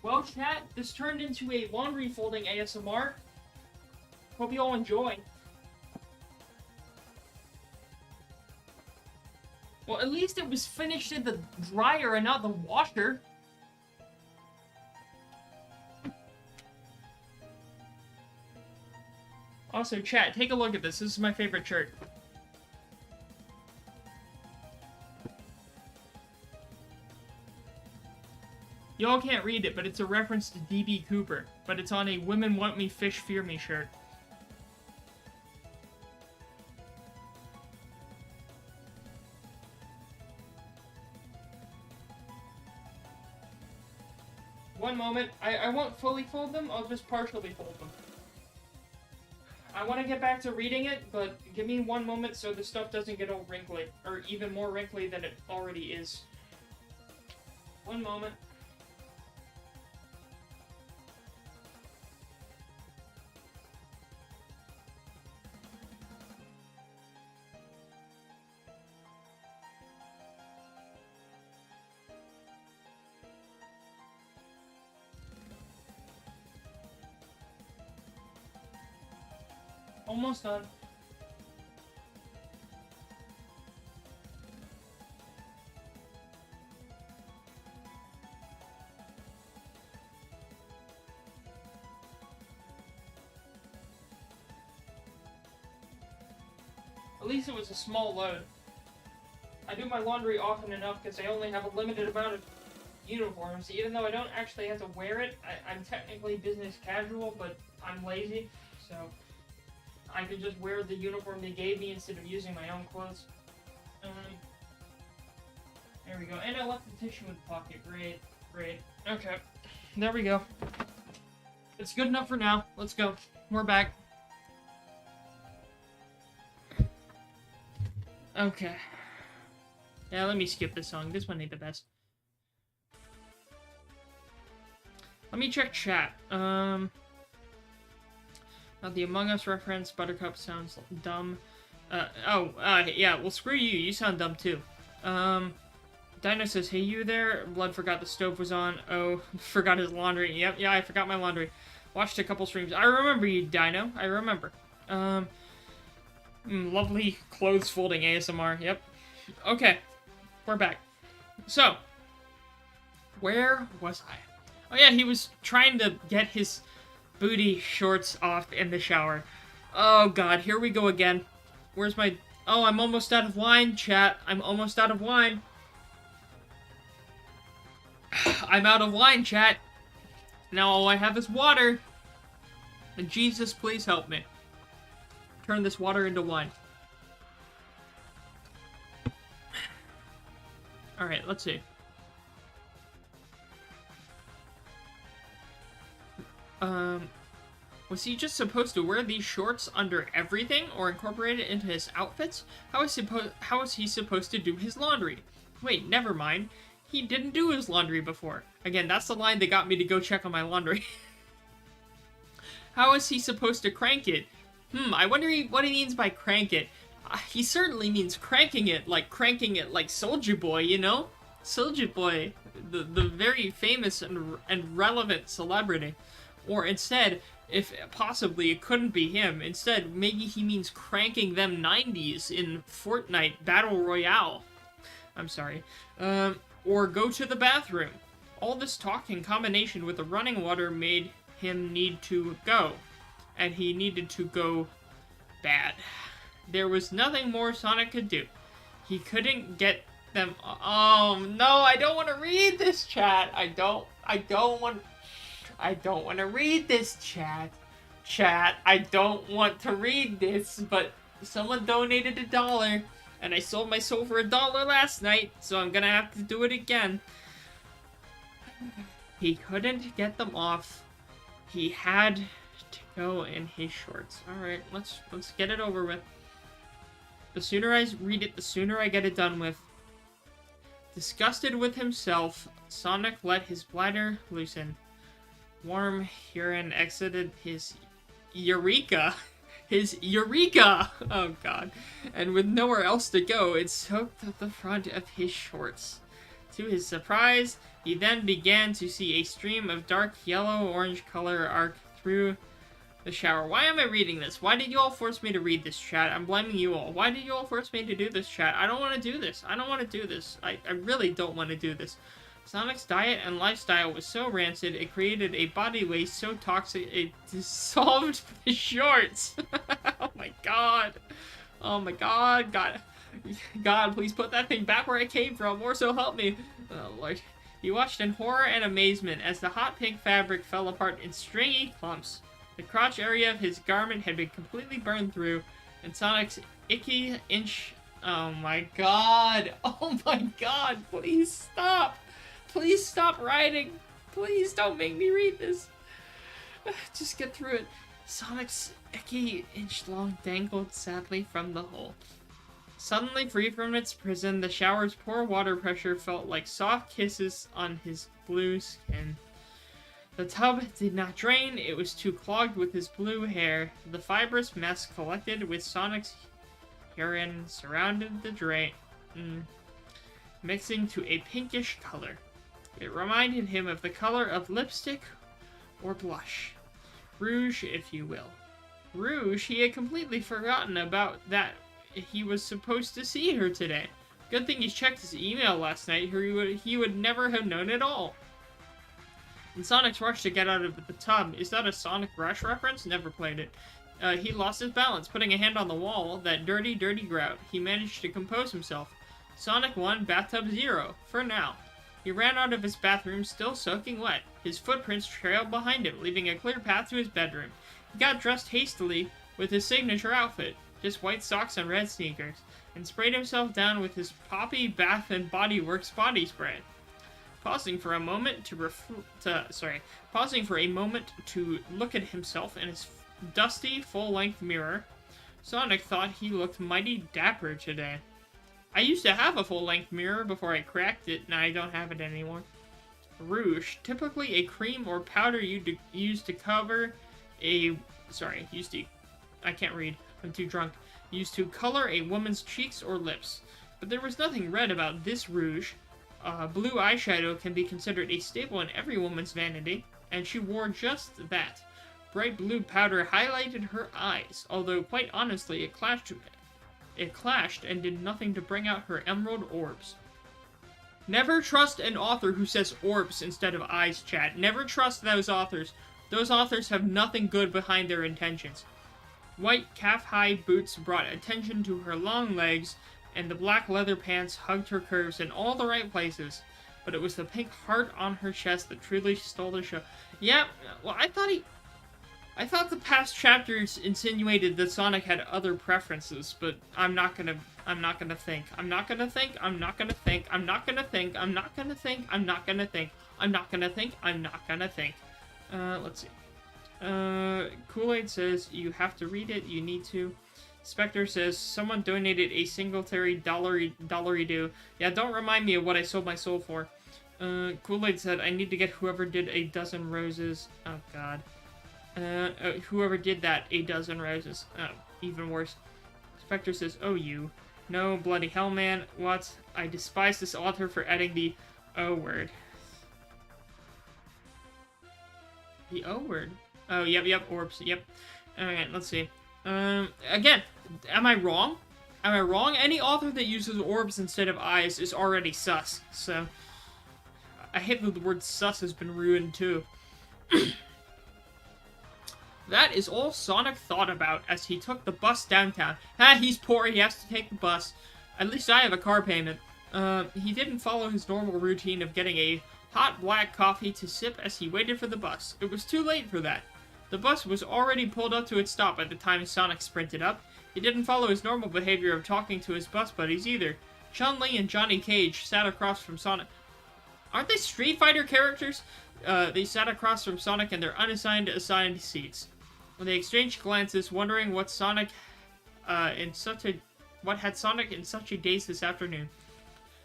S1: Well, chat, this turned into a laundry folding ASMR. Hope you all enjoy. Well, at least it was finished in the dryer and not the washer. Also, chat, take a look at this. This is my favorite shirt. Y'all can't read it, but it's a reference to D.B. Cooper. But it's on a Women Want Me, Fish Fear Me shirt. One moment. I won't fully fold them, I'll just partially fold them. I want to get back to reading it, but give me one moment so the stuff doesn't get all wrinkly. Or even more wrinkly than it already is. One moment. Almost done. At least it was a small load. I do my laundry often enough because I only have a limited amount of uniforms. Even though I don't actually have to wear it, I'm technically business casual, but I'm lazy, so I could just wear the uniform they gave me instead of using my own clothes. There we go. And I left the tissue in the pocket. Great. Great. Okay. There we go. It's good enough for now. Let's go. We're back. Okay. Yeah, let me skip this song. This one ain't the best. Let me check chat. Now the Among Us reference, Buttercup sounds dumb. Yeah, well, screw you. You sound dumb, too. Dino says, hey, you there? Blood forgot the stove was on. Oh, forgot his laundry. Yep, yeah, I forgot my laundry. Watched a couple streams. I remember you, Dino. I remember. Lovely clothes folding ASMR. Yep. Okay. We're back. So, where was I? Oh, yeah, he was trying to get his booty shorts off in the shower. Oh, God. Here we go again. Where's my... Oh, I'm almost out of wine, chat. I'm almost out of wine. I'm out of wine, chat. Now all I have is water. And Jesus, please help me. Turn this water into wine. Alright, let's see. Was he just supposed to wear these shorts under everything or incorporate it into his outfits? How is he supposed to do his laundry? Wait, never mind. He didn't do his laundry before. Again, that's the line that got me to go check on my laundry. How is he supposed to crank it? I wonder what he means by crank it. He certainly means cranking it like Soulja Boy, you know? Soulja Boy, the very famous and relevant celebrity. Or instead, if possibly it couldn't be him, instead maybe he means cranking them 90s in Fortnite Battle Royale. I'm sorry. Or go to the bathroom. All this talk in combination with the running water made him need to go. And he needed to go bad. There was nothing more Sonic could do. He couldn't get them... Oh, no, I don't want to read this, chat. I don't want to read this, chat. Chat, I don't want to read this, but someone donated $1. And I sold my soul for $1 last night, so I'm gonna have to do it again. He couldn't get them off. He had to go in his shorts. Alright, let's get it over with. The sooner I read it, the sooner I get it done with. Disgusted with himself, Sonic let his bladder loosen. Warm urine exited his urethra. His eureka! Oh, God. And with nowhere else to go, it soaked up the front of his shorts. To his surprise, he then began to see a stream of dark yellow-orange color arc through the shower. Why am I reading this? Why did you all force me to read this, chat? I'm blaming you all. Why did you all force me to do this, chat? I don't want to do this. I don't want to do this. I really don't want to do this. Sonic's diet and lifestyle was so rancid, it created a body waste so toxic, it dissolved the shorts. Oh my god. Oh my god. God, please put that thing back where it came from, or so help me. Oh lord. He watched in horror and amazement as the hot pink fabric fell apart in stringy clumps. The crotch area of his garment had been completely burned through, and Sonic's icky inch... Oh my god. Oh my god. Please stop. Please stop writing. Please don't make me read this. Just get through it. Sonic's icky inch-long dangled sadly from the hole. Suddenly free from its prison, the shower's poor water pressure felt like soft kisses on his blue skin. The tub did not drain. It was too clogged with his blue hair. The fibrous mess collected with Sonic's urine surrounded the drain, mixing to a pinkish color. It reminded him of the color of lipstick or blush. Rouge, if you will. Rouge, he had completely forgotten about that he was supposed to see her today. Good thing he checked his email last night, or he would never have known at all. In Sonic's rush to get out of the tub, is that a Sonic Rush reference? Never played it. He lost his balance, putting a hand on the wall, that dirty grout. He managed to compose himself. Sonic 1, Bathtub 0, for now. He ran out of his bathroom, still soaking wet. His footprints trailed behind him, leaving a clear path to his bedroom. He got dressed hastily with his signature outfit, just white socks and red sneakers, and sprayed himself down with his Poppy Bath and Body Works body spray. Pausing for a moment to look at himself in his dusty, full-length mirror, Sonic thought he looked mighty dapper today. I used to have a full-length mirror before I cracked it, and I don't have it anymore. Rouge, typically a cream or powder used to cover a... I can't read. I'm too drunk. Used to color a woman's cheeks or lips. But there was nothing red about this rouge. Blue eyeshadow can be considered a staple in every woman's vanity, and she wore just that. Bright blue powder highlighted her eyes, although quite honestly it clashed and did nothing to bring out her emerald orbs. Never trust an author who says orbs instead of eyes, chat. Never trust those authors. Those authors have nothing good behind their intentions. White calf-high boots brought attention to her long legs, and the black leather pants hugged her curves in all the right places. But it was the pink heart on her chest that truly stole the show. Yeah, well, I thought the past chapters insinuated that Sonic had other preferences, but I'm not gonna think. Let's see. Kool-Aid says, you have to read it, you need to. Spectre says, someone donated a singletary dollary-do. Yeah, don't remind me of what I sold my soul for. Kool-Aid said, I need to get whoever did a dozen roses. Oh, God. Whoever did that, a dozen roses. Oh, even worse. Spectre says, oh, you. No, bloody hell, man. What? I despise this author for adding the O word. The O word? Oh, yep, orbs, yep. Alright, let's see. Again, am I wrong? Am I wrong? Any author that uses orbs instead of eyes is already sus, so... I hate that the word sus has been ruined, too. That is all Sonic thought about as he took the bus downtown. He's poor, he has to take the bus. At least I have a car payment. He didn't follow his normal routine of getting a hot black coffee to sip as he waited for the bus. It was too late for that. The bus was already pulled up to its stop at the time Sonic sprinted up. He didn't follow his normal behavior of talking to his bus buddies either. Chun-Li and Johnny Cage sat across from Sonic. Aren't they Street Fighter characters? They sat across from Sonic in their assigned seats. They exchanged glances, wondering what had Sonic in such a daze this afternoon.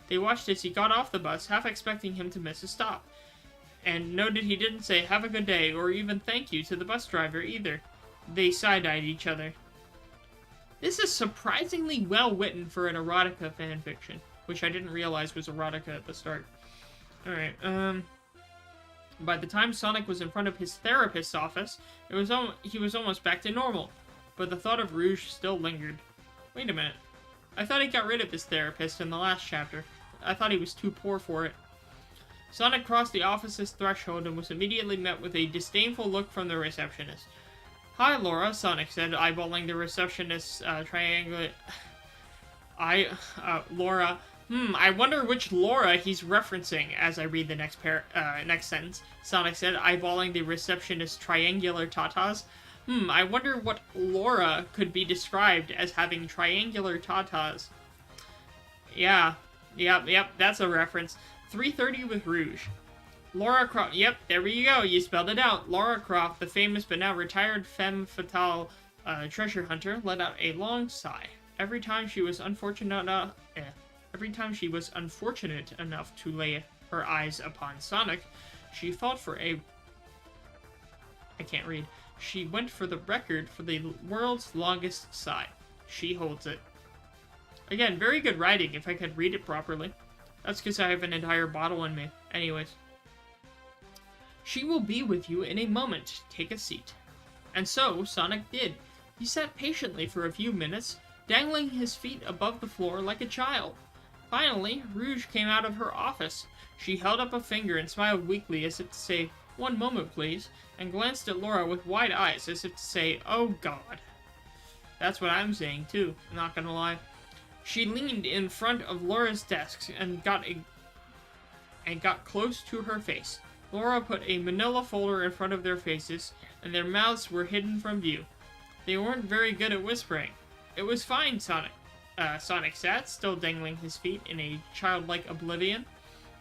S1: They watched as he got off the bus, half expecting him to miss a stop, and noted he didn't say have a good day or even thank you to the bus driver either. They side-eyed each other. This is surprisingly well-written for an erotica fanfiction, which I didn't realize was erotica at the start. Alright, by the time Sonic was in front of his therapist's office, he was almost back to normal, but the thought of Rouge still lingered. Wait a minute. I thought he got rid of his therapist in the last chapter. I thought he was too poor for it. Sonic crossed the office's threshold and was immediately met with a disdainful look from the receptionist. Hi, Laura, Sonic said, eyeballing the receptionist's triangle. Laura. I wonder which Laura he's referencing as I read the next sentence. Sonic said, eyeballing the receptionist's triangular tatas. I wonder what Laura could be described as having triangular tatas. Yeah. Yep, that's a reference. 3:30 with Rouge. Laura Croft, yep, there you go, you spelled it out. Laura Croft, the famous but now retired femme fatale treasure hunter, let out a long sigh. Every time she was unfortunate enough to lay her eyes upon Sonic, she fought for a... I can't read. She went for the record for the world's longest sigh. She holds it. Again, very good writing, if I could read it properly. That's because I have an entire bottle in me. Anyways. She will be with you in a moment. Take a seat. And so, Sonic did. He sat patiently for a few minutes, dangling his feet above the floor like a child. Finally, Rouge came out of her office. She held up a finger and smiled weakly as if to say, "One moment, please," and glanced at Laura with wide eyes as if to say, "Oh God." That's what I'm saying, too, not gonna lie. She leaned in front of Laura's desk and got close to her face. Laura put a manila folder in front of their faces, and their mouths were hidden from view. They weren't very good at whispering. It was fine, Sonic. Sonic sat, still dangling his feet in a childlike oblivion.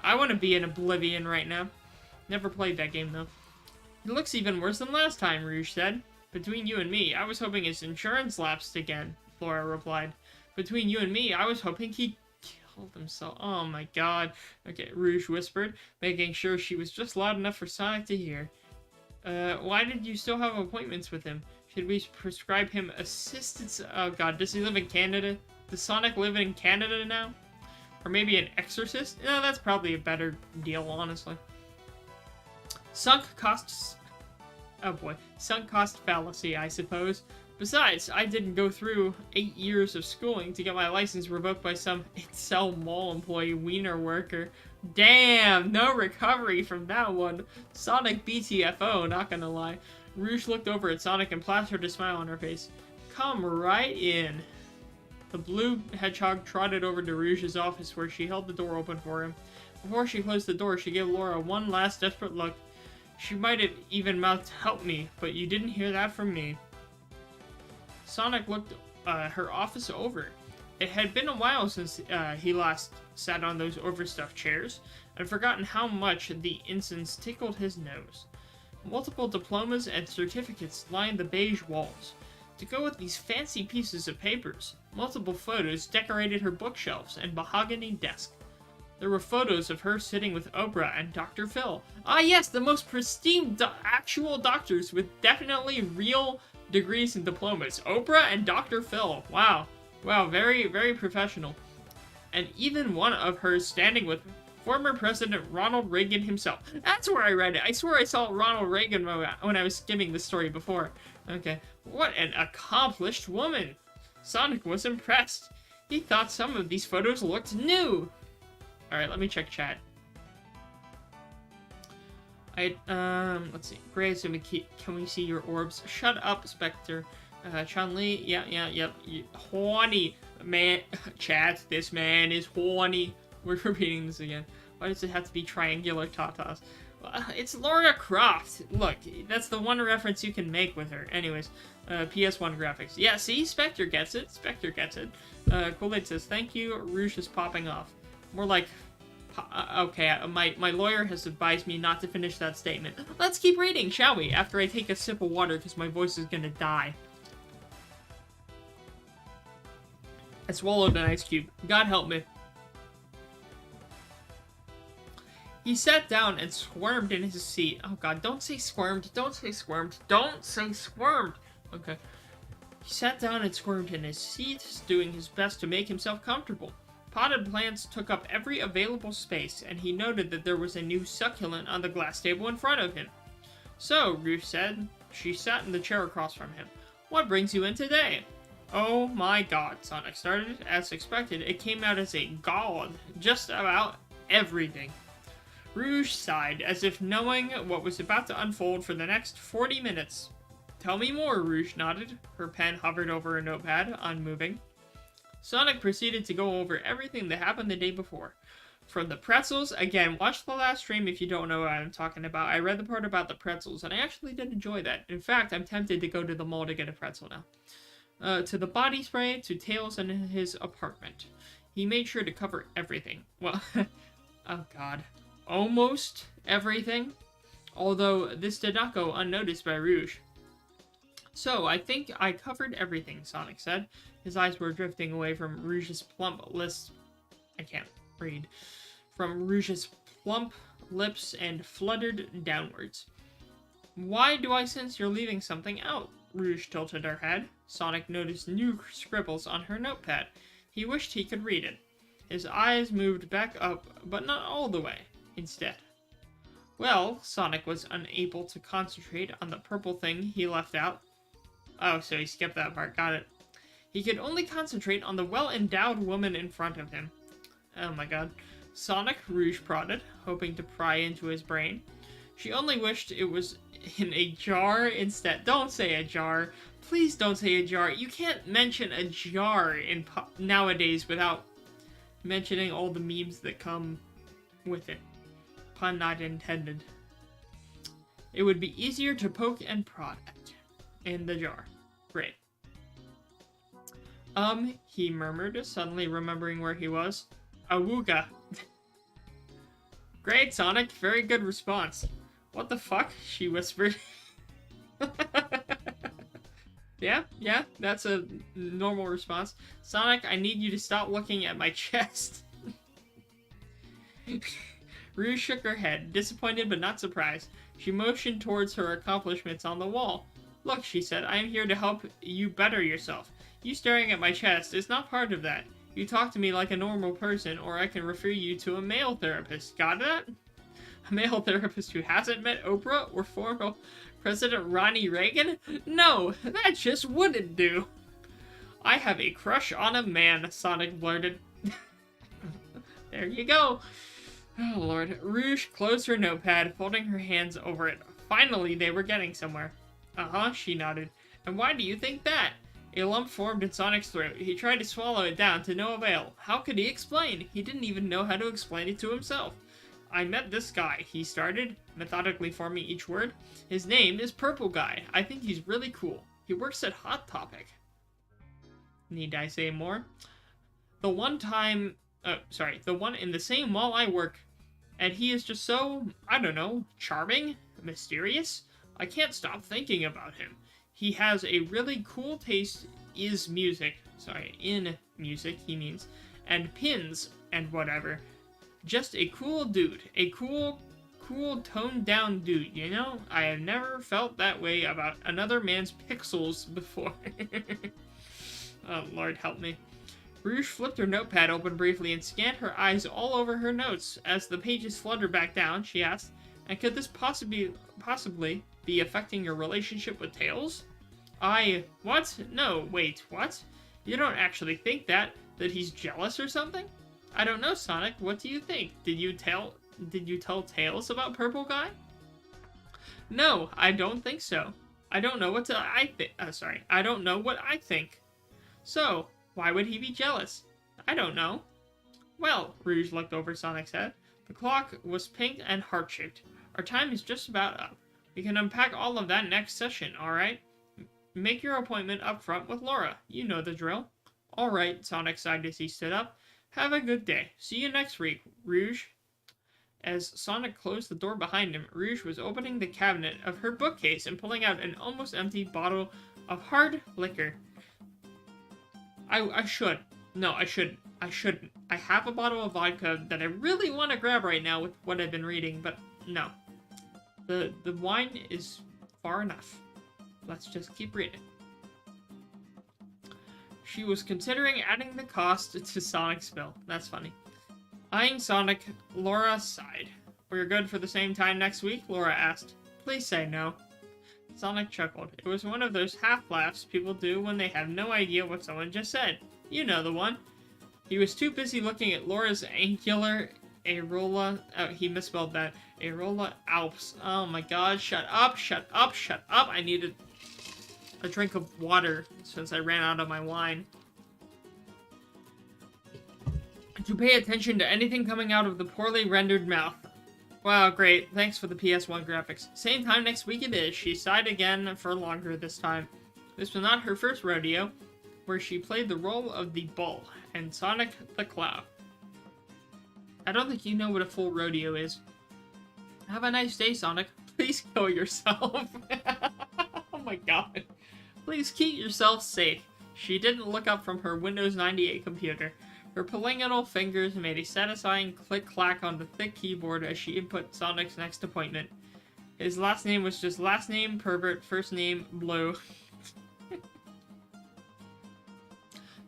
S1: I want to be in Oblivion right now. Never played that game, though. It looks even worse than last time, Rouge said. Between you and me, I was hoping his insurance lapsed again, Flora replied. Between you and me, I was hoping he killed himself. Oh my god. Okay, Rouge whispered, making sure she was just loud enough for Sonic to hear. Why did you still have appointments with him? Should we prescribe him assistance? Oh god, does he live in Canada? Does Sonic live in Canada now? Or maybe an exorcist? No, that's probably a better deal, honestly. Sunk costs... Oh boy. Sunk cost fallacy, I suppose. Besides, I didn't go through 8 years of schooling to get my license revoked by some Excel Mall employee wiener worker. Damn, no recovery from that one. Sonic BTFO, not gonna lie. Rouge looked over at Sonic and plastered a smile on her face. Come right in. The blue hedgehog trotted over to Rouge's office where she held the door open for him. Before she closed the door, she gave Laura one last desperate look. She might have even mouthed, "Help me," but you didn't hear that from me. Sonic looked her office over. It had been a while since he last sat on those overstuffed chairs, and forgotten how much the incense tickled his nose. Multiple diplomas and certificates lined the beige walls. To go with these fancy pieces of papers, multiple photos decorated her bookshelves and mahogany desk. There were photos of her sitting with Oprah and Dr. Phil. Ah yes, the most pristine actual doctors with definitely real degrees and diplomas. Oprah and Dr. Phil. Wow. Wow, very, very professional. And even one of her standing with former President Ronald Reagan himself. That's where I read it. I swear I saw Ronald Reagan when I was skimming the story before. Okay. What an accomplished woman. Sonic was impressed. He thought some of these photos looked new. Alright, let me check chat. Let's see. Grace, can we see your orbs? Shut up, Spectre. Chun-Li, yep. Horny. Man, chat, this man is horny. We're repeating this again. Why does it have to be triangular tatas? It's Lara Croft. Look, that's the one reference you can make with her. Anyways, PS1 graphics. Yeah, see? Spectre gets it. Spectre gets it. Kool-Aid says, thank you. Rouge is popping off. More like... okay, my lawyer has advised me not to finish that statement. Let's keep reading, shall we? After I take a sip of water, because my voice is gonna die. I swallowed an ice cube. God help me. He sat down and squirmed in his seat. Oh god, don't say squirmed. Don't say squirmed. Don't say squirmed. Okay. He sat down and squirmed in his seat, doing his best to make himself comfortable. Potted plants took up every available space, and he noted that there was a new succulent on the glass table in front of him. So, Ruth said. She sat in the chair across from him. What brings you in today? Oh my god, Sonic started. As expected, it came out as a god. Just about everything. Rouge sighed, as if knowing what was about to unfold for the next 40 minutes. Tell me more, Rouge nodded. Her pen hovered over a notepad, unmoving. Sonic proceeded to go over everything that happened the day before. From the pretzels, again, watch the last stream if you don't know what I'm talking about. I read the part about the pretzels, and I actually did enjoy that. In fact, I'm tempted to go to the mall to get a pretzel now. To the body spray, to Tails and his apartment. He made sure to cover everything. Well, oh god. Almost everything. Although, this did not go unnoticed by Rouge. So, I think I covered everything, Sonic said. His eyes were drifting away from Rouge's plump lips. I can't read. From Rouge's plump lips and fluttered downwards. Why do I sense you're leaving something out? Rouge tilted her head. Sonic noticed new scribbles on her notepad. He wished he could read it. His eyes moved back up, but not all the way. Instead. Well, Sonic was unable to concentrate on the purple thing he left out. Oh, so he skipped that part. Got it. He could only concentrate on the well-endowed woman in front of him. Oh my god. Sonic, Rouge prodded, hoping to pry into his brain. She only wished it was in a jar instead. Don't say a jar. Please don't say a jar. You can't mention a jar in nowadays without mentioning all the memes that come with it. Pun not intended. It would be easier to poke and prod at. In the jar. Great. He murmured, suddenly remembering where he was. Awooga. Great, Sonic. Very good response. What the fuck? She whispered. Yeah, that's a normal response. Sonic, I need you to stop looking at my chest. Rouge shook her head, disappointed but not surprised. She motioned towards her accomplishments on the wall. Look, she said, I am here to help you better yourself. You staring at my chest is not part of that. You talk to me like a normal person, or I can refer you to a male therapist. Got that? A male therapist who hasn't met Oprah or former President Ronnie Reagan? No, that just wouldn't do. I have a crush on a man, Sonic blurted. There you go. Oh, Lord. Rouge closed her notepad, folding her hands over it. Finally, they were getting somewhere. Uh-huh, she nodded. And why do you think that? A lump formed in Sonic's throat. He tried to swallow it down to no avail. How could he explain? He didn't even know how to explain it to himself. I met this guy, he started, methodically forming each word. His name is Purple Guy. I think he's really cool. He works at Hot Topic. Need I say more? The one in the same mall I work. And he is just so, I don't know, charming, mysterious. I can't stop thinking about him. He has a really cool taste in music, he means, and pins and whatever. Just a cool dude. A cool, toned down dude, you know? I have never felt that way about another man's pixels before. Oh, Lord help me. Rouge flipped her notepad open briefly and scanned her eyes all over her notes. As the pages fluttered back down, she asked, and could this possibly be affecting your relationship with Tails? What? No, wait, what? You don't actually think that he's jealous or something? I don't know, Sonic. What do you think? Did you tell Tails about Purple Guy? No, I don't think so. I don't know what I don't know what I think. So, why would he be jealous? I don't know. Well, Rouge looked over Sonic's head. The clock was pink and heart-shaped. Our time is just about up. We can unpack all of that next session, alright? Make your appointment up front with Laura. You know the drill. Alright, Sonic sighed as he stood up. Have a good day. See you next week, Rouge. As Sonic closed the door behind him, Rouge was opening the cabinet of her bookcase and pulling out an almost empty bottle of hard liquor. I shouldn't. I have a bottle of vodka that I really want to grab right now with what I've been reading, but no. The wine is far enough. Let's just keep reading. She was considering adding the cost to Sonic's bill. That's funny. Eyeing Sonic, Laura sighed. We're good for the same time next week? Laura asked. Please say no. Sonic chuckled. It was one of those half-laughs people do when they have no idea what someone just said. You know the one. He was too busy looking at Laura's angular areola. Oh, he misspelled that. Areola Alps. Oh my god, shut up. I needed a drink of water since I ran out of my wine. To pay attention to anything coming out of the poorly rendered mouth. Wow, great. Thanks for the PS1 graphics. Same time next week it is. She sighed again for longer this time. This was not her first rodeo, where she played the role of the bull and Sonic the Clown. I don't think you know what a full rodeo is. Have a nice day, Sonic. Please kill yourself. Oh my god. Please keep yourself safe. She didn't look up from her Windows 98 computer. Her polygonal fingers made a satisfying click-clack on the thick keyboard as she input Sonic's next appointment. His last name was just last name, pervert, first name, blue.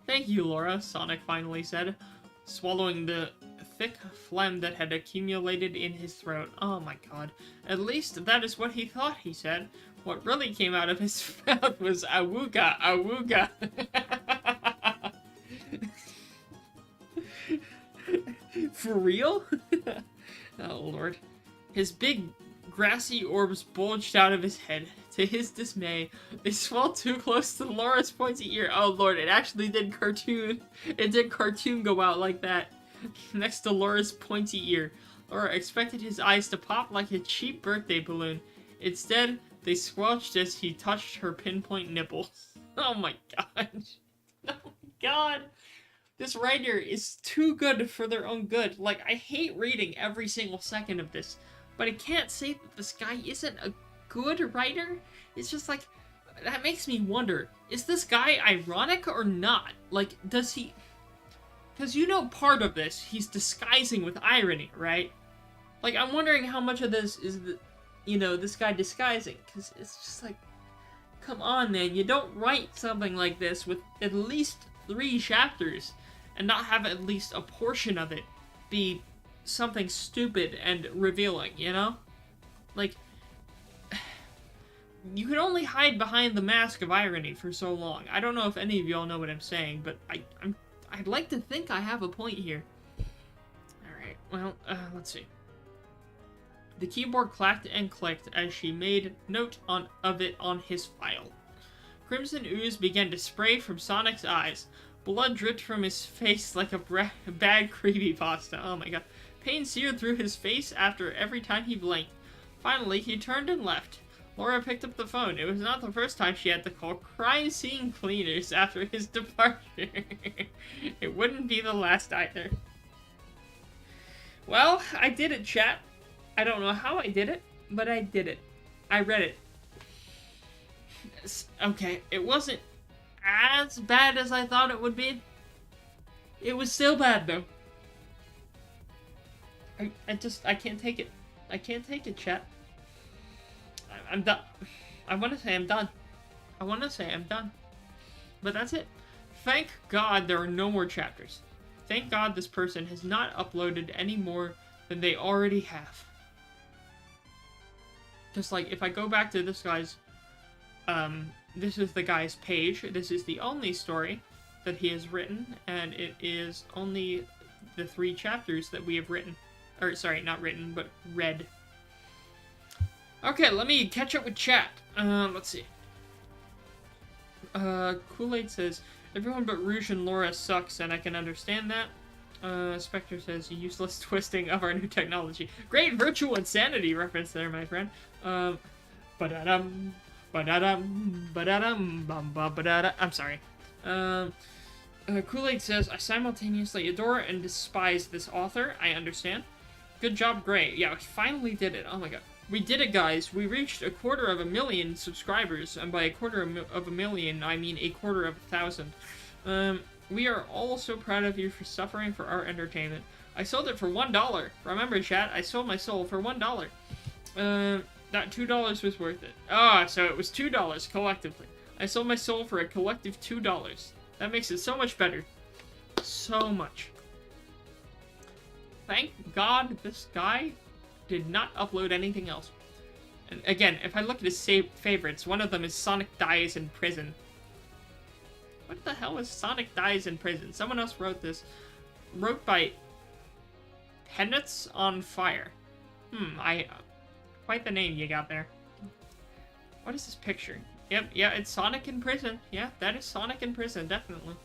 S1: Thank you, Laura, Sonic finally said, swallowing the thick phlegm that had accumulated in his throat. Oh my god. At least that is what he thought, he said. What really came out of his mouth was awooga, awooga. For real? Oh, Lord. His big, grassy orbs bulged out of his head. To his dismay, they swelled too close to Laura's pointy ear. Oh, Lord, it actually did cartoon. It did cartoon go out like that. Next to Laura's pointy ear. Laura expected his eyes to pop like a cheap birthday balloon. Instead, they squelched as he touched her pinpoint nipples. Oh, my God. Oh, my God. This writer is too good for their own good. Like, I hate reading every single second of this, but I can't say that this guy isn't a good writer. It's just like, that makes me wonder, is this guy ironic or not? Like, does he... Because you know part of this, he's disguising with irony, right? Like, I'm wondering how much of this is, this guy disguising. Because it's just like, come on, man. You don't write something like this with at least 3 chapters and not have at least a portion of it be something stupid and revealing, you know? Like, you can only hide behind the mask of irony for so long. I don't know if any of y'all know what I'm saying, but I'd like to think I have a point here. Alright, well, let's see. The keyboard clacked and clicked as she made note of it on his file. Crimson ooze began to spray from Sonic's eyes. Blood dripped from his face like a bad creepypasta. Oh my god. Pain seared through his face after every time he blinked. Finally, he turned and left. Laura picked up the phone. It was not the first time she had to call crime scene cleaners after his departure. It wouldn't be the last either. Well, I did it, chat. I don't know how I did it, but I did it. I read it. Okay, it wasn't as bad as I thought it would be. It was still bad, though. I can't take it. I can't take it, chat. I'm done. I want to say I'm done. I want to say I'm done. But that's it. Thank God there are no more chapters. Thank God this person has not uploaded any more than they already have. Just like, if I go back to this guy's, this is the guy's page. This is the only story that he has written, and it is only the 3 chapters that we have written. Or, sorry, not written, but read. Okay, let me catch up with chat. Let's see. Kool-Aid says, everyone but Rouge and Laura sucks, and I can understand that. Spectre says, useless twisting of our new technology. Great virtual insanity reference there, my friend. Ba-da-dum, ba-da-dum, ba-da-dum, ba-da-da. I'm sorry. Kool-Aid says, I simultaneously adore and despise this author. I understand. Good job, Gray. Yeah, we finally did it. Oh my god. We did it, guys. We reached 250,000 subscribers, and by 250,000, I mean 250,000. We are all so proud of you for suffering for our entertainment. I sold it for $1. Remember, chat, I sold my soul for $1. That $2 was worth it. Ah, so it was $2 collectively. I sold my soul for a collective $2. That makes it so much better. So much. Thank God this guy did not upload anything else. And again, if I look at his favorites, one of them is Sonic Dies in Prison. What the hell is Sonic Dies in Prison? Someone else wrote this. Wrote by Peanuts on Fire. Quite the name you got there. What is this picture? Yep, yeah, it's Sonic in Prison. Yeah, that is Sonic in Prison, definitely.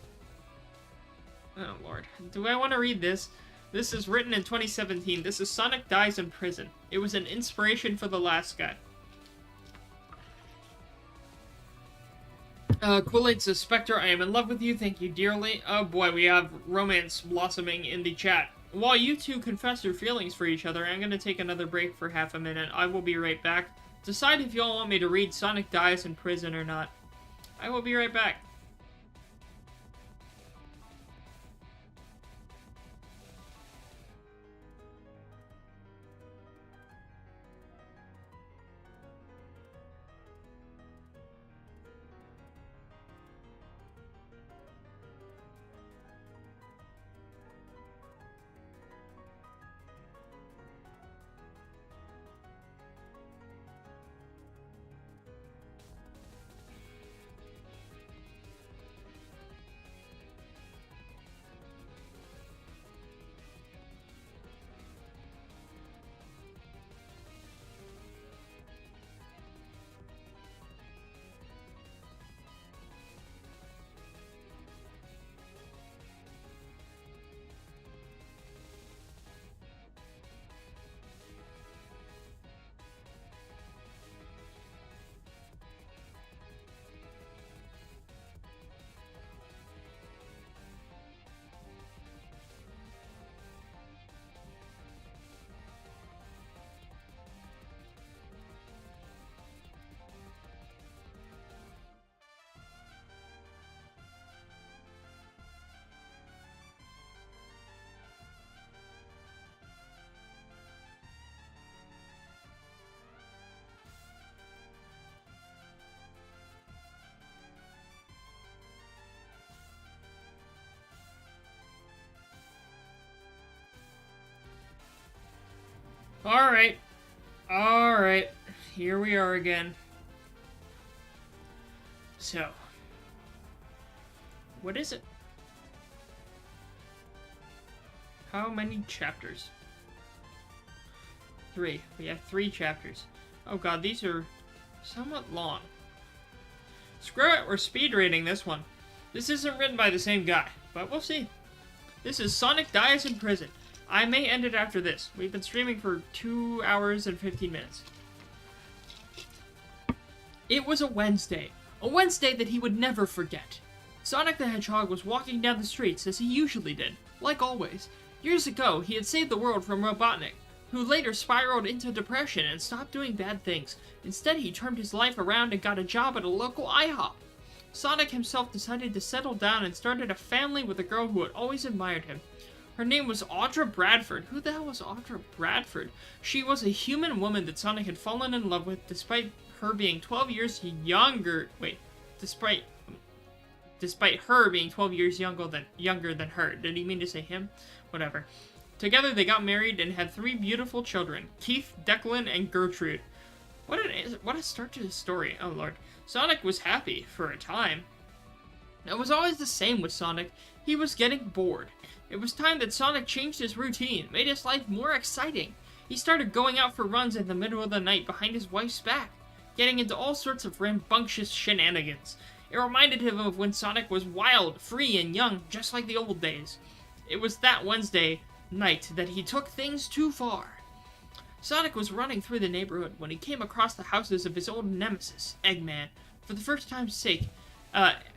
S1: Oh, Lord. Do I want to read this? This is written in 2017. This is Sonic Dies in Prison. It was an inspiration for the last guy. Kool-Aid says, Spectre, I am in love with you. Thank you dearly. Oh boy, we have romance blossoming in the chat. While you two confess your feelings for each other, I'm going to take another break for half a minute. I will be right back. Decide if y'all want me to read Sonic Dies in Prison or not. I will be right back. Alright. Alright. Here we are again. So. What is it? How many chapters? 3. We have 3 chapters. Oh god, these are somewhat long. Screw it, we're speed reading this one. This isn't written by the same guy, but we'll see. This is Sonic Dies in Prison. I may end it after this. We've been streaming for 2 hours and 15 minutes. It was a Wednesday that he would never forget. Sonic the Hedgehog was walking down the streets as he usually did, like always. Years ago, he had saved the world from Robotnik, who later spiraled into depression and stopped doing bad things. Instead, he turned his life around and got a job at a local IHOP. Sonic himself decided to settle down and started a family with a girl who had always admired him. Her name was Audra Bradford. Who the hell was Audra Bradford? She was a human woman that Sonic had fallen in love with despite her being 12 years younger. Wait, despite her being 12 years younger than her. Did he mean to say him? Whatever. Together they got married and had 3 beautiful children, Keith, Declan, and Gertrude. What a start to the story. Oh lord. Sonic was happy for a time. It was always the same with Sonic. He was getting bored. It was time that Sonic changed his routine, made his life more exciting. He started going out for runs in the middle of the night behind his wife's back, getting into all sorts of rambunctious shenanigans. It reminded him of when Sonic was wild, free, and young, just like the old days. It was that Wednesday night that he took things too far. Sonic was running through the neighborhood when he came across the houses of his old nemesis, Eggman. For the first time's sake,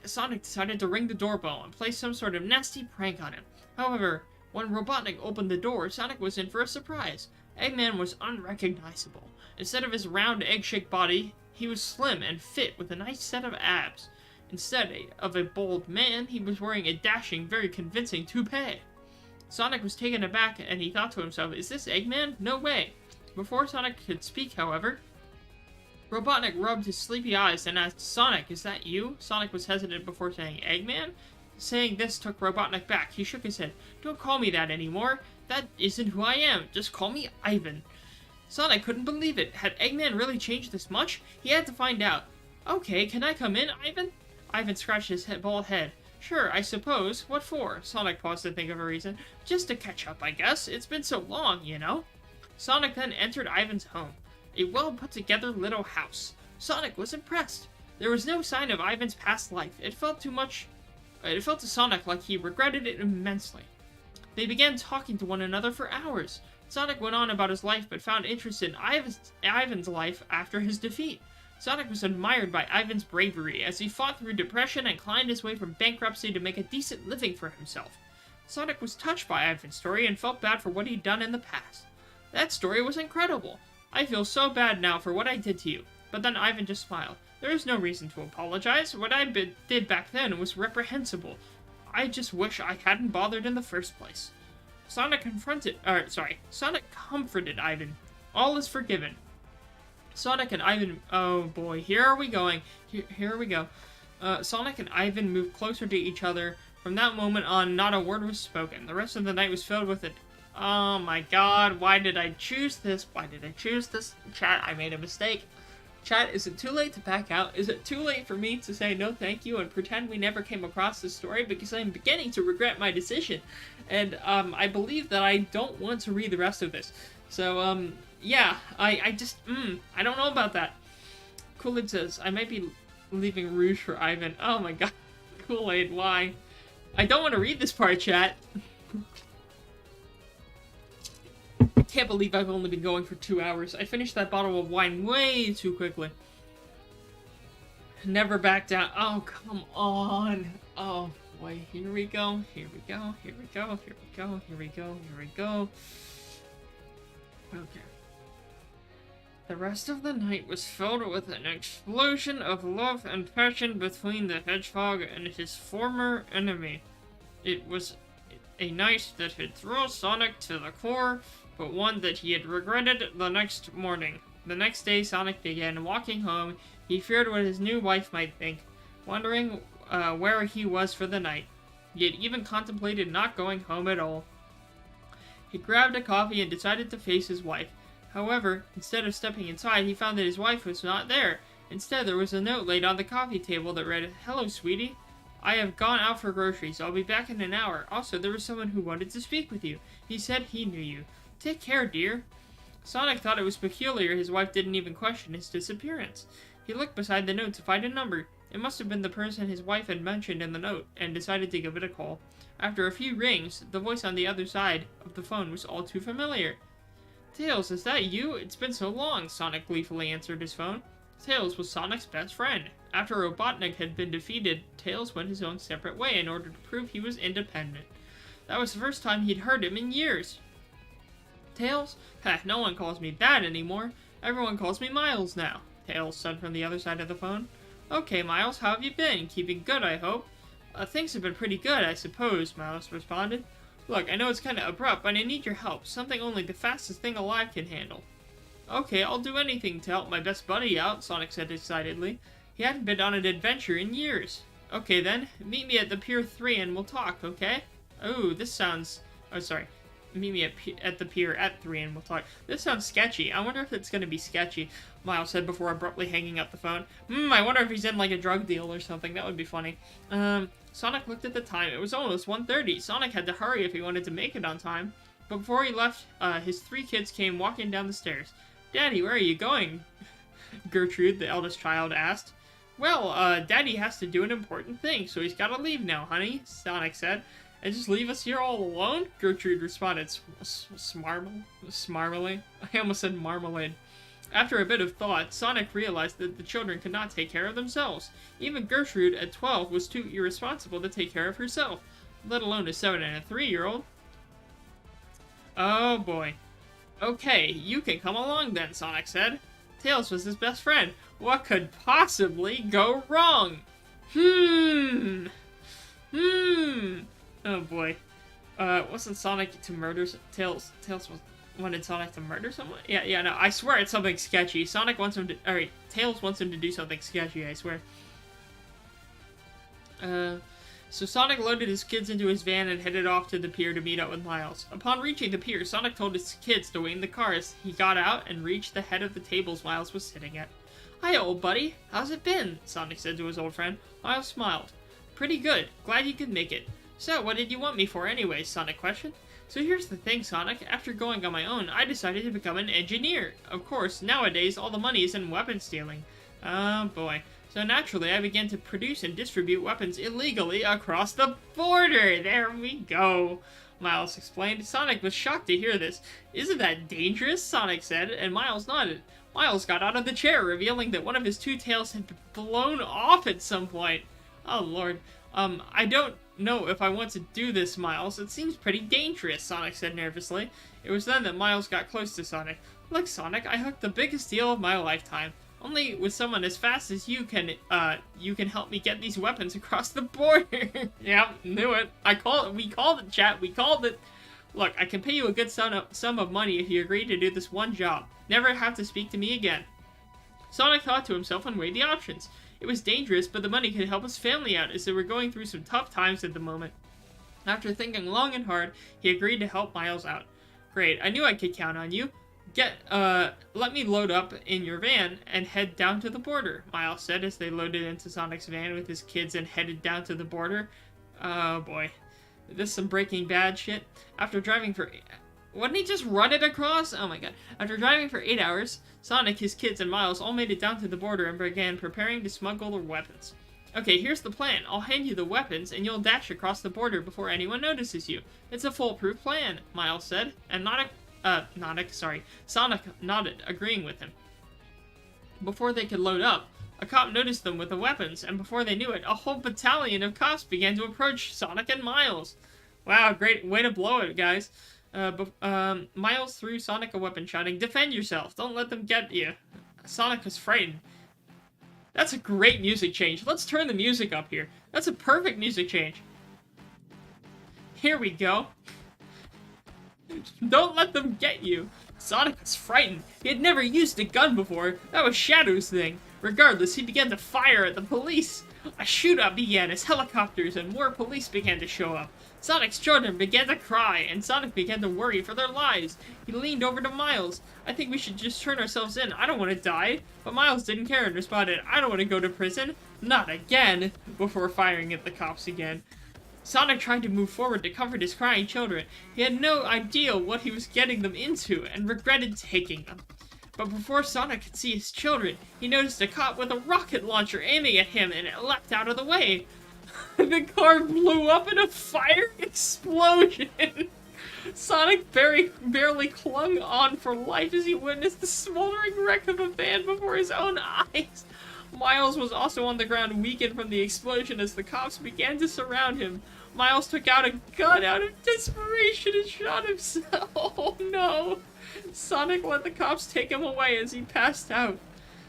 S1: Sonic decided to ring the doorbell and play some sort of nasty prank on him. However, when Robotnik opened the door, Sonic was in for a surprise. Eggman was unrecognizable. Instead of his round egg-shaped body, he was slim and fit with a nice set of abs. Instead of a bold man, he was wearing a dashing, very convincing toupee. Sonic was taken aback and he thought to himself, is this Eggman? No way. Before Sonic could speak, however, Robotnik rubbed his sleepy eyes and asked, Sonic, is that you? Sonic was hesitant before saying, Eggman? Saying this took Robotnik back. He shook his head. Don't call me that anymore. That isn't who I am. Just call me Ivan. Sonic couldn't believe it. Had Eggman really changed this much? He had to find out. Okay, can I come in, Ivan? Ivan scratched his bald head. Sure, I suppose. What for? Sonic paused to think of a reason. Just to catch up, I guess. It's been so long, you know? Sonic then entered Ivan's home. A well-put-together little house. Sonic was impressed. There was no sign of Ivan's past life. It felt to Sonic like he regretted it immensely. They began talking to one another for hours. Sonic went on about his life but found interest in Ivan's life after his defeat. Sonic was admired by Ivan's bravery as he fought through depression and climbed his way from bankruptcy to make a decent living for himself. Sonic was touched by Ivan's story and felt bad for what he'd done in the past. That story was incredible. I feel so bad now for what I did to you. But then Ivan just smiled. There is no reason to apologize. What I did back then was reprehensible. I just wish I hadn't bothered in the first place. Sonic comforted Ivan. All is forgiven. Sonic and Ivan... Oh boy, here are we going. Here we go. Sonic and Ivan moved closer to each other. From that moment on, not a word was spoken. The rest of the night was filled with it. Oh my god, why did I choose this? Why did I choose this? Chat, I made a mistake. Chat, is it too late to back out? Is it too late for me to say no thank you and pretend we never came across this story? Because I'm beginning to regret my decision. And, I believe that I don't want to read the rest of this. So, yeah, I just, I don't know about that. Kool-Aid says, I might be leaving Rouge for Ivan. Oh my god. Kool-Aid, why? I don't want to read this part, chat. I can't believe I've only been going for 2 hours. I finished that bottle of wine way too quickly. Never back down. Oh, come on. Oh, boy. Here we go. Here we go. Here we go. Here we go. Here we go. Here we go. Okay. The rest of the night was filled with an explosion of love and passion between the hedgehog and his former enemy. It was a night that had thrilled Sonic to the core, but one that he had regretted the next morning. The next day, Sonic began walking home. He feared what his new wife might think, wondering where he was for the night. He had even contemplated not going home at all. He grabbed a coffee and decided to face his wife. However, instead of stepping inside, he found that his wife was not there. Instead, there was a note laid on the coffee table that read, "Hello, sweetie. I have gone out for groceries. I'll be back in an hour. Also, there was someone who wanted to speak with you. He said he knew you. Take care, dear." Sonic thought it was peculiar his wife didn't even question his disappearance. He looked beside the note to find a number. It must have been the person his wife had mentioned in the note, and decided to give it a call. After a few rings, the voice on the other side of the phone was all too familiar. "Tails, is that you? It's been so long," Sonic gleefully answered his phone. Tails was Sonic's best friend. After Robotnik had been defeated, Tails went his own separate way in order to prove he was independent. That was the first time he'd heard him in years. "Tails? Heh, no one calls me that anymore. Everyone calls me Miles now," Tails said from the other side of the phone. "Okay, Miles, how have you been? Keeping good, I hope." Things have been pretty good, I suppose," Miles responded. "Look, I know it's kinda abrupt, but I need your help. Something only the fastest thing alive can handle." "Okay, I'll do anything to help my best buddy out," Sonic said excitedly. He hadn't been on an adventure in years. "Okay then, meet me at the Pier 3 and we'll talk, okay?" Oh, this sounds... Oh, sorry. Meet me at the pier at 3 and we'll talk. This sounds sketchy. I wonder if it's gonna be sketchy, Miles said before abruptly hanging up the phone. I wonder if he's in like a drug deal or something. That would be funny. Sonic looked at the time. It was almost 1:30. Sonic had to hurry if he wanted to make it on time. But before he left, his 3 kids came walking down the stairs. "Daddy, where are you going?" Gertrude, the eldest child, asked. "Well, Daddy has to do an important thing, so he's gotta leave now, honey," Sonic said. "And just leave us here all alone?" Gertrude responded smarmily. I almost said marmalade. After a bit of thought, Sonic realized that the children could not take care of themselves. Even Gertrude, at 12, was too irresponsible to take care of herself, let alone a 7 and a 3-year-old. Oh boy. "Okay, you can come along then," Sonic said. Tails was his best friend. What could possibly go wrong? Oh boy. Wasn't Sonic to murder Tails wanted Sonic to murder someone? Yeah, no, I swear it's something sketchy. Sonic wants him to... Alright, Tails wants him to do something sketchy, I swear. So Sonic loaded his kids into his van and headed off to the pier to meet up with Miles. Upon reaching the pier, Sonic told his kids to wait in the cars. He got out and reached the head of the tables Miles was sitting at. "Hiya, old buddy. How's it been?" Sonic said to his old friend. Miles smiled. "Pretty good. Glad you could make it." "So, what did you want me for anyways?" Sonic questioned. "So here's the thing, Sonic. After going on my own, I decided to become an engineer. Of course, nowadays all the money is in weapon stealing." Oh boy. "So naturally, I began to produce and distribute weapons illegally across the border." There we go, Miles explained. Sonic was shocked to hear this. "Isn't that dangerous?" Sonic said, and Miles nodded. Miles got out of the chair, revealing that one of his 2 tails had been blown off at some point. "Oh lord. I don't know if I want to do this, Miles. It seems pretty dangerous," Sonic said nervously. It was then that Miles got close to Sonic. "Look, Sonic, I hooked the biggest deal of my lifetime. Only with someone as fast as you can help me get these weapons across the border." Yep, knew it. We called it, chat. We called it. "Look, I can pay you a good sum of money if you agree to do this one job. Never have to speak to me again." Sonic thought to himself and weighed the options. It was dangerous, but the money could help his family out as they were going through some tough times at the moment. After thinking long and hard, he agreed to help Miles out. "Great, I knew I could count on you. Let me load up in your van and head down to the border," Miles said as they loaded into Sonic's van with his kids and headed down to the border. Oh boy. This is some Breaking Bad shit. After driving for... Wouldn't he just run it across? Oh my god. After driving for 8 hours, Sonic, his kids, and Miles all made it down to the border and began preparing to smuggle their weapons. "Okay, here's the plan. I'll hand you the weapons, and you'll dash across the border before anyone notices you. It's a foolproof plan," Miles said, and Sonic nodded, agreeing with him. Before they could load up, a cop noticed them with the weapons, and before they knew it, a whole battalion of cops began to approach Sonic and Miles. Wow, great way to blow it, guys. Miles threw Sonic a weapon, shouting, "Defend yourself! Don't let them get you!" Sonic was frightened. That's a great music change. Let's turn the music up here. That's a perfect music change. Here we go. "Don't let them get you." Sonic was frightened. He had never used a gun before. That was Shadow's thing. Regardless, he began to fire at the police. A shootout began as helicopters and more police began to show up. Sonic's children began to cry, and Sonic began to worry for their lives. He leaned over to Miles. I think we should just turn ourselves in. I don't want to die. But Miles didn't care and responded, I don't want to go to prison. Not again, before firing at the cops again. Sonic tried to move forward to comfort his crying children. He had no idea what he was getting them into, and regretted taking them. But before Sonic could see his children, he noticed a cop with a rocket launcher aiming at him, and it leapt out of the way. The car blew up in a fire explosion. Sonic barely clung on for life as he witnessed the smoldering wreck of a van before his own eyes. Miles was also on the ground, weakened from the explosion as the cops began to surround him. Miles took out a gun out of desperation and shot himself. Oh no! Sonic let the cops take him away as he passed out.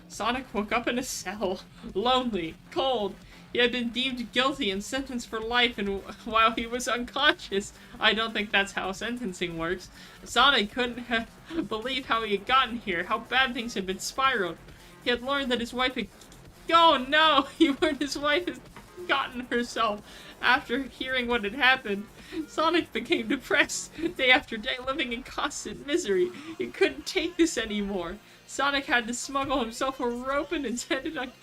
S1: Sonic woke up in a cell, lonely, cold. He had been deemed guilty and sentenced for life while he was unconscious. I don't think that's how sentencing works. Sonic couldn't believe how he had gotten here, how bad things had been spiraled. He had learned that his wife had... Oh no! He learned his wife had gotten herself. After hearing what had happened, Sonic became depressed, day after day living in constant misery. He couldn't take this anymore. Sonic had to smuggle himself a rope and intended on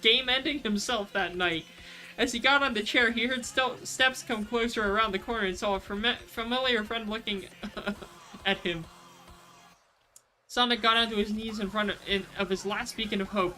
S1: game-ending himself that night. As he got on the chair, he heard steps come closer around the corner and saw a familiar friend looking at him. Sonic got onto his knees in front of his last beacon of hope.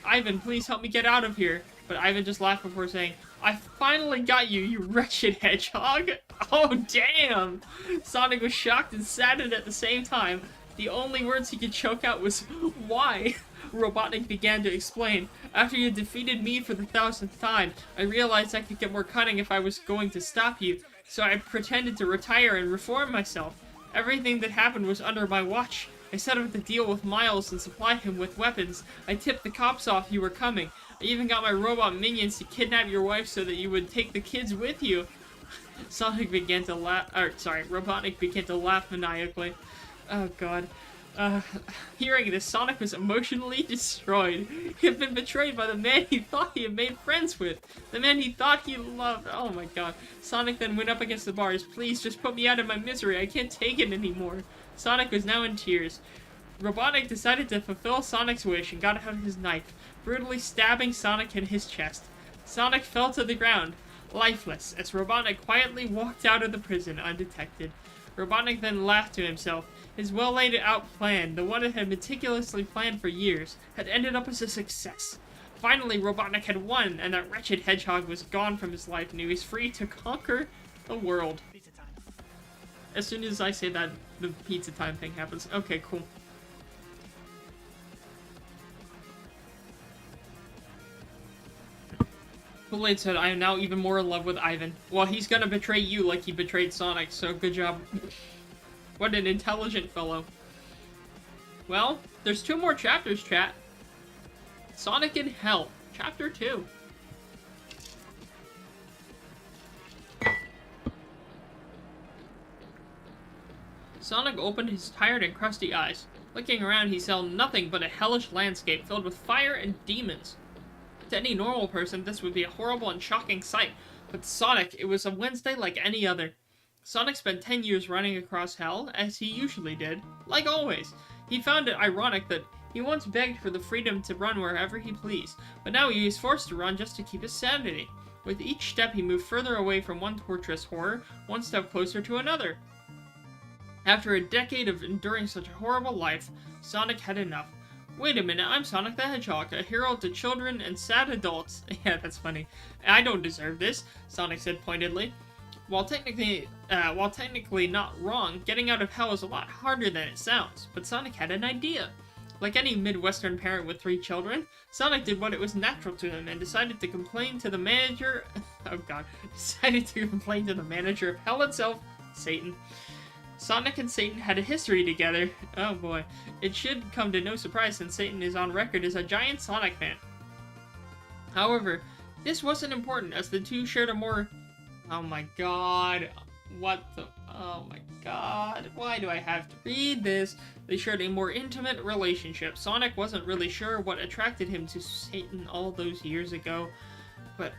S1: Ivan, please help me get out of here. But Ivan just laughed before saying, I finally got you, you wretched hedgehog. Oh, damn! Sonic was shocked and saddened at the same time. The only words he could choke out was, why? Robotnik began to explain. After you defeated me for the 1000th time, I realized I could get more cunning if I was going to stop you, so I pretended to retire and reform myself. Everything that happened was under my watch. I set up the deal with Miles and supplied him with weapons. I tipped the cops off you were coming. I even got my robot minions to kidnap your wife so that you would take the kids with you. Robotnik began to laugh maniacally. Oh god. Hearing this, Sonic was emotionally destroyed. He had been betrayed by the man he thought he had made friends with. The man he thought he loved. Oh my god. Sonic then went up against the bars. Please, just put me out of my misery. I can't take it anymore. Sonic was now in tears. Robotnik decided to fulfill Sonic's wish and got out his knife, brutally stabbing Sonic in his chest. Sonic fell to the ground, lifeless, as Robotnik quietly walked out of the prison undetected. Robotnik then laughed to himself. His well-laid-out plan, the one it had meticulously planned for years, had ended up as a success. Finally, Robotnik had won, and that wretched hedgehog was gone from his life, and he was free to conquer the world. As soon as I say that, the pizza time thing happens. Okay, cool. Kool-Aid said, I am now even more in love with Ivan. Well, he's gonna betray you like he betrayed Sonic, so good job. What an intelligent fellow. Well, there's 2 more chapters, chat. Sonic in Hell, Chapter 2. Sonic opened his tired and crusty eyes. Looking around, he saw nothing but a hellish landscape filled with fire and demons. To any normal person, this would be a horrible and shocking sight, but to Sonic, it was a Wednesday like any other. Sonic spent 10 years running across hell, as he usually did, like always. He found it ironic that he once begged for the freedom to run wherever he pleased, but now he is forced to run just to keep his sanity. With each step, he moved further away from one torturous horror, one step closer to another. After a decade of enduring such a horrible life, Sonic had enough. Wait a minute, I'm Sonic the Hedgehog, a hero to children and sad adults. Yeah, that's funny. I don't deserve this, Sonic said pointedly. While technically not wrong, getting out of hell is a lot harder than it sounds, but Sonic had an idea. Like any Midwestern parent with 3 children, Sonic did what it was natural to him and decided to complain to the manager... decided to complain to the manager of hell itself, Satan. Sonic and Satan had a history together. Oh boy. It should come to no surprise since Satan is on record as a giant Sonic fan. However, this wasn't important as the two shared a more... Oh my god. What the? Oh my god. Why do I have to read this? They shared a more intimate relationship. Sonic wasn't really sure what attracted him to Satan all those years ago, but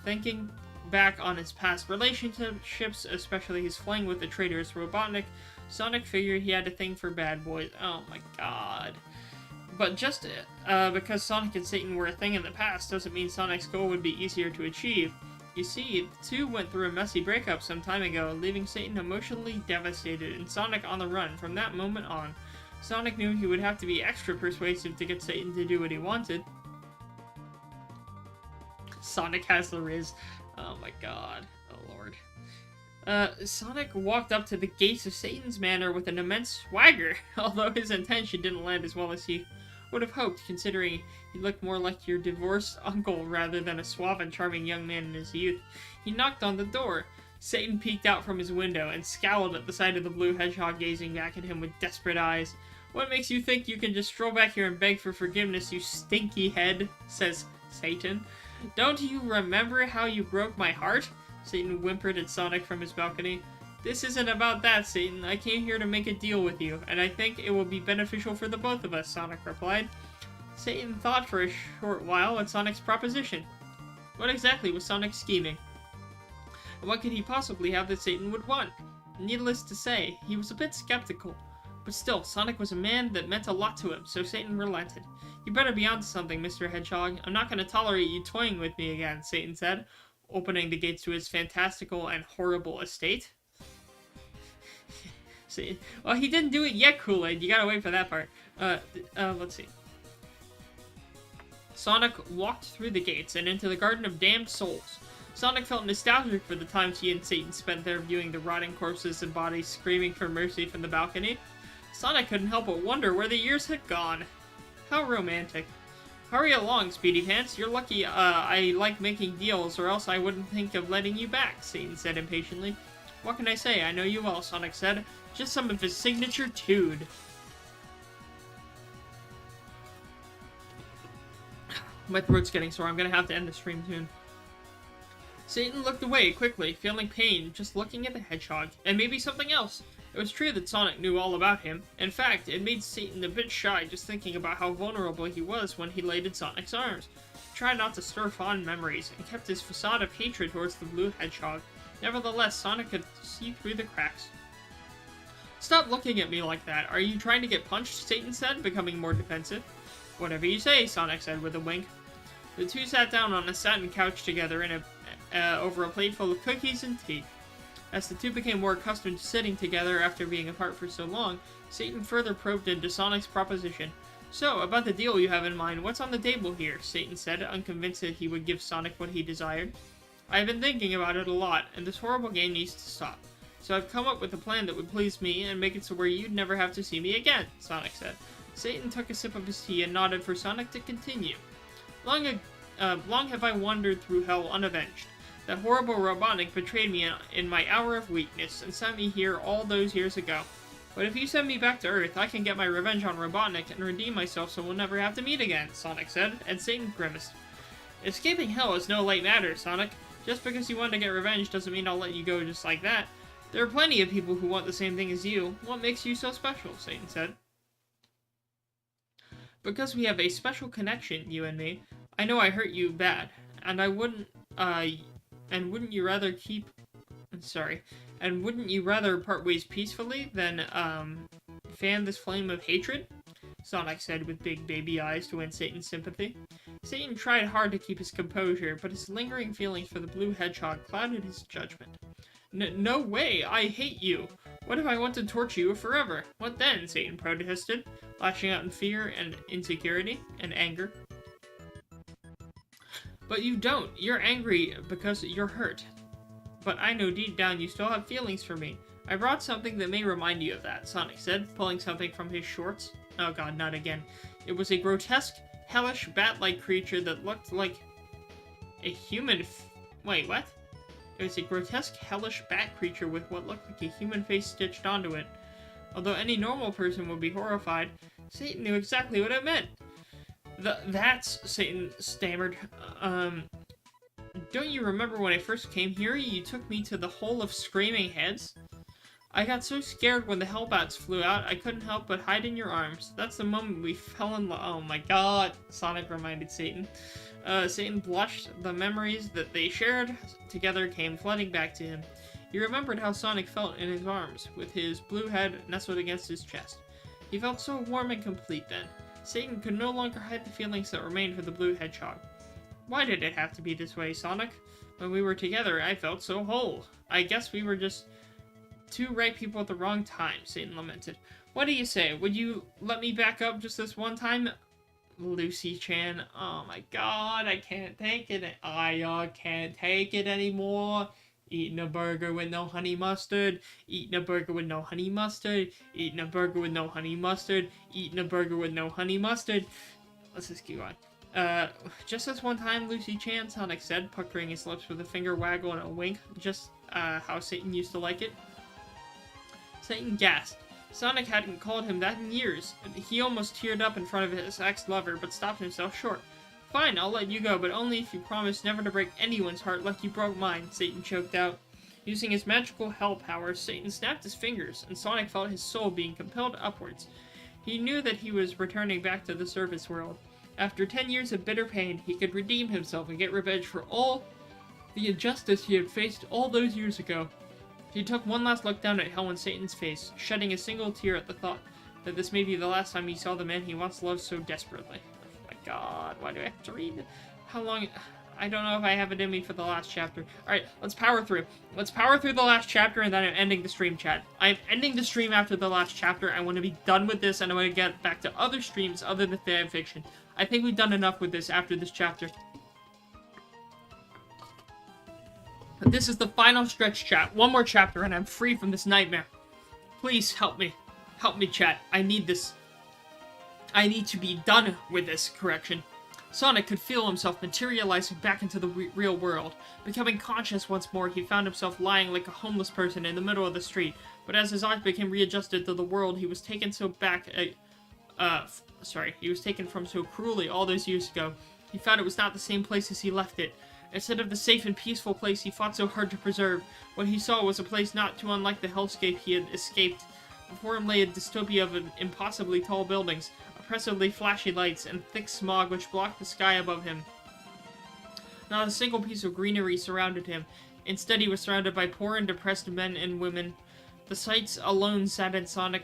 S1: thinking back on his past relationships, especially his fling with the traitorous Robotnik, Sonic figured he had a thing for bad boys. Oh my god. But just because Sonic and Satan were a thing in the past doesn't mean Sonic's goal would be easier to achieve. You see, the two went through a messy breakup some time ago, leaving Satan emotionally devastated and Sonic on the run from that moment on. Sonic knew he would have to be extra persuasive to get Satan to do what he wanted. Sonic has the Riz. Oh my god. Oh lord. Sonic walked up to the gates of Satan's manor with an immense swagger, although his intention didn't land as well as he would have hoped, considering he looked more like your divorced uncle rather than a suave and charming young man in his youth. He knocked on the door. Satan peeked out from his window and scowled at the sight of the blue hedgehog gazing back at him with desperate eyes. "What makes you think you can just stroll back here and beg for forgiveness, you stinky head?" says Satan. "Don't you remember how you broke my heart?" Satan whimpered at Sonic from his balcony. "This isn't about that, Satan. I came here to make a deal with you, and I think it will be beneficial for the both of us," Sonic replied. Satan thought for a short while at Sonic's proposition. What exactly was Sonic scheming? And what could he possibly have that Satan would want? Needless to say, he was a bit skeptical. But still, Sonic was a man that meant a lot to him, so Satan relented. "You better be onto something, Mr. Hedgehog. I'm not going to tolerate you toying with me again," Satan said, opening the gates to his fantastical and horrible estate. See, well, he didn't do it yet, Kool-Aid. You gotta wait for that part. Let's see. Sonic walked through the gates and into the Garden of Damned Souls. Sonic felt nostalgic for the times he and Satan spent there viewing the rotting corpses and bodies screaming for mercy from the balcony. Sonic couldn't help but wonder where the years had gone. How romantic. "Hurry along, Speedy Pants. You're lucky I like making deals, or else I wouldn't think of letting you back," Satan said impatiently. "What can I say? I know you well," Sonic said. "Just some of his signature tood." My throat's getting sore. I'm gonna have to end the stream soon. Satan looked away quickly, feeling pain just looking at the hedgehog, and maybe something else. It was true that Sonic knew all about him. In fact, it made Satan a bit shy just thinking about how vulnerable he was when he laid in Sonic's arms. He tried not to stir fond memories, and kept his facade of hatred towards the blue hedgehog. Nevertheless, Sonic could see through the cracks. "Stop looking at me like that. Are you trying to get punched?" Satan said, becoming more defensive. "Whatever you say," Sonic said with a wink. The two sat down on a satin couch together over a plate full of cookies and tea. As the two became more accustomed to sitting together after being apart for so long, Satan further probed into Sonic's proposition. "So, about the deal you have in mind, what's on the table here?" Satan said, unconvinced that he would give Sonic what he desired. "I've been thinking about it a lot, and this horrible game needs to stop. So I've come up with a plan that would please me and make it so where you'd never have to see me again," Sonic said. Satan took a sip of his tea and nodded for Sonic to continue. Long have I wandered through hell unavenged. That horrible Robotnik betrayed me in my hour of weakness and sent me here all those years ago. But if you send me back to Earth, I can get my revenge on Robotnik and redeem myself so we'll never have to meet again," Sonic said, and Satan grimaced. "Escaping hell is no light matter, Sonic. Just because you want to get revenge doesn't mean I'll let you go just like that. There are plenty of people who want the same thing as you. What makes you so special?" Satan said. "Because we have a special connection, you and me. I know I hurt you bad, and wouldn't you rather part ways peacefully than, fan this flame of hatred?" Sonic said with big baby eyes to win Satan's sympathy. Satan tried hard to keep his composure, but his lingering feelings for the blue hedgehog clouded his judgment. No way! I hate you! What if I want to torture you forever? What then?" Satan protested, lashing out in fear and insecurity and anger. "But you don't. You're angry because you're hurt. But I know deep down you still have feelings for me. I brought something that may remind you of that," Sonic said, pulling something from his shorts. Oh god, not again. It was a grotesque, hellish, bat-like creature that looked like a human Wait, what? It was a grotesque, hellish bat creature with what looked like a human face stitched onto it. Although any normal person would be horrified, Satan knew exactly what it meant. That's, Satan stammered. Don't you remember when I first came here, you took me to the hole of screaming heads? I got so scared when the hellbats flew out, I couldn't help but hide in your arms. That's the moment we fell in love. Oh my god, Sonic reminded Satan. Satan blushed. The memories that they shared together came flooding back to him. He remembered how Sonic felt in his arms, with his blue head nestled against his chest. He felt so warm and complete then. Satan could no longer hide the feelings that remained for the blue hedgehog. Why did it have to be this way, Sonic? When we were together, I felt so whole. I guess we were just two right people at the wrong time, Satan lamented. What do you say? Would you let me back up just this one time? Lucy-chan. Oh my god, I can't take it. I can't take it anymore. Eating a burger with no honey mustard. Eating a burger with no honey mustard. Eating a burger with no honey mustard. Eating a burger with no honey mustard. Let's just keep going. Just this one time, Lucy-chan, Sonic said, puckering his lips with a finger waggle and a wink, just, how Satan used to like it. Satan gasped. Sonic hadn't called him that in years. He almost teared up in front of his ex-lover, but stopped himself short. Fine, I'll let you go, but only if you promise never to break anyone's heart like you broke mine, Satan choked out. Using his magical hell powers, Satan snapped his fingers, and Sonic felt his soul being compelled upwards. He knew that he was returning back to the surface world. After 10 years of bitter pain, he could redeem himself and get revenge for all the injustice he had faced all those years ago. He took one last look down at hell in Satan's face, shedding a single tear at the thought that this may be the last time he saw the man he once loved so desperately. Oh my god, why do I have to read? How long? I don't know if I have it in me for the last chapter. Alright, let's power through. Let's power through the last chapter and then I'm ending the stream, chat. I'm ending the stream after the last chapter. I want to be done with this and I want to get back to other streams other than fanfiction. I think we've done enough with this after this chapter. But this is the final stretch, chat. One more chapter and I'm free from this nightmare. Please help me. Help me, chat. I need this. I need to be done with this correction. Sonic could feel himself materializing back into the real world. Becoming conscious once more, he found himself lying like a homeless person in the middle of the street. But as his eyes became readjusted to the world he was taken he was taken from so cruelly all those years ago, he found it was not the same place as he left it. Instead of the safe and peaceful place he fought so hard to preserve, what he saw was a place not too unlike the hellscape he had escaped. Before him lay a dystopia of impossibly tall buildings, oppressively flashy lights, and thick smog which blocked the sky above him. Not a single piece of greenery surrounded him. Instead, he was surrounded by poor and depressed men and women. The sights alone saddened Sonic.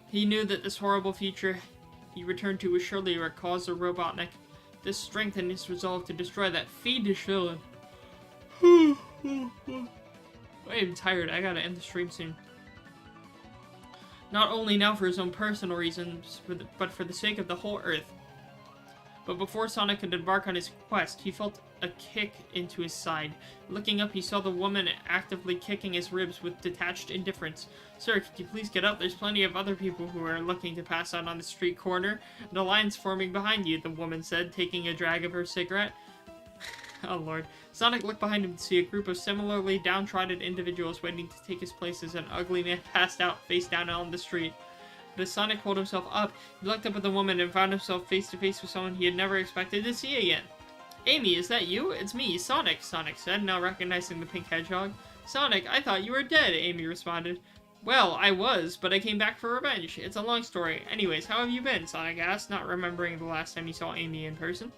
S1: He knew that this horrible future he returned to was surely a cause of Robotnik. This strengthened his resolve to destroy that fiendish villain. I'm tired. I gotta end the stream soon. Not only now for his own personal reasons, but for the sake of the whole Earth. But before Sonic could embark on his quest, he felt a kick into his side. Looking up, he saw the woman actively kicking his ribs with detached indifference. Sir, could you please get up? There's plenty of other people who are looking to pass out on the street corner. The line's forming behind you, the woman said, taking a drag of her cigarette. Oh lord. Sonic looked behind him to see a group of similarly downtrodden individuals waiting to take his place as an ugly man passed out face down on the street. But as Sonic pulled himself up, he looked up at the woman and found himself face to face with someone he had never expected to see again. Amy, is that you? It's me, Sonic, Sonic said, now recognizing the pink hedgehog. Sonic, I thought you were dead, Amy responded. Well, I was, but I came back for revenge. It's a long story. Anyways, how have you been? Sonic asked, not remembering the last time he saw Amy in person.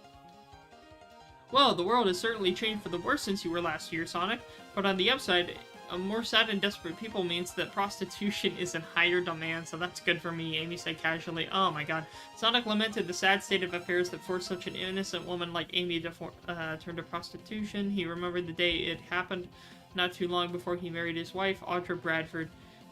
S1: Well, the world has certainly changed for the worse since you were last here, Sonic. But on the upside, more sad and desperate people means that prostitution is in higher demand, so that's good for me, Amy said casually. Oh my god. Sonic lamented the sad state of affairs that forced such an innocent woman like Amy to turn to prostitution. He remembered the day it happened, not too long before he married his wife, Audra Bradford.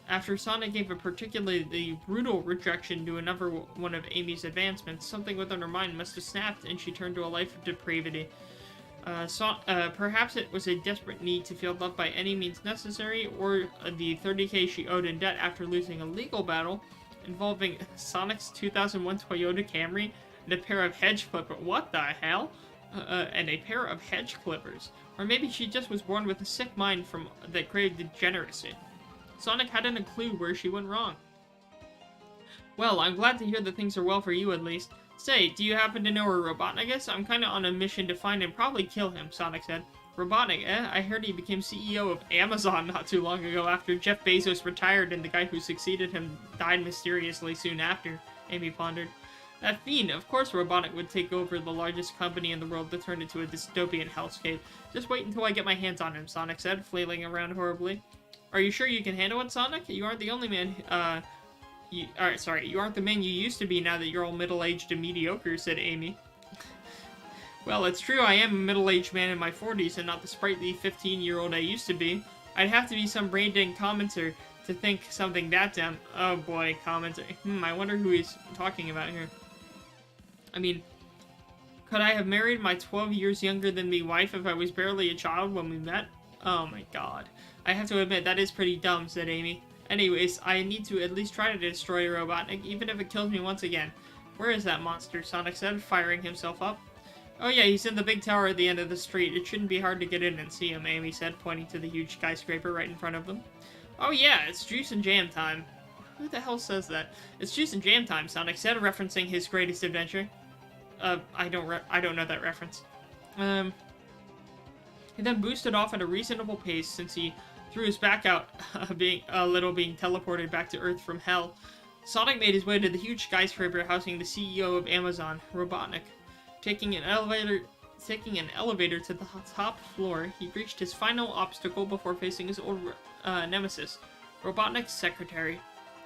S1: After Sonic gave a particularly brutal rejection to another one of Amy's advancements, something within her mind must have snapped and she turned to a life of depravity. Perhaps it was a desperate need to feel loved by any means necessary, or the 30k she owed in debt after losing a legal battle involving Sonic's 2001 Toyota Camry and a pair of hedge clippers. What the hell? And a pair of hedge clippers. Or maybe she just was born with a sick mind that craved degeneracy. Sonic hadn't a clue where she went wrong. Well, I'm glad to hear that things are well for you at least. Say, do you happen to know where Robotnik is? I'm kinda on a mission to find and probably kill him, Sonic said. Robotnik, eh? I heard he became CEO of Amazon not too long ago after Jeff Bezos retired and the guy who succeeded him died mysteriously soon after, Amy pondered. That fiend, of course Robotnik would take over the largest company in the world to turn it into a dystopian hellscape. Just wait until I get my hands on him, Sonic said, flailing around horribly. Are you sure you can handle it, Sonic? You aren't the only man, you aren't the man you used to be now that you're all middle-aged and mediocre, said Amy. Well, it's true I am a middle-aged man in my 40s and not the sprightly 15-year-old I used to be. I'd have to be some brain-dead commenter to think something that dumb. Oh boy, commenter. I wonder who he's talking about here. I mean, could I have married my 12 years younger than me wife if I was barely a child when we met? Oh my god. I have to admit, that is pretty dumb, said Amy. Anyways, I need to at least try to destroy Robotnik, even if it kills me once again. Where is that monster? Sonic said, firing himself up. Oh yeah, he's in the big tower at the end of the street. It shouldn't be hard to get in and see him, Amy said, pointing to the huge skyscraper right in front of them. Oh yeah, it's juice and jam time. Who the hell says that? It's juice and jam time, Sonic said, referencing his greatest adventure. I don't know that reference. He then boosted off at a reasonable pace since he threw his back out, being teleported back to Earth from hell. Sonic made his way to the huge skyscraper housing the CEO of Amazon, Robotnik. Taking an elevator to the top floor, he reached his final obstacle before facing his old nemesis, Robotnik's secretary.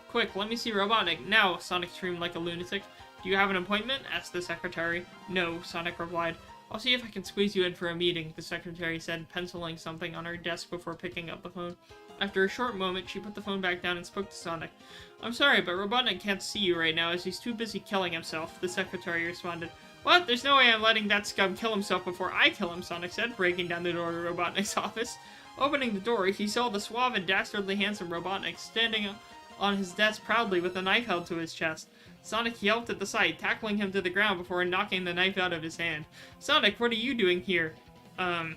S1: Quick, let me see Robotnik, now, Sonic screamed like a lunatic. Do you have an appointment? Asked the secretary. No, Sonic replied. I'll see if I can squeeze you in for a meeting, the secretary said, penciling something on her desk before picking up the phone. After a short moment, she put the phone back down and spoke to Sonic. I'm sorry, but Robotnik can't see you right now as he's too busy killing himself, the secretary responded. What? There's no way I'm letting that scum kill himself before I kill him, Sonic said, breaking down the door to Robotnik's office. Opening the door, he saw the suave and dastardly handsome Robotnik standing on his desk proudly with a knife held to his chest. Sonic yelped at the sight, tackling him to the ground before knocking the knife out of his hand. Sonic, what are you doing here? I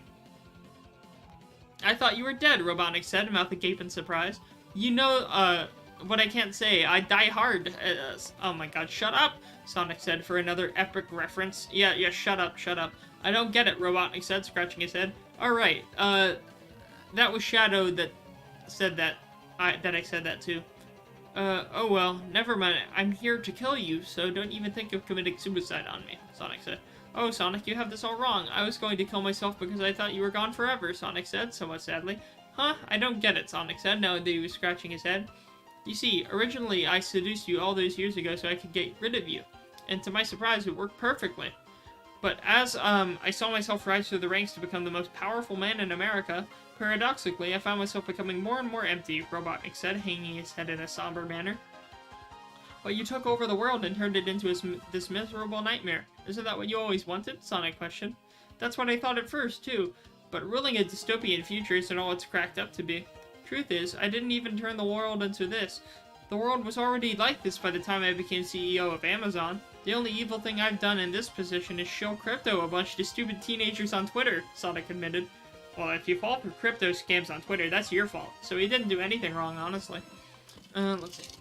S1: thought you were dead, Robotnik said, mouth agape in surprise. You know, what I can't say. I die hard. Oh my god, shut up, Sonic said for another epic reference. Yeah, shut up. I don't get it, Robotnik said, scratching his head. Alright, that was Shadow that said that. I said that too. Oh well, never mind. I'm here to kill you, so don't even think of committing suicide on me, Sonic said. Oh, Sonic, you have this all wrong. I was going to kill myself because I thought you were gone forever, Sonic said, somewhat sadly. Huh? I don't get it, Sonic said, now that he was scratching his head. You see, originally I seduced you all those years ago so I could get rid of you. And to my surprise, it worked perfectly. But as, I saw myself rise through the ranks to become the most powerful man in America, paradoxically, I found myself becoming more and more empty, Robotnik said, hanging his head in a somber manner. But you took over the world and turned it into this miserable nightmare. Isn't that what you always wanted? Sonic questioned. That's what I thought at first, too. But ruling a dystopian future isn't all it's cracked up to be. Truth is, I didn't even turn the world into this. The world was already like this by the time I became CEO of Amazon. The only evil thing I've done in this position is show crypto a bunch of stupid teenagers on Twitter, Sonic admitted. Well, if you fall for crypto scams on Twitter, that's your fault. So he didn't do anything wrong, honestly. Let's see.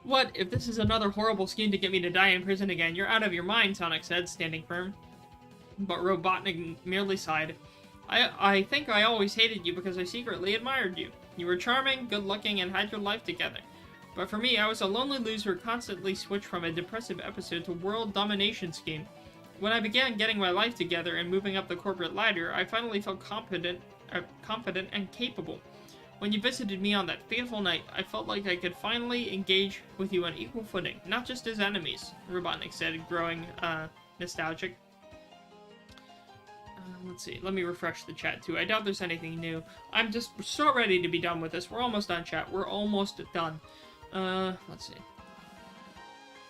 S1: What? If this is another horrible scheme to get me to die in prison again, you're out of your mind, Sonic said, standing firm. But Robotnik merely sighed. I think I always hated you because I secretly admired you. You were charming, good-looking, and had your life together. But for me, I was a lonely loser who constantly switched from a depressive episode to world domination scheme. When I began getting my life together and moving up the corporate ladder, I finally felt confident and capable. When you visited me on that fateful night, I felt like I could finally engage with you on equal footing, not just as enemies, Robotnik said, growing nostalgic. Let's see, let me refresh the chat too. I doubt there's anything new. I'm just so ready to be done with this. We're almost done, chat. We're almost done. Let's see.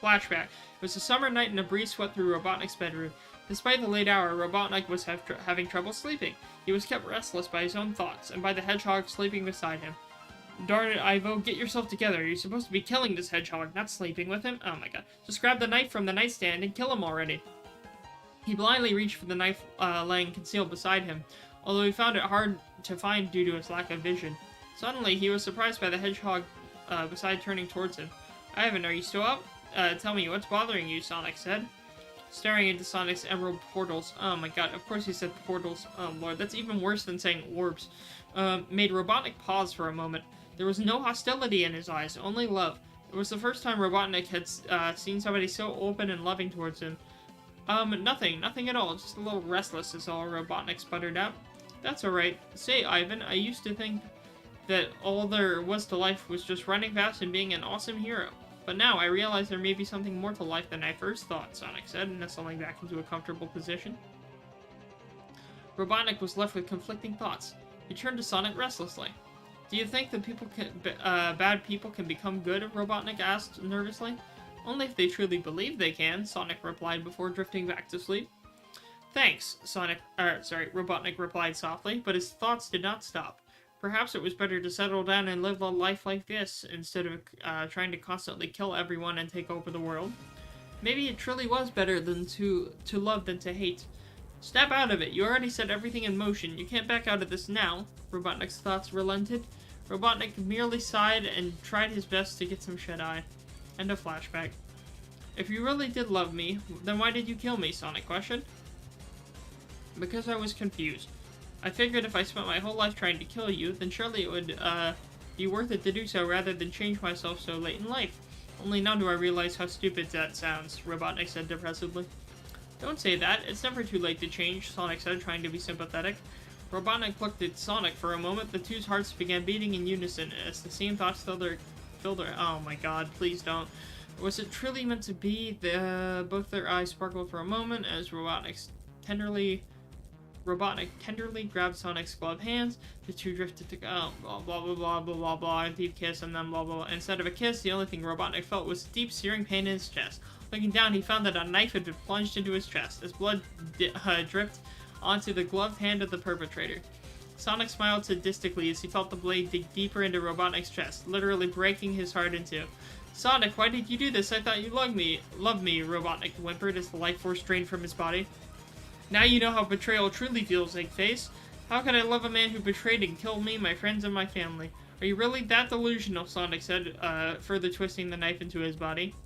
S1: Flashback. It was a summer night and a breeze swept through Robotnik's bedroom. Despite the late hour, Robotnik was having trouble sleeping. He was kept restless by his own thoughts, and by the hedgehog sleeping beside him. Darn it, Ivo, get yourself together. You're supposed to be killing this hedgehog, not sleeping with him. Oh my god. Just grab the knife from the nightstand and kill him already. He blindly reached for the knife laying concealed beside him, although he found it hard to find due to his lack of vision. Suddenly, he was surprised by the hedgehog beside turning towards him. Ivan, are you still up? Tell me, what's bothering you? Sonic said. staring into Sonic's emerald portals. Oh my god, of course he said portals. Oh lord, that's even worse than saying orbs. Made Robotnik pause for a moment. There was no hostility in his eyes, only love. It was the first time Robotnik had seen somebody so open and loving towards him. Nothing at all, just a little restless is all, Robotnik sputtered out. That's alright. Say, Ivan, I used to think that all there was to life was just running fast and being an awesome hero. But now I realize there may be something more to life than I first thought, Sonic said, nestling back into a comfortable position. Robotnik was left with conflicting thoughts. He turned to Sonic restlessly. Do you think that bad people can become good? Robotnik asked nervously. Only if they truly believe they can, Sonic replied before drifting back to sleep. Thanks, Robotnik replied softly, but his thoughts did not stop. Perhaps it was better to settle down and live a life like this, instead of trying to constantly kill everyone and take over the world. Maybe it truly was better than to love than to hate. Snap out of it, you already set everything in motion, you can't back out of this now, Robotnik's thoughts relented. Robotnik merely sighed and tried his best to get some shut-eye. End of flashback. If you really did love me, then why did you kill me? Sonic questioned. Because I was confused. I figured if I spent my whole life trying to kill you, then surely it would be worth it to do so rather than change myself so late in life. Only now do I realize how stupid that sounds, Robotnik said depressively. Don't say that, it's never too late to change, Sonic said, trying to be sympathetic. Robotnik looked at Sonic for a moment. The two's hearts began beating in unison as the same thoughts filled their... Oh my god, please don't. Was it truly meant to be? Both their eyes sparkled for a moment as Robotnik tenderly grabbed Sonic's gloved hands. The two drifted to blah blah blah blah blah blah blah, a deep kiss, and then blah blah blah. Instead of a kiss, the only thing Robotnik felt was deep searing pain in his chest. Looking down, he found that a knife had been plunged into his chest. As blood dripped onto the gloved hand of the perpetrator. Sonic smiled sadistically as he felt the blade dig deeper into Robotnik's chest, literally breaking his heart in two. Sonic, why did you do this? I thought you loved me, Robotnik whimpered as the life force drained from his body. Now you know how betrayal truly feels, Eggface. How could I love a man who betrayed and killed me, my friends, and my family? Are you really that delusional? Sonic said, further twisting the knife into his body.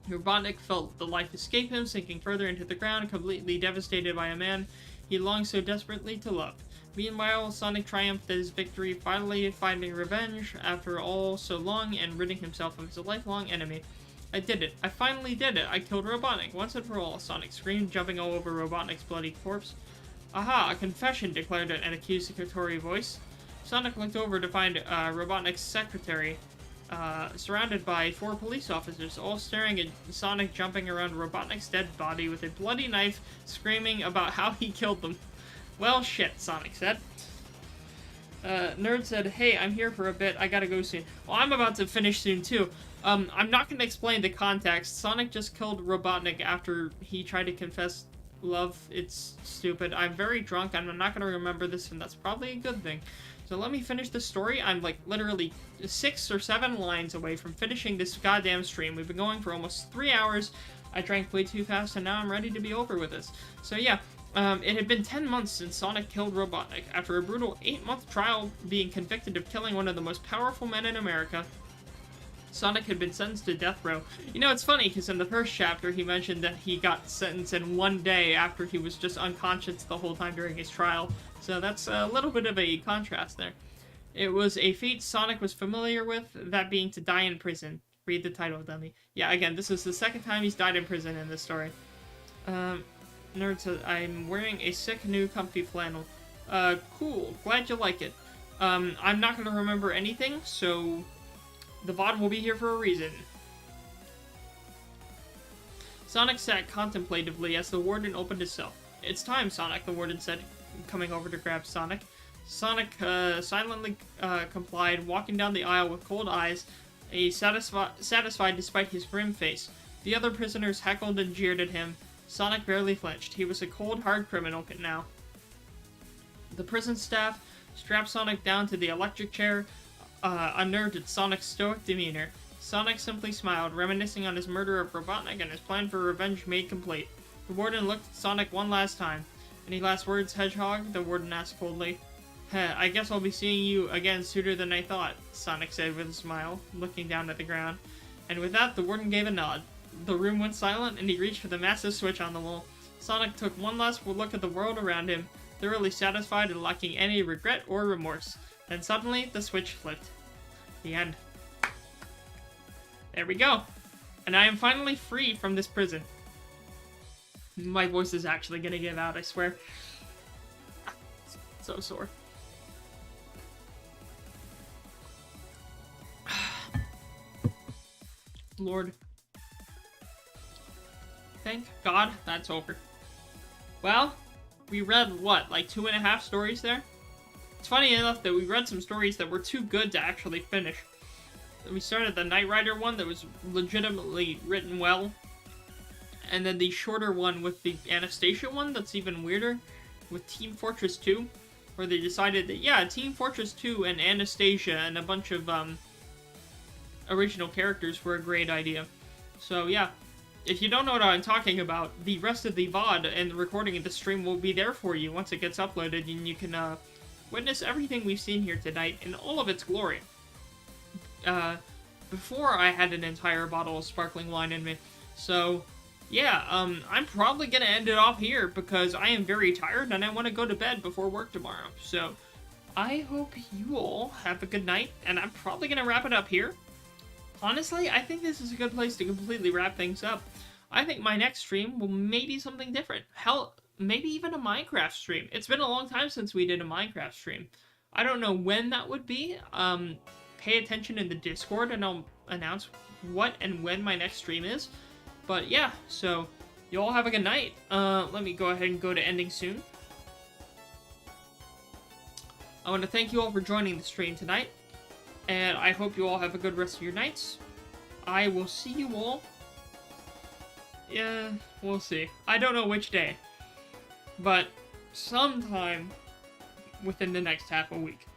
S1: Robotnik felt the life escape him, sinking further into the ground, completely devastated by a man he longed so desperately to love. Meanwhile, Sonic triumphed at his victory, finally finding revenge after all so long and ridding himself of his lifelong enemy. I did it. I finally did it. I killed Robotnik, once and for all, Sonic screamed, jumping all over Robotnik's bloody corpse. Aha, a confession, declared an accusatory voice. Sonic looked over to find Robotnik's secretary, surrounded by 4 police officers, all staring at Sonic jumping around Robotnik's dead body with a bloody knife, screaming about how he killed them. Well, shit, Sonic said. Nerd said, hey, I'm here for a bit, I gotta go soon. Well, I'm about to finish soon, too. I'm not gonna explain the context. Sonic just killed Robotnik after he tried to confess love. It's stupid. I'm very drunk, and I'm not gonna remember this, and that's probably a good thing. So let me finish the story. I'm, like, literally 6 or 7 lines away from finishing this goddamn stream. We've been going for almost 3 hours. I drank way too fast, and now I'm ready to be over with this. So, yeah. It had been 10 months since Sonic killed Robotnik. After a brutal 8-month trial being convicted of killing one of the most powerful men in America, Sonic had been sentenced to death row. You know, it's funny, because in the first chapter, he mentioned that he got sentenced in 1 day after he was just unconscious the whole time during his trial. So that's a little bit of a contrast there. It was a fate Sonic was familiar with, that being to die in prison. Read the title, dummy. Yeah, again, this is the second time he's died in prison in this story. Nerd says, I'm wearing a sick new comfy flannel. Cool. Glad you like it. I'm not gonna remember anything, so the VOD will be here for a reason. Sonic sat contemplatively as the warden opened his cell. It's time, Sonic, the warden said, coming over to grab Sonic. Sonic silently complied, walking down the aisle with cold eyes, satisfied despite his grim face. The other prisoners heckled and jeered at him. Sonic barely flinched. He was a cold, hard criminal now. The prison staff strapped Sonic down to the electric chair, unnerved at Sonic's stoic demeanor. Sonic simply smiled, reminiscing on his murder of Robotnik and his plan for revenge made complete. The warden looked at Sonic one last time. Any last words, Hedgehog? The warden asked coldly. I guess I'll be seeing you again sooner than I thought, Sonic said with a smile, looking down at the ground. And with that, the warden gave a nod. The room went silent, and he reached for the massive switch on the wall. Sonic took one last look at the world around him, thoroughly satisfied and lacking any regret or remorse. Then suddenly, the switch flipped. The end. There we go. And I am finally free from this prison. My voice is actually gonna give out, I swear. So sore. Lord. Thank God that's over. Well, we read, what, like 2.5 stories there? It's funny enough that we read some stories that were too good to actually finish. We started the Knight Rider one that was legitimately written well. And then the shorter one with the Anastasia one that's even weirder, with Team Fortress 2, where they decided that, yeah, Team Fortress 2 and Anastasia and a bunch of original characters were a great idea. So, yeah. If you don't know what I'm talking about, the rest of the VOD and the recording of the stream will be there for you once it gets uploaded, and you can witness everything we've seen here tonight in all of its glory. Before I had an entire bottle of sparkling wine in me. So, yeah, I'm probably gonna end it off here because I am very tired and I want to go to bed before work tomorrow. So, I hope you all have a good night, and I'm probably gonna wrap it up here. Honestly, I think this is a good place to completely wrap things up. I think my next stream will maybe something different. Hell, maybe even a Minecraft stream. It's been a long time since we did a Minecraft stream. I don't know when that would be. Pay attention in the Discord and I'll announce what and when my next stream is. But yeah, so you all have a good night. Let me go ahead and go to ending soon. I want to thank you all for joining the stream tonight. And I hope you all have a good rest of your nights. I will see you all. Yeah, we'll see. I don't know which day. But sometime within the next half a week.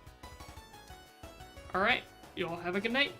S1: Alright, you all have a good night.